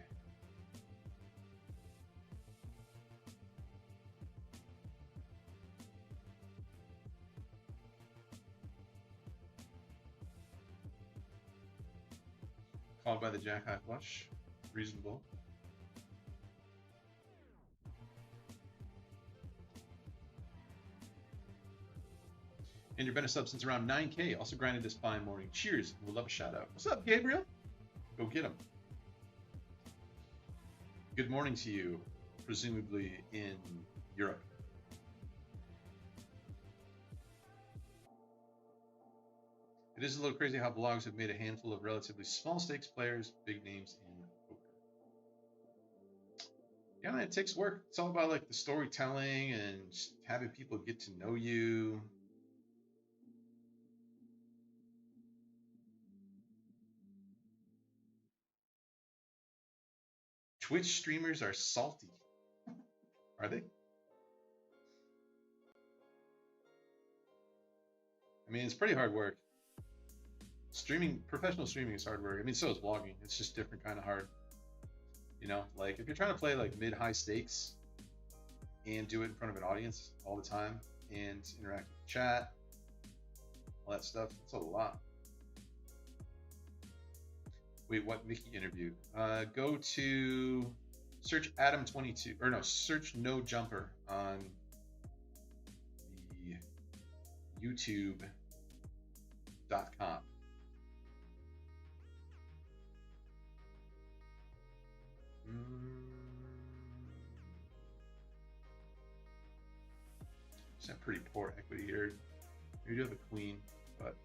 Called by the Jack High Flush. Reasonable. Andrew been a sub since around 9K. Also grinded this fine morning. Cheers. We'll love a shout out. What's up, Gabriel? Go get him. Good morning to you, presumably in Europe. It is a little crazy how blogs have made a handful of relatively small stakes players big names in poker. Yeah, man, it takes work. It's all about like the storytelling and just having people get to know you. Twitch streamers are salty. Are they? I mean, it's pretty hard work. Professional streaming is hard work. I mean, so is vlogging. It's just different kind of hard. You know, like if you're trying to play like mid-high stakes and do it in front of an audience all the time and interact with chat, all that stuff, it's a lot. Wait, what Mickey interview? Go to search Adam22, or no, search No Jumper on the YouTube.com. It's not pretty poor equity here. You do have a queen, but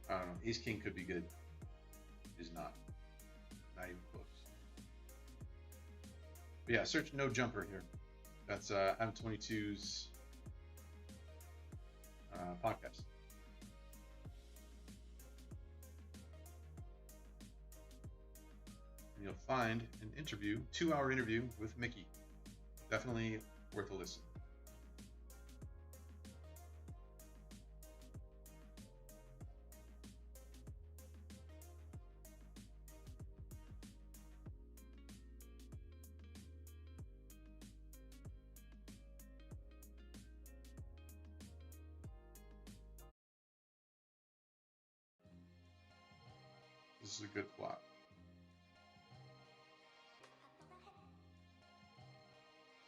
I don't know. Ace King could be good. Is not. Not even close. But yeah, search No Jumper here. That's M22's podcast. And you'll find an interview, 2-hour interview with Mickey. Definitely worth a listen. This is a good flop.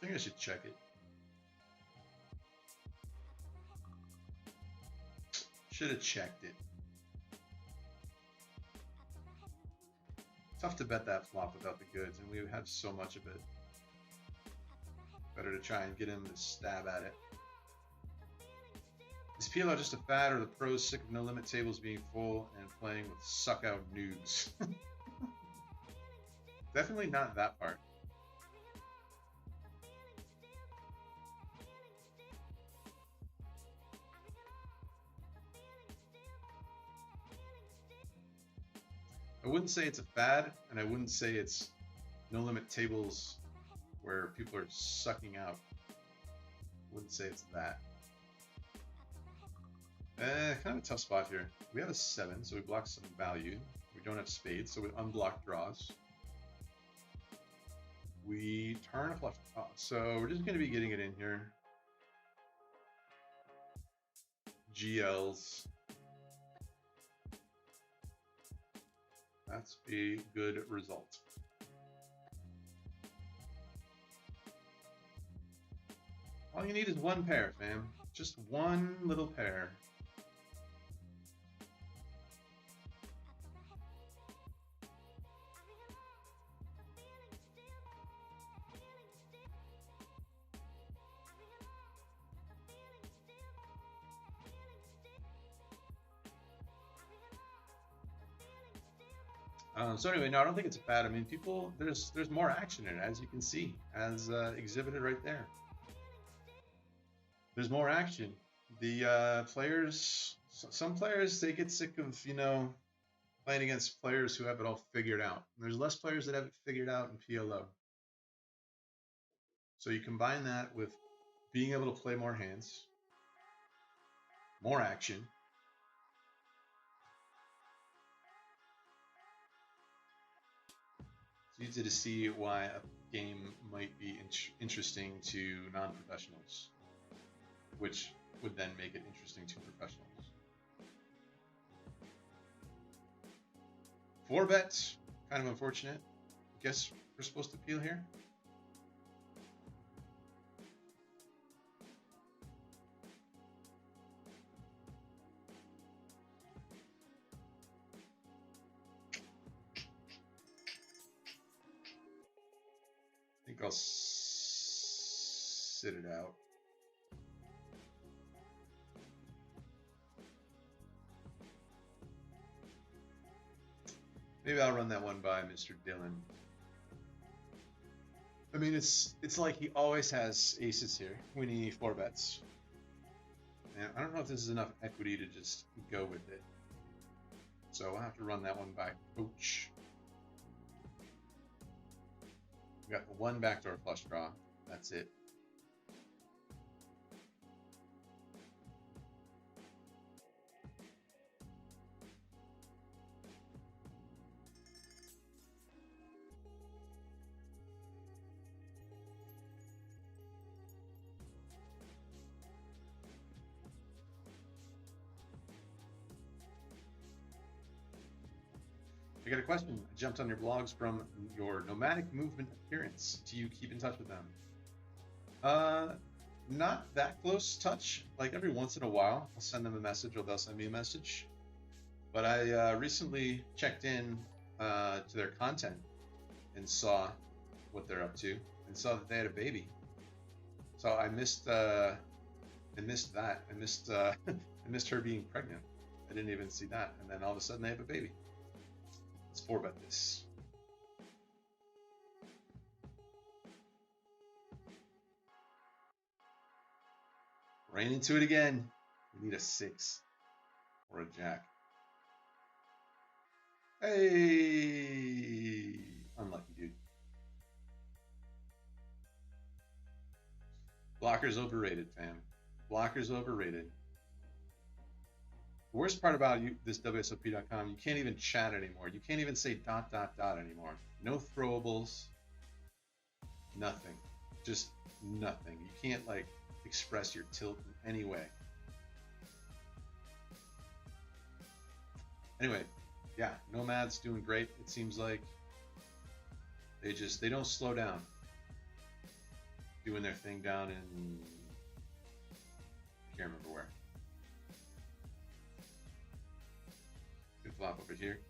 I think I should check it. Should have checked it. Tough to bet that flop without the goods, and we have so much of it. Better to try and get him to stab at it. Is PLO just a fad, or the pros sick of no limit tables being full and playing with suck out noobs? Definitely not that part. I wouldn't say it's a fad, and I wouldn't say it's no limit tables where people are sucking out. I wouldn't say it's that. Kind of a tough spot here. We have a 7, so we block some value. We don't have spades, so we unblock draws. We turn a flush. Oh, so we're just going to be getting it in here. GLs. That's a good result. All you need is one pair, fam. Just one little pair. So anyway, no, I don't think it's bad. I mean, people, there's more action in it, as you can see, as exhibited right there. There's more action. The players, some players, they get sick of, you know, playing against players who have it all figured out. There's less players that have it figured out in PLO. So you combine that with being able to play more hands, more action. It's easy to see why a game might be interesting to non-professionals, which would then make it interesting to professionals. 4 bets, kind of unfortunate. Guess we're supposed to peel here. I think I'll sit it out. Maybe I'll run that one by Mr. Dillon. I mean, it's like he always has aces here when he 4 bets. And I don't know if this is enough equity to just go with it. So I'll have to run that one by Coach. We got one backdoor flush draw. That's it. I got a question. I jumped on your blogs from your nomadic movement appearance. Do you keep in touch with them? Not that close touch. Like every once in a while, I'll send them a message or they'll send me a message. But I recently checked in to their content and saw what they're up to and saw that they had a baby. So I missed that. I missed I missed her being pregnant. I didn't even see that. And then all of a sudden they have a baby. Let's 4-bet this. Ran into it again. We need a 6 or a jack. Hey, unlucky dude. Blocker's overrated, fam. Blocker's overrated. The worst part about this WSOP.com, you can't even chat anymore. You can't even say ... anymore. No throwables. Nothing. Just nothing. You can't like express your tilt in any way. Anyway, yeah, Nomad's doing great. It seems like they don't slow down. Doing their thing down in, I can't remember where. Good flop over here.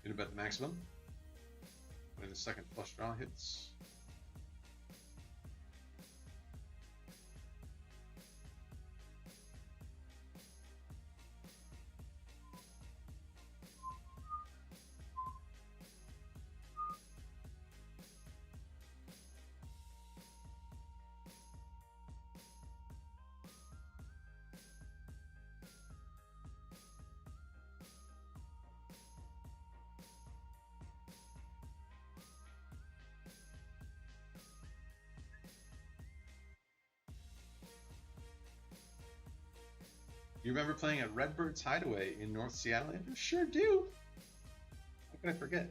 Gonna bet the maximum when the second flush draw hits. You remember playing at Redbird's Hideaway in North Seattle, Andrew? Sure do. How could I forget?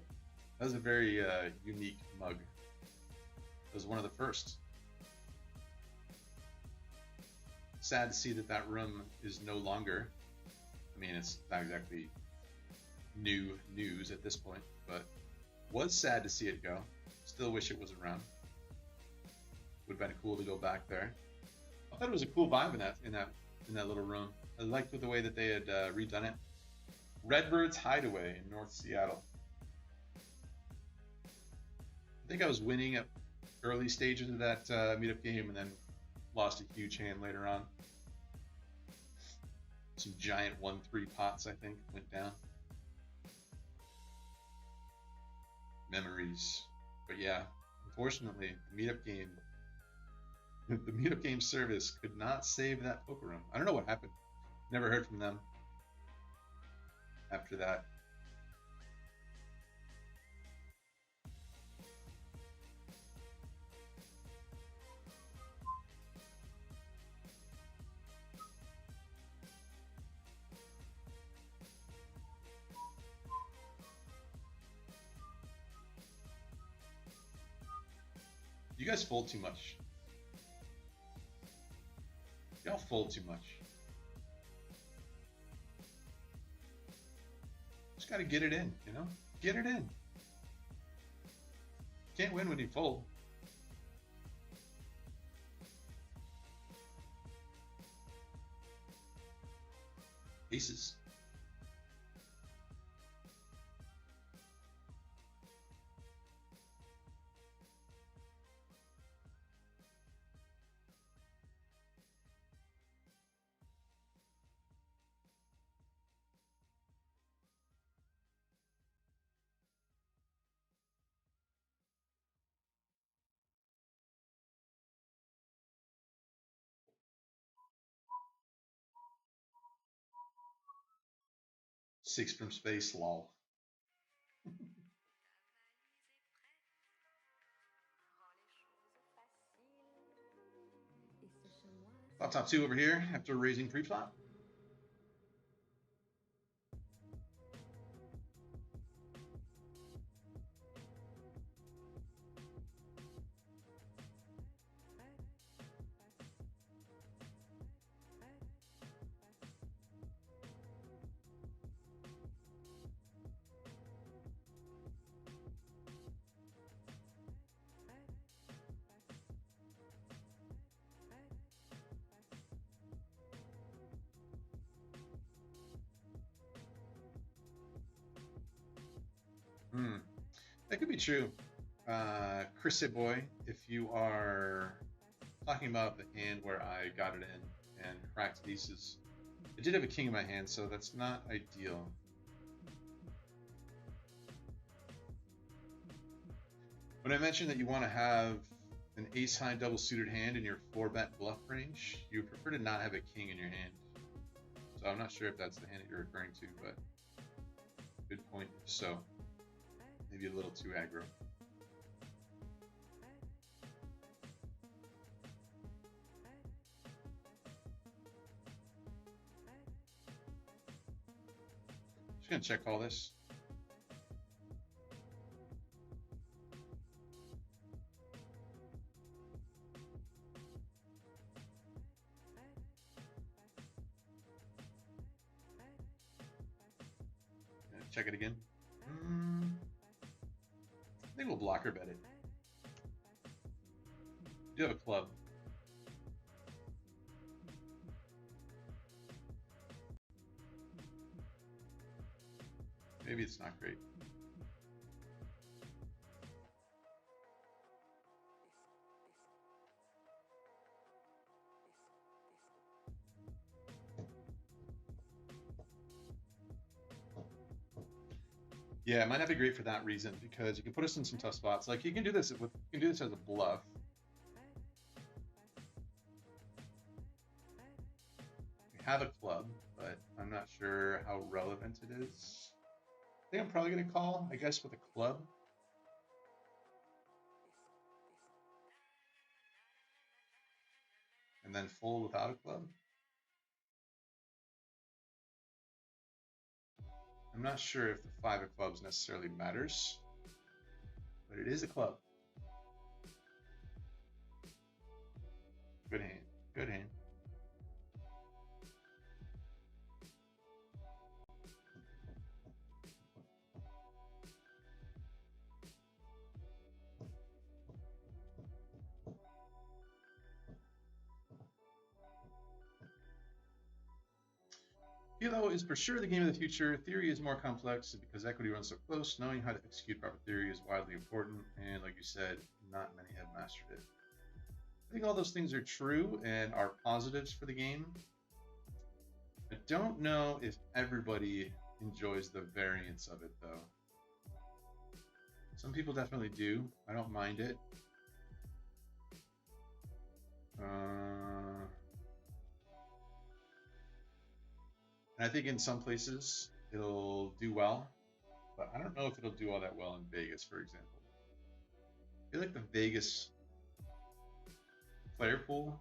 That was a very unique mug. It was one of the first. Sad to see that that room is no longer. I mean, it's not exactly new news at this point, but was sad to see it go. Still wish it was around. Would have been cool to go back there. I thought it was a cool vibe in that little room. I liked the way that they had redone it. Redbird's Hideaway in North Seattle. I think I was winning at early stages of that meetup game and then lost a huge hand later on. Some giant 1-3 pots, I think, went down. Memories. But yeah, unfortunately, the meetup game service could not save that poker room. I don't know what happened. Never heard from them after that. You guys fold too much. Y'all fold too much. Just gotta get it in, you know? Get it in. Can't win when you fold. Aces. 6 from space, lol. Top 2 over here after raising pre-flop. That could be true. Chris Boy, if you are talking about the hand where I got it in and cracked the aces, I did have a king in my hand, so that's not ideal. When I mentioned that you want to have an ace-high double-suited hand in your 4-bet bluff range, you prefer to not have a king in your hand. So I'm not sure if that's the hand that you're referring to, but good point. So maybe a little too aggro. Just gonna check all this. Check it again. I think we'll blocker bet it. You have a club. Maybe it's not great. Yeah, it might not be great for that reason because you can put us in some tough spots. Like you can do this as a bluff. We have a club, but I'm not sure how relevant it is. I think I'm probably gonna call, I guess, with a club. And then fold without a club. I'm not sure if the 5 of clubs necessarily matters, but it is a club. Good hand, good hand. Hilo is for sure the game of the future. Theory is more complex because equity runs so close. Knowing how to execute proper theory is widely important, and like you said, not many have mastered it. I think all those things are true and are positives for the game. I don't know if everybody enjoys the variance of it, though. Some people definitely do. I don't mind it. And I think in some places it'll do well, but I don't know if it'll do all that well in Vegas, for example. I feel like the Vegas player pool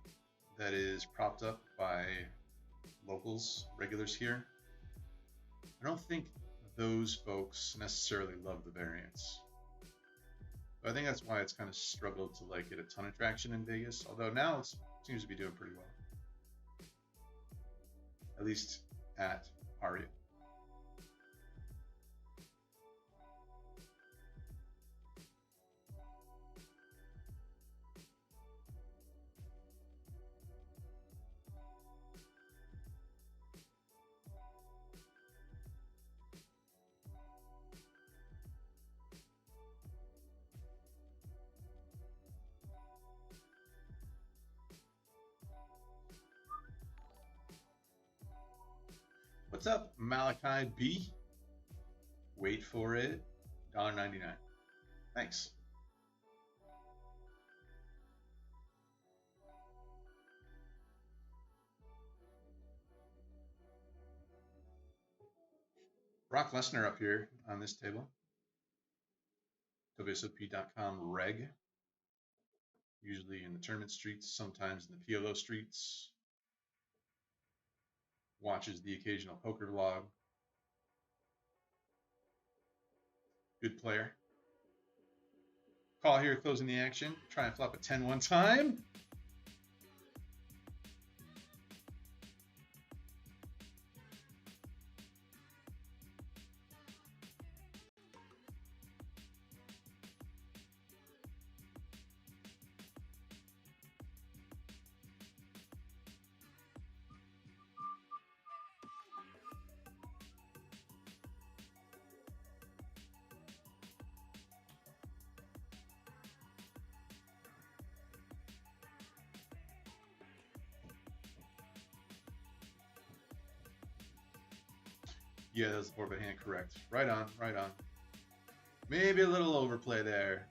that is propped up by locals, regulars here, I don't think those folks necessarily love the variance. So I think that's why it's kind of struggled to like get a ton of traction in Vegas, although now it seems to be doing pretty well. At least at Aria. What's up, Malachi B? Wait for it. $1.99. Thanks. Brock Lesnar up here on this table. WSOP.com reg. Usually in the tournament streets, sometimes in the PLO streets. Watches the occasional poker vlog. Good player. Call here, closing the action. Try and flop a 10 one time. Yeah, that's the 4-bet hand, correct. Right on, right on. Maybe a little overplay there.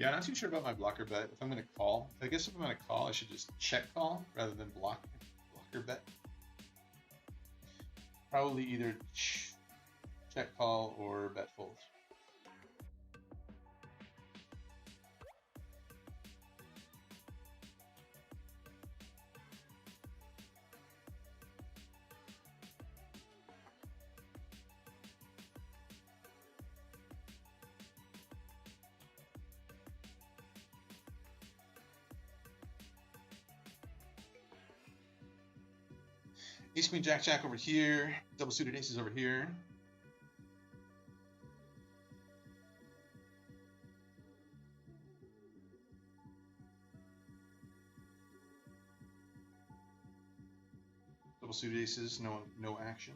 Yeah, not too sure about my blocker bet. If I'm going to call, I guess if I'm going to call, I should just check call rather than blocker bet. Probably either check call or bet fold. Ace queen jack jack over here. Double suited aces over here. Double suited aces, no action.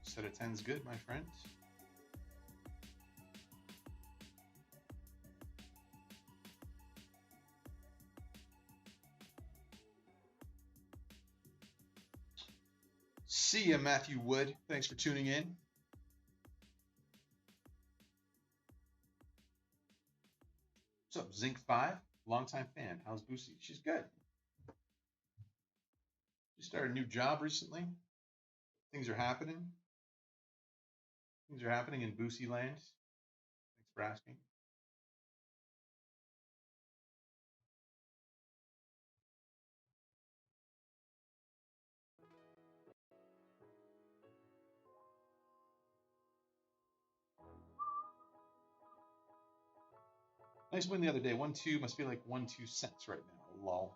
Set of 10's good, my friend. See ya, Matthew Wood. Thanks for tuning in. What's up, Zinc5? Longtime fan. How's Boosie? She's good. She started a new job recently. Things are happening. Things are happening in Boosie land. Thanks for asking. Nice win the other day. 1-2 must be like 1-2 cents right now. Lol.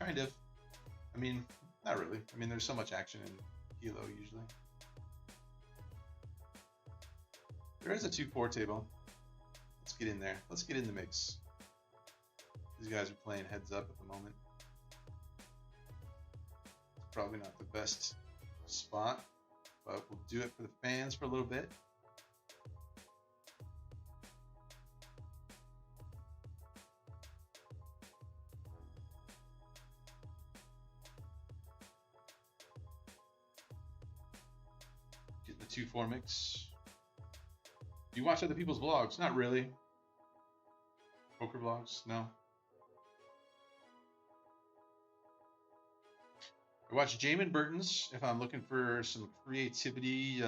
Kind of. I mean, not really. I mean, there's so much action in Kilo usually. There is a 2-4 table. Let's get in there. Let's get in the mix. These guys are playing heads up at the moment. It's probably not the best spot, but we'll do it for the fans for a little bit. Get the 2-4 mix. Do you watch other people's vlogs? Not really. Poker vlogs? No. I watch Jamin Burton's if I'm looking for some creativity,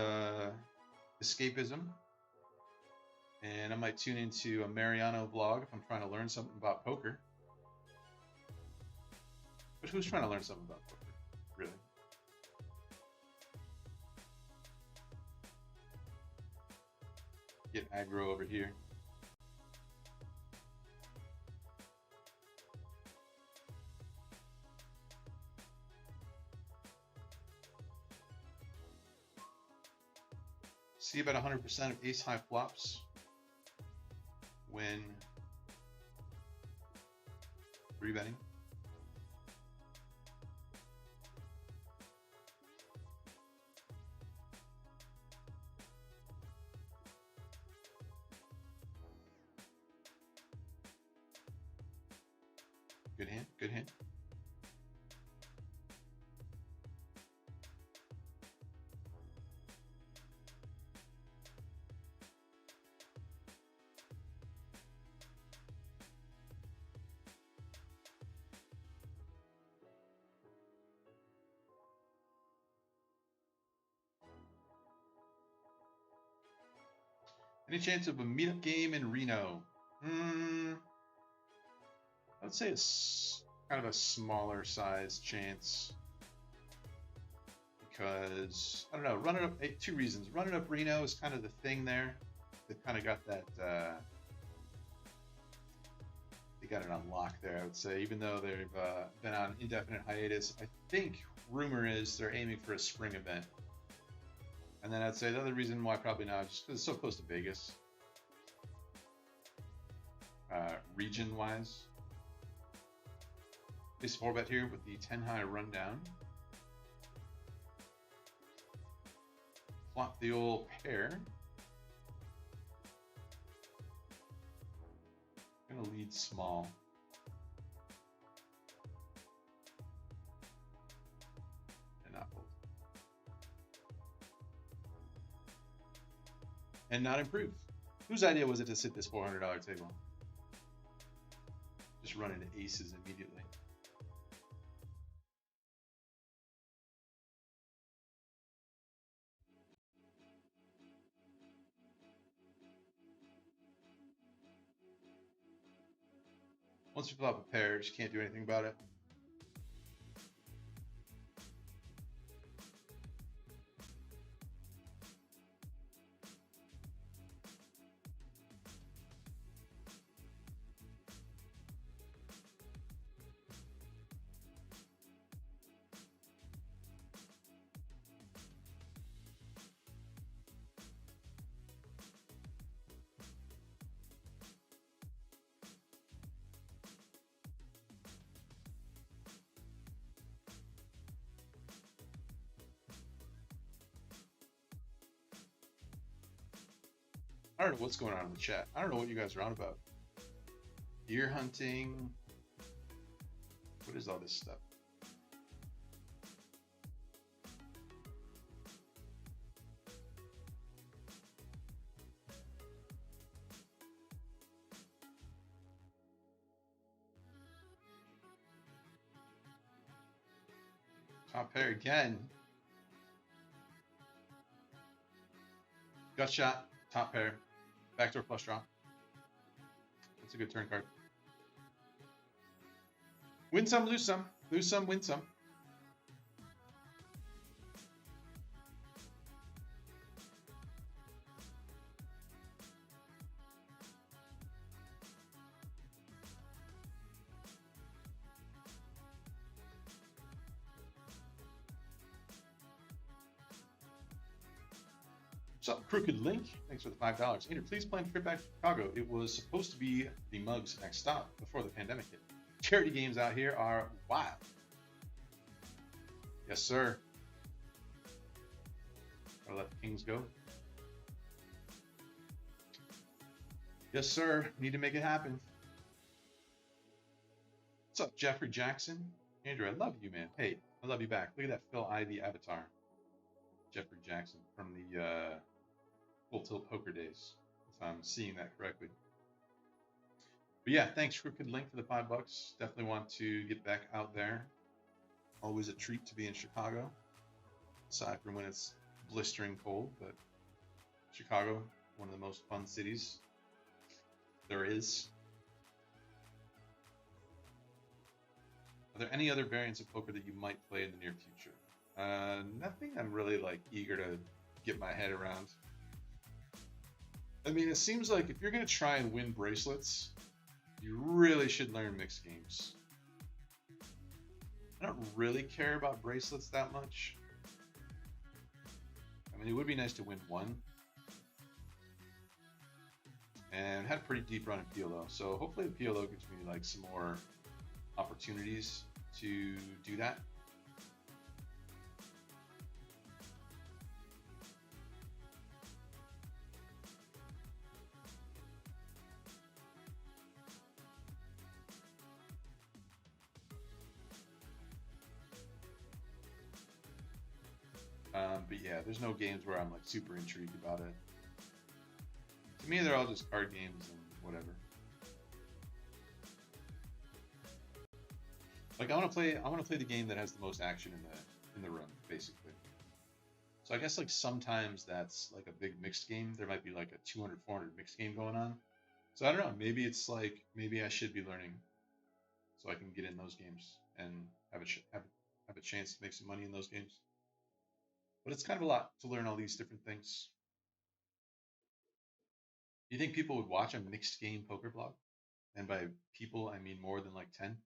escapism. And I might tune into a Mariano vlog if I'm trying to learn something about poker. But who's trying to learn something about poker, really? get aggro over here. See about 100% of ace high flops when rebetting. Good hand, good hand. Any chance of a meetup game in Reno? I would say it's kind of a smaller size chance because I don't know. Running up, 2 reasons. Running up Reno is kind of the thing there. They've kind of got that. They got it on lock there. I would say, even though they've been on indefinite hiatus, I think rumor is they're aiming for a spring event. And then I'd say the other reason why probably not, just because it's so close to Vegas, region-wise. Ace 4 bet here with the 10 high rundown. Flop the old pair. Gonna lead small. And not fold. And not improve. Whose idea was it to sit this $400 table? Just run into aces immediately. Once you flop a pair, you can't do anything about it. I don't know what's going on in the chat. I don't know what you guys are on about. Deer hunting. What is all this stuff? Top pair again. Gut shot, top pair, backdoor flush draw. That's a good turn card. Win some, lose some. Lose some, win some. What's up, Crooked Link? Thanks for the $5. Andrew, please plan a trip back to Chicago. It was supposed to be the Mug's next stop before the pandemic hit. Charity games out here are wild. Yes, sir. Gotta let the Kings go. Yes, sir. Need to make it happen. What's up, Jeffrey Jackson? Andrew, I love you, man. Hey, I love you back. Look at that Phil Ivey avatar. Jeffrey Jackson from the Full Tilt Poker days, if I'm seeing that correctly. But yeah, thanks, Crooked Link, for the $5. Definitely want to get back out there. Always a treat to be in Chicago, aside from when it's blistering cold. But Chicago, one of the most fun cities there is. Are there any other variants of poker that you might play in the near future? Nothing I'm really like eager to get my head around. I mean, it seems like if you're gonna try and win bracelets, you really should learn mixed games. I don't really care about bracelets that much. I mean, it would be nice to win one. And had a pretty deep run in PLO, so hopefully the PLO gives me like some more opportunities to do that. But yeah, there's no games where I'm like super intrigued about it. To me, they're all just card games and whatever. Like I want to play the game that has the most action in the room, basically. So I guess like sometimes that's like a big mixed game. There might be like a 200, 400 mixed game going on. So I don't know. Maybe it's like maybe I should be learning so I can get in those games and have a chance to make some money in those games. But it's kind of a lot to learn all these different things. Do you think people would watch a mixed game poker blog? And by people, I mean more than like 10.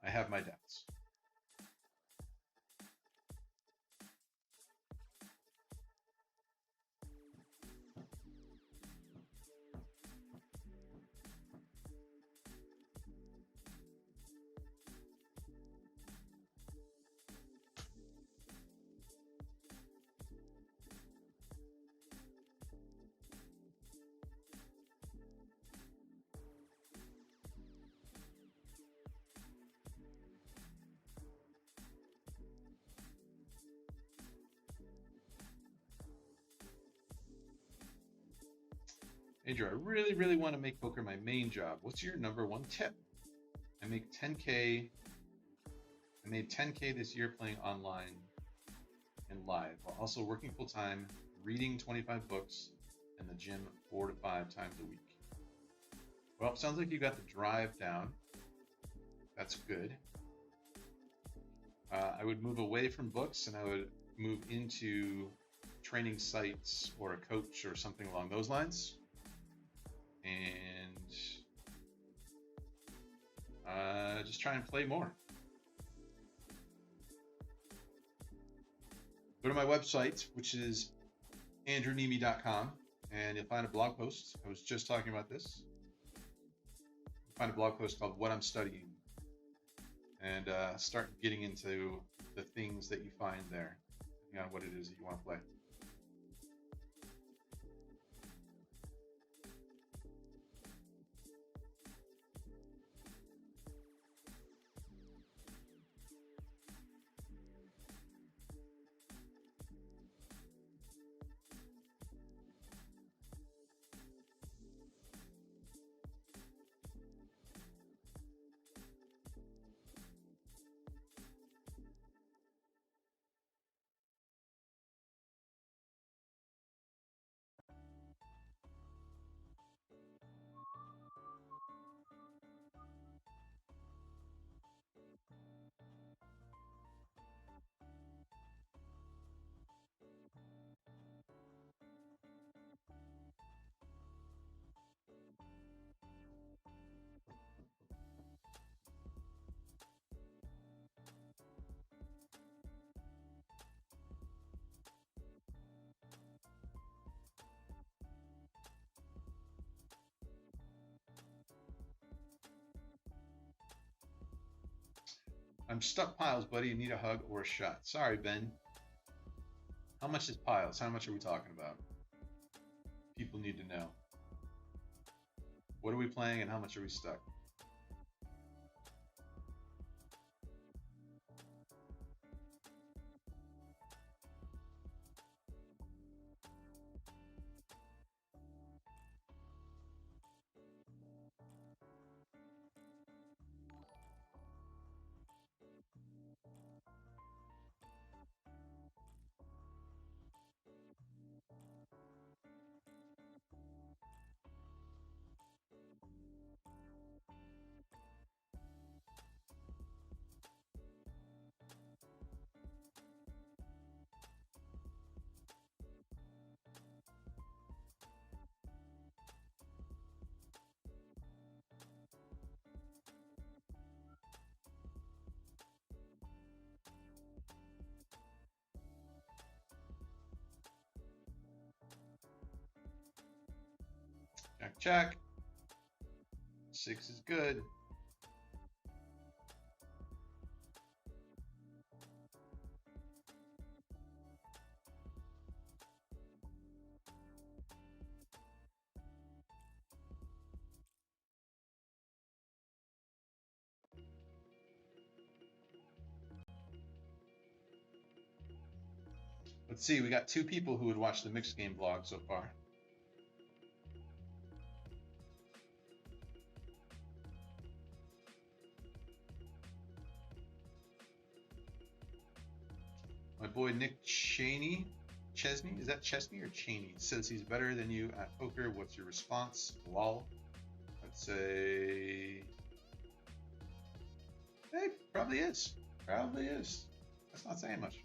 I have my doubts. Andrew, I really, really want to make poker my main job. What's your number one tip? I make 10K. I made 10K this year playing online and live, while also working full time, reading 25 books, and the gym 4 to 5 times a week. Well, sounds like you got the drive down. That's good. I would move away from books and I would move into training sites or a coach or something along those lines. And just try and play more. Go to my website, which is andrewnemi.com, and you'll find a blog post. I was just talking about this. You'll find a blog post called What I'm Studying, and start getting into the things that you find there, depending on what it is that you want to play. I'm stuck piles, buddy. You need a hug or a shot. Sorry, Ben. How much is piles? How much are we talking about? People need to know. What are we playing and how much are we stuck? Check, check. 6 is good. Let's see, we got 2 people who would watch the mixed game vlog so far. My boy Nick Chesney, is that Chesney or Cheney? Says he's better than you at poker. What's your response? Lol. I'd say, hey, probably is. Probably is. That's not saying much.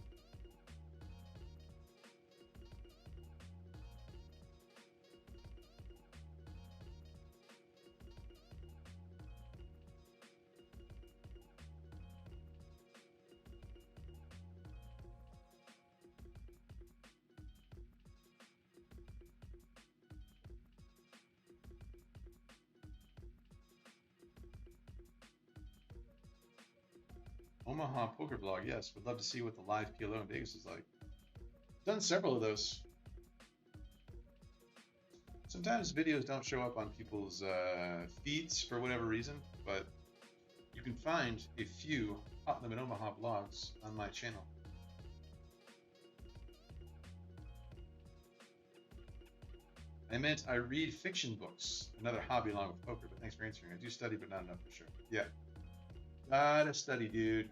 Omaha poker vlog, yes. Would love to see what the live PLO in Vegas is like. Done several of those. Sometimes videos don't show up on people's feeds for whatever reason, but you can find a few Hot Limit Omaha vlogs on my channel. I meant I read fiction books, another hobby along with poker, but thanks for answering. I do study, but not enough for sure. Yeah. Gotta study, dude.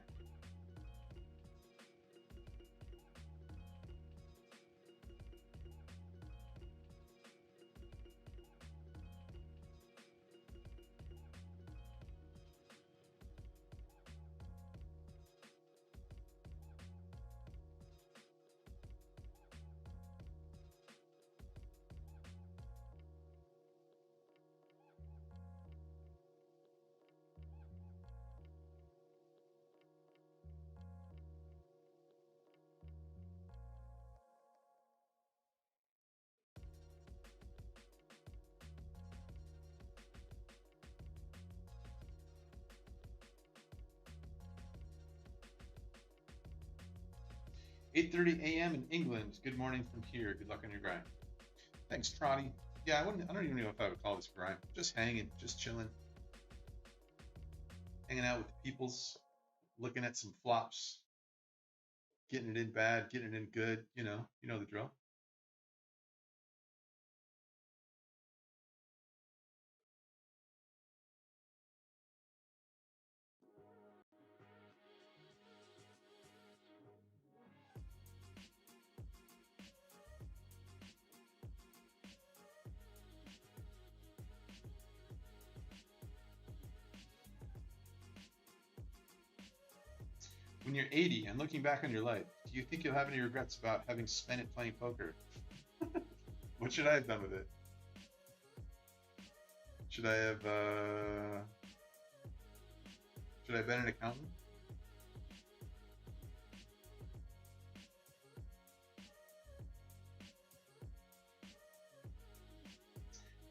"8:30 a.m. in England. Good morning from here. Good luck on your grind." Thanks, Trotty. Yeah, I don't even know if I would call this grind. Just hanging, just chilling, hanging out with the peoples, looking at some flops, getting it in bad, getting it in good. You know the drill. When you're 80 and looking back on your life, do you think you'll have any regrets about having spent it playing poker? What should I have done with it? Should I have been an accountant?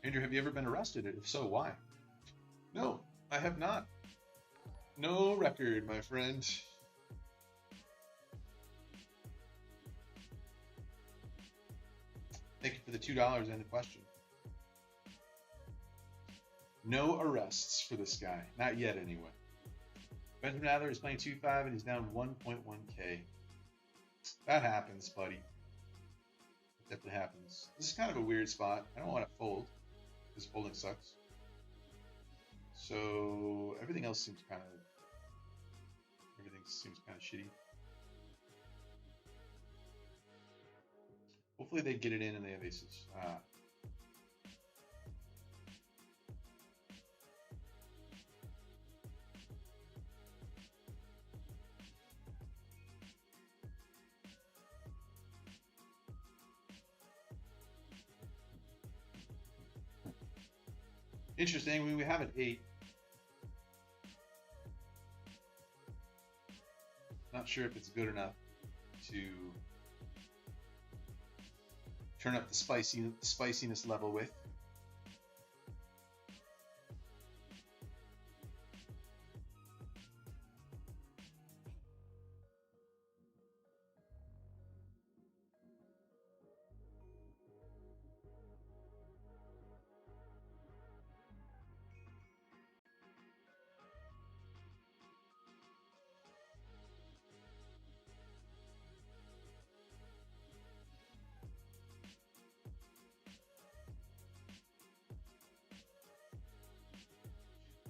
Andrew, have you ever been arrested? If so, why? No, I have not. No record, my friend. Thank you for the $2 and the question. No arrests for this guy. Not yet, anyway. Benjamin Adler is playing 2-5 and he's down 1.1K. That happens, buddy. It definitely happens. This is kind of a weird spot. I don't want to fold because folding sucks. So everything else seems kind of shitty. Hopefully they get it in and they have aces. Interesting. We have an 8. Not sure if it's good enough to turn up the spiciness level with.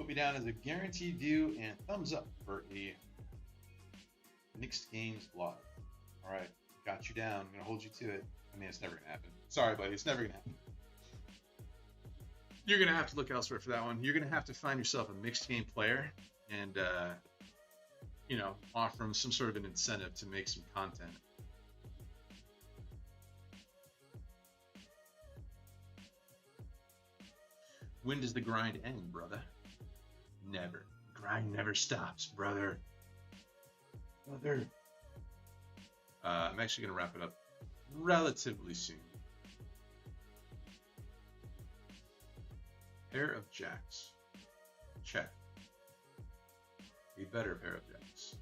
Put me down as a guaranteed view and thumbs up for a mixed games vlog. All right, got you down. I'm gonna hold you to it. I mean, it's never gonna happen. Sorry, buddy, it's never gonna happen. You're gonna have to look elsewhere for that one. You're gonna have to find yourself a mixed game player and you know, offer them some sort of an incentive to make some content. When does the grind end, brother? Never. Grind never stops, brother. Brother. I'm actually going to wrap it up relatively soon. Pair of jacks. Check. A better pair of jacks.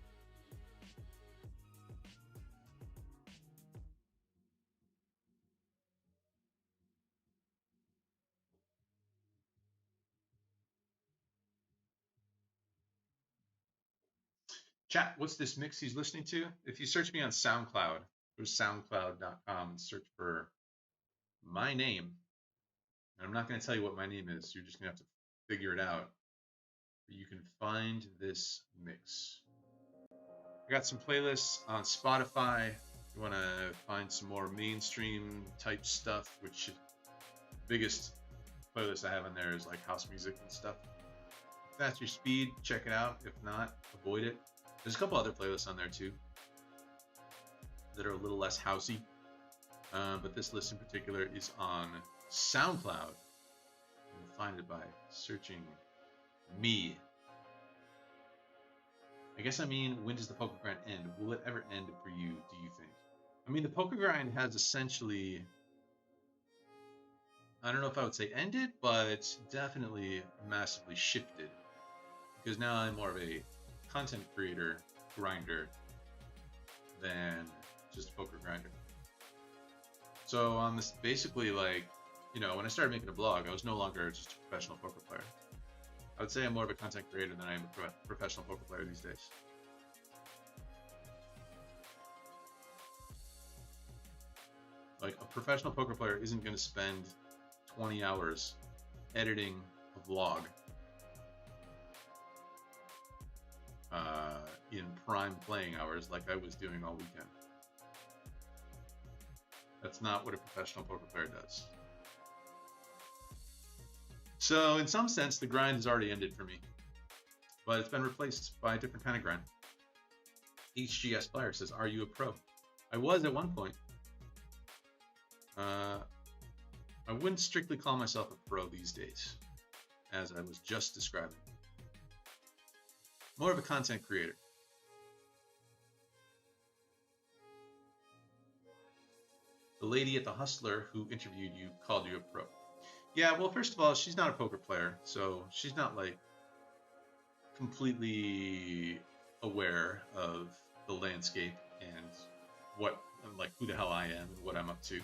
Chat, what's this mix he's listening to? If you search me on SoundCloud, go to soundcloud.com and search for my name. And I'm not going to tell you what my name is. You're just going to have to figure it out. But you can find this mix. I got some playlists on Spotify. If you want to find some more mainstream type stuff, which the biggest playlist I have in there is like house music and stuff. If that's your speed, check it out. If not, avoid it. There's a couple other playlists on there too that are a little less housey, but this list in particular is on SoundCloud. You can find it by searching me. I guess I mean, when does the poker grind end? Will it ever end for you, do you think? I mean, the poker grind has essentially, I don't know if I would say ended, but definitely massively shifted. Because now I'm more of a content creator, grinder, than just a poker grinder. So I'm basically like, you know, when I started making a blog, I was no longer just a professional poker player. I would say I'm more of a content creator than I am a professional poker player these days. Like, a professional poker player isn't going to spend 20 hours editing a vlog in prime playing hours like I was doing all weekend. That's not what a professional poker player does. So in some sense, the grind has already ended for me, but it's been replaced by a different kind of grind. HGS Player says, are you a pro? I was at one point. I wouldn't strictly call myself a pro these days, as I was just describing. More of a content creator. The lady at the Hustler who interviewed you called you a pro. Yeah, well, first of all, she's not a poker player, so she's not like completely aware of the landscape and what, like, who the hell I am and what I'm up to.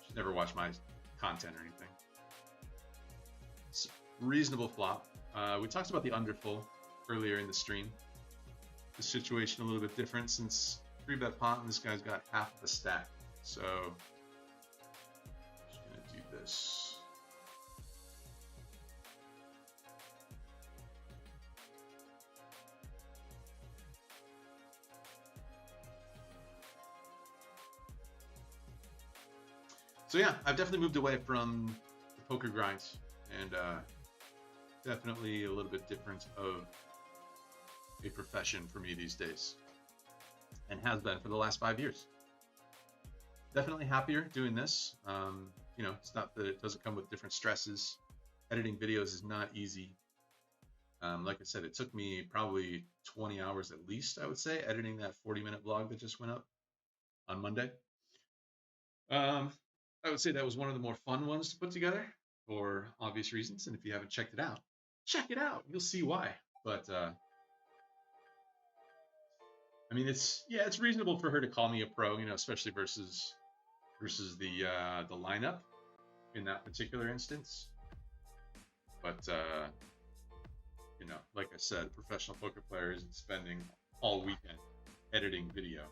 She's never watched my content or anything. It's a reasonable flop. We talked about the underfull earlier in the stream. The situation a little bit different since 3-bet pot and this guy's got half of the stack. So just gonna do this. So yeah, I've definitely moved away from the poker grinds and definitely a little bit different of a profession for me these days, and has been for the last 5 years. Definitely happier doing this. You know, it's not that it doesn't come with different stresses. Editing videos is not easy. Like I said, it took me probably 20 hours at least, I would say, editing that 40-minute vlog that just went up on Monday. I would say that was one of the more fun ones to put together for obvious reasons. And if you haven't checked it out, check it out. You'll see why. But I mean, it's reasonable for her to call me a pro, you know, especially versus the lineup in that particular instance. But you know, like I said, a professional poker player isn't spending all weekend editing video.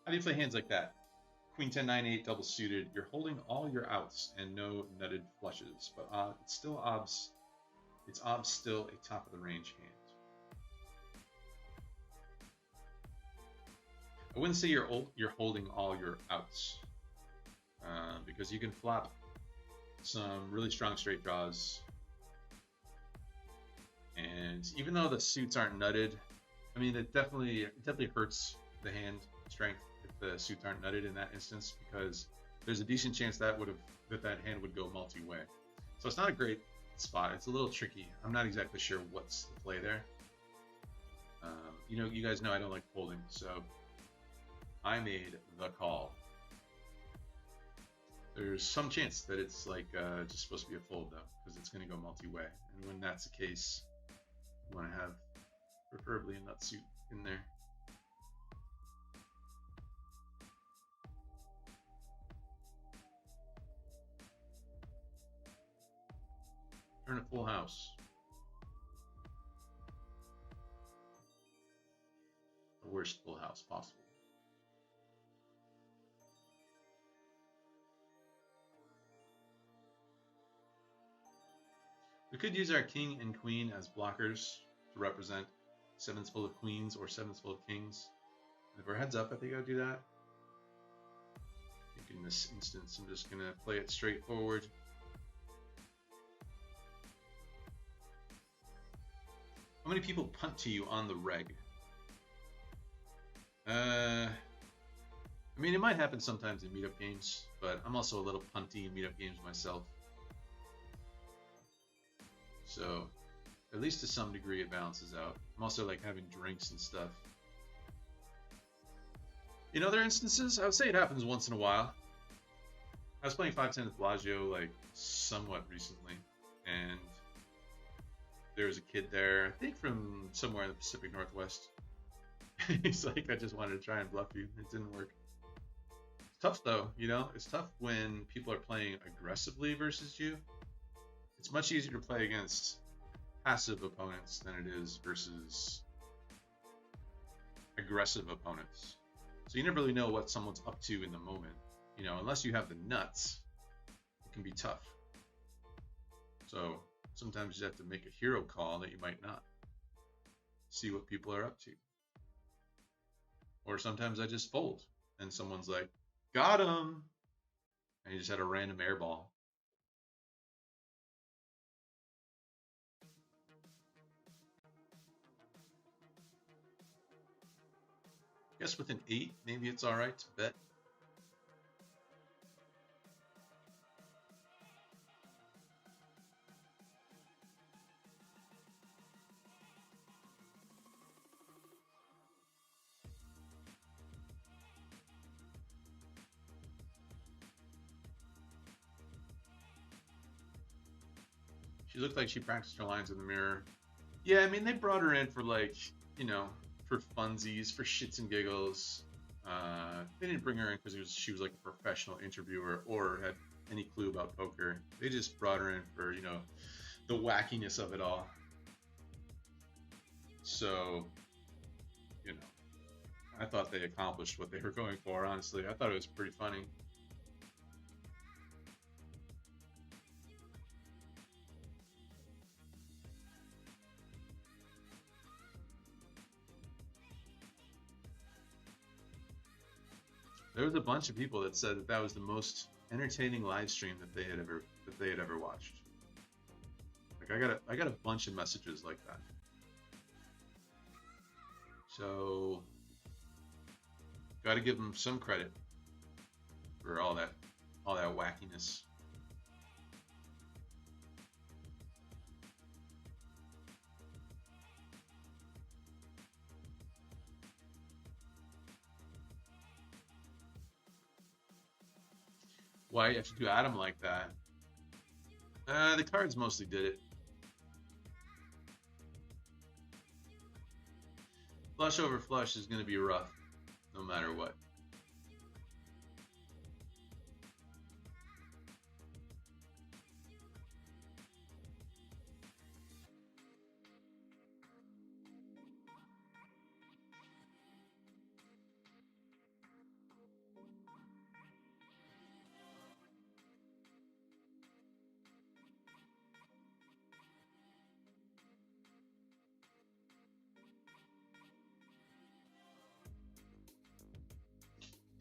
How do you play hands like that? Queen 10, 9, 8, double suited. You're holding all your outs and no nutted flushes, but it's still obs. It's obs still a top of the range hand. I wouldn't say you're holding all your outs because you can flop some really strong straight draws, and even though the suits aren't nutted, I mean it definitely hurts the hand strength if the suits aren't nutted in that instance, because there's a decent chance that that hand would go multi-way. So it's not a great spot. It's a little tricky. I'm not exactly sure what's the play there. You guys know I don't like folding, so I made the call. There's some chance that it's like just supposed to be a fold though, because it's going to go multi-way, and when that's the case, you want to have preferably a nut suit in there. Turn a full house. The worst full house possible. We could use our king and queen as blockers to represent sevens full of queens or sevens full of kings. And if we're heads up, I think I'll do that. I think in this instance, I'm just going to play it straightforward. How many people punt to you on the reg? I mean, it might happen sometimes in meetup games, but I'm also a little punty in meetup games myself. So, at least to some degree, it balances out. I'm also like having drinks and stuff. In other instances, I would say it happens once in a while. I was playing 5-10 with Bellagio like somewhat recently, and there was a kid there, I think from somewhere in the Pacific Northwest. He's like, I just wanted to try and bluff you. It didn't work. It's tough though, it's tough when people are playing aggressively versus you. It's much easier to play against passive opponents than it is versus aggressive opponents. So you never really know what someone's up to in the moment. Unless you have the nuts, it can be tough. So sometimes you have to make a hero call that you might not. See what people are up to. Or sometimes I just fold and someone's like, got him! And he just had a random air ball. I guess with an 8, maybe it's alright to bet. She looked like she practiced her lines in the mirror. Yeah, I mean, they brought her in for for funsies, for shits and giggles. They didn't bring her in because she was like a professional interviewer or had any clue about poker. They just brought her in for, the wackiness of it all. So, I thought they accomplished what they were going for, honestly. I thought it was pretty funny. There was a bunch of people that said that was the most entertaining live stream that they had ever watched. Like I got a bunch of messages like that. So got to give them some credit for all that wackiness. Why you have to do Adam like that? The cards mostly did it. Flush over flush is going to be rough, no matter what.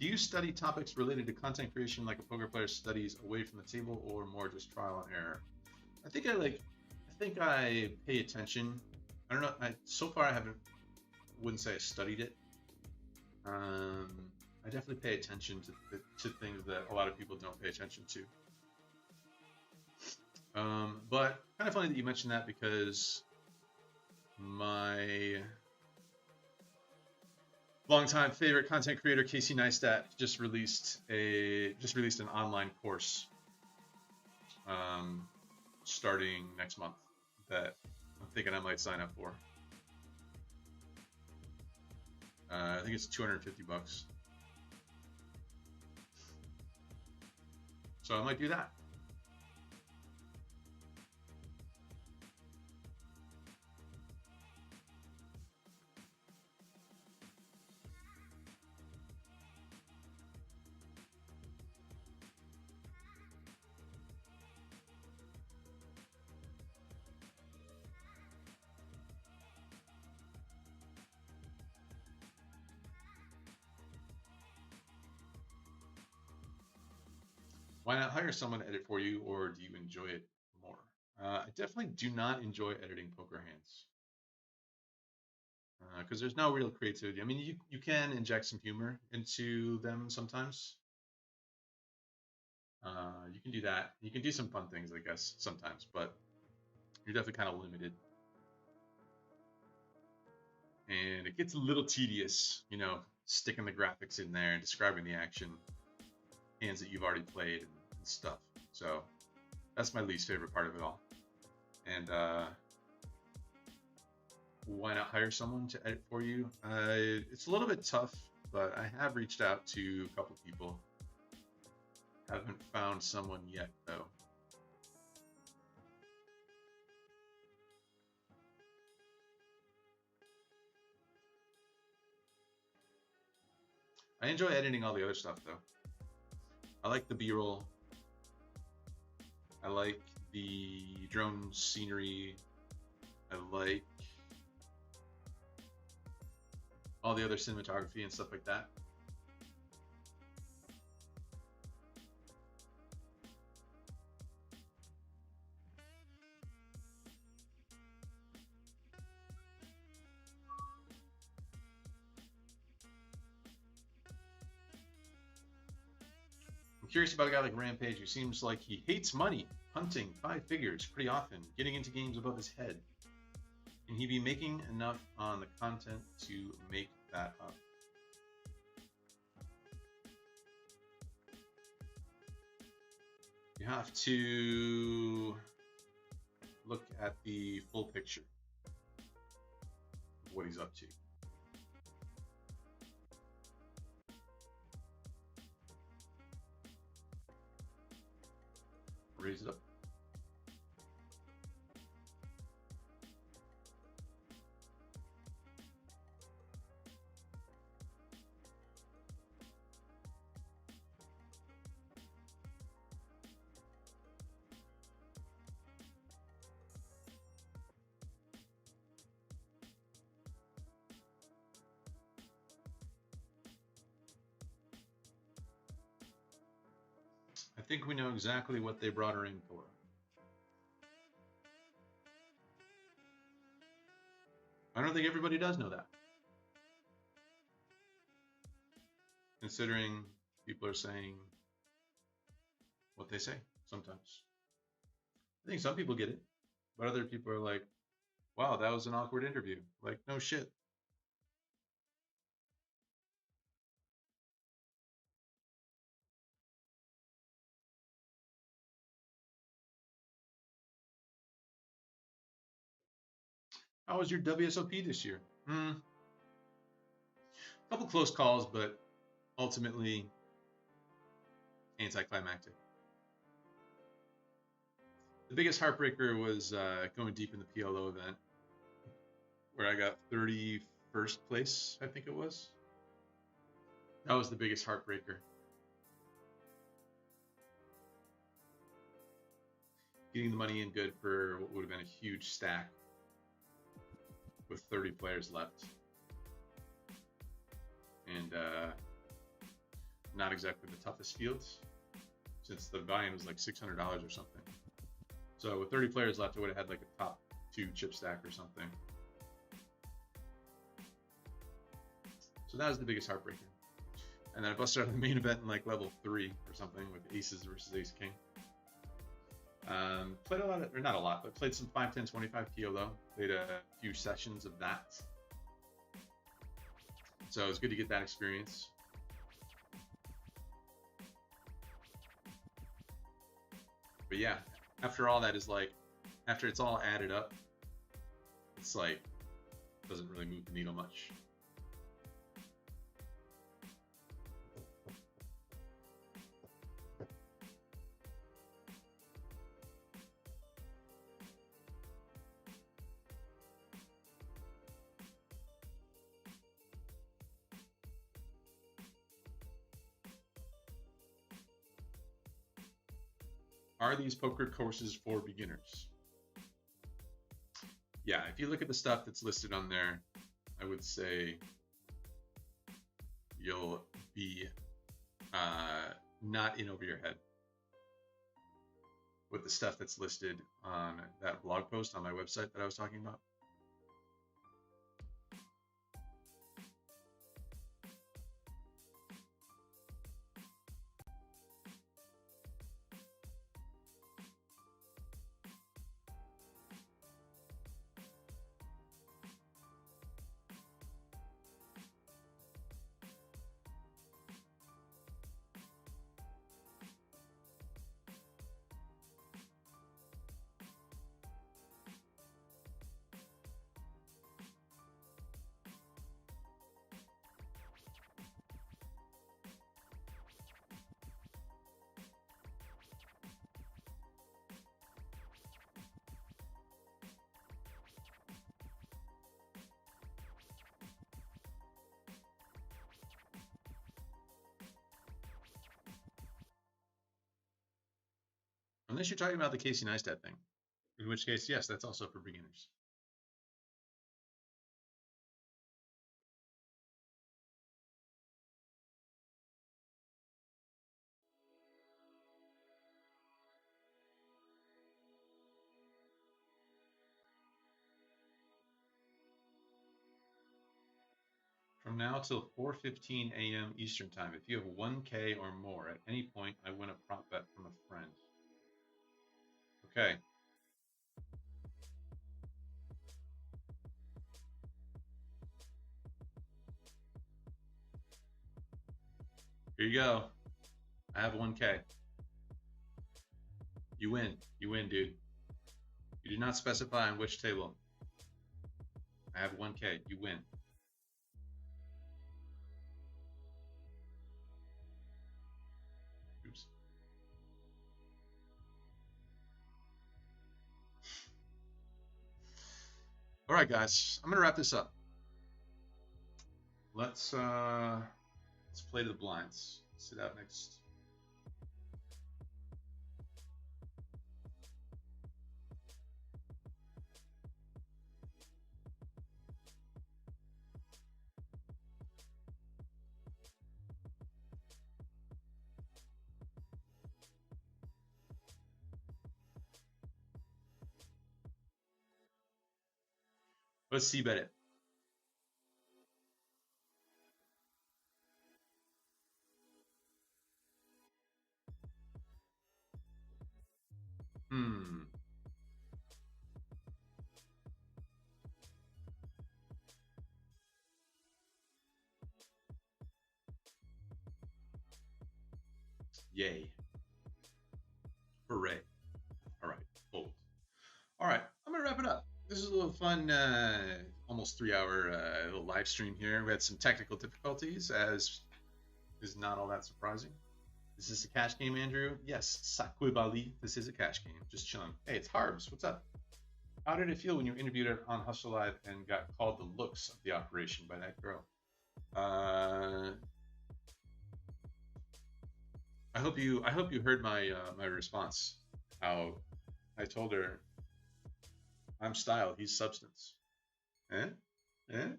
Do you study topics related to content creation like a poker player studies away from the table, or more just trial and error? I think I pay attention. I don't know. So far I wouldn't say I studied it. I definitely pay attention to things that a lot of people don't pay attention to. But kind of funny that you mentioned that, because my longtime favorite content creator, Casey Neistat, just released an online course starting next month that I'm thinking I might sign up for. I think it's $250. So I might do that. Why not hire someone to edit for you, or do you enjoy it more? I definitely do not enjoy editing poker hands, because there's no real creativity. I mean, you can inject some humor into them sometimes. You can do that. You can do some fun things, I guess, sometimes, but you're definitely kind of limited. And it gets a little tedious, sticking the graphics in there and describing the action, hands that you've already played and stuff. So that's my least favorite part of it all. And why not hire someone to edit for you? It's a little bit tough, but I have reached out to a couple people. Haven't found someone yet, though. I enjoy editing all the other stuff, though. I like the B-roll. I like the drone scenery. I like all the other cinematography and stuff like that. I'm curious about a guy like Rampage, who seems like he hates money, hunting 5 figures pretty often, getting into games above his head. Can he be making enough on the content to make that up? You have to look at the full picture of what he's up to. Raise it up. I think we know exactly what they brought her in for. I don't think everybody does know that, considering people are saying what they say sometimes. I think some people get it, but other people are like, wow, that was an awkward interview. Like, no shit. How was your WSOP this year? A couple close calls, but ultimately anticlimactic. The biggest heartbreaker was going deep in the PLO event, where I got 31st place, I think it was. That was the biggest heartbreaker. Getting the money in good for what would have been a huge stack with 30 players left. And not exactly the toughest fields, since the buy-in was like $600 or something. So with 30 players left, I would have had like a top 2 chip stack or something. So that was the biggest heartbreaker. And then I busted out the main event in like level 3 or something with aces versus ace king. Played a lot of, or not a lot, but played some 5, 10, 25 PLO. Played a few sessions of that. So it was good to get that experience. But yeah, after all that is like, after it's all added up, it's like, doesn't really move the needle much. Are these poker courses for beginners? Yeah, if you look at the stuff that's listed on there, I would say you'll be not in over your head with the stuff that's listed on that blog post on my website that I was talking about. Unless you're talking about the Casey Neistat thing, in which case, yes, that's also for beginners. From now till 4:15 a.m. Eastern Time, if you have 1K or more at any point, I win a prop bet from a friend. Okay. Here you go. I have 1K. You win. You win, dude. You did not specify on which table. I have 1K. You win. Oops. All right, guys. I'm gonna wrap this up. Let's play to the blinds. Sit out next. Let's see bet it. Yay. Hooray. All right. Fold. All right. I'm going to wrap it up. This is a little fun, almost 3-hour little live stream here. We had some technical difficulties, as is not all that surprising. Is this a cash game, Andrew? Yes. Sakwe Bali. This is a cash game. Just chilling. Hey, it's Harbs. What's up? How did it feel when you interviewed on Hustle Live and got called the looks of the operation by that girl? I hope you heard my my response. How I told her, I'm style, he's substance. Eh? Eh?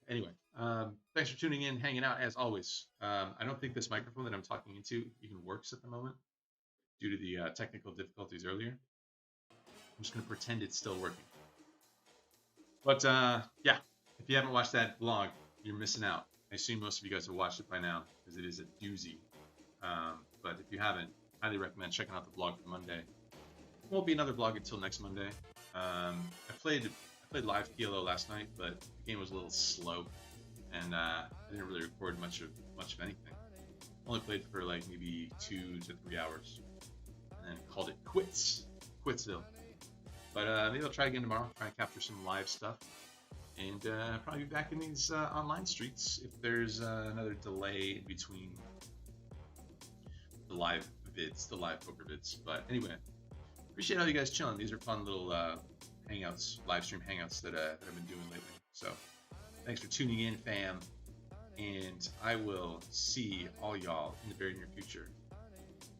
Anyway, thanks for tuning in, hanging out as always. I don't think this microphone that I'm talking into even works at the moment due to the technical difficulties earlier. I'm just going to pretend it's still working. But yeah, if you haven't watched that vlog, you're missing out. I assume most of you guys have watched it by now because it is a doozy. But if you haven't, highly recommend checking out the vlog for Monday. There won't be another vlog until next Monday. I played live PLO last night, but the game was a little slow, and I didn't really record much of anything. Only played for like maybe 2 to 3 hours, and then called it quits. Quitsville. But maybe I'll try again tomorrow. Try and capture some live stuff, and probably be back in these online streets if there's another delay between the live vids, the live poker vids. But anyway, appreciate all you guys chilling. These are fun little hangouts, live stream hangouts that I've been doing lately. So thanks for tuning in, fam. And I will see all y'all in the very near future.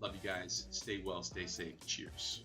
Love you guys. Stay well, stay safe. Cheers.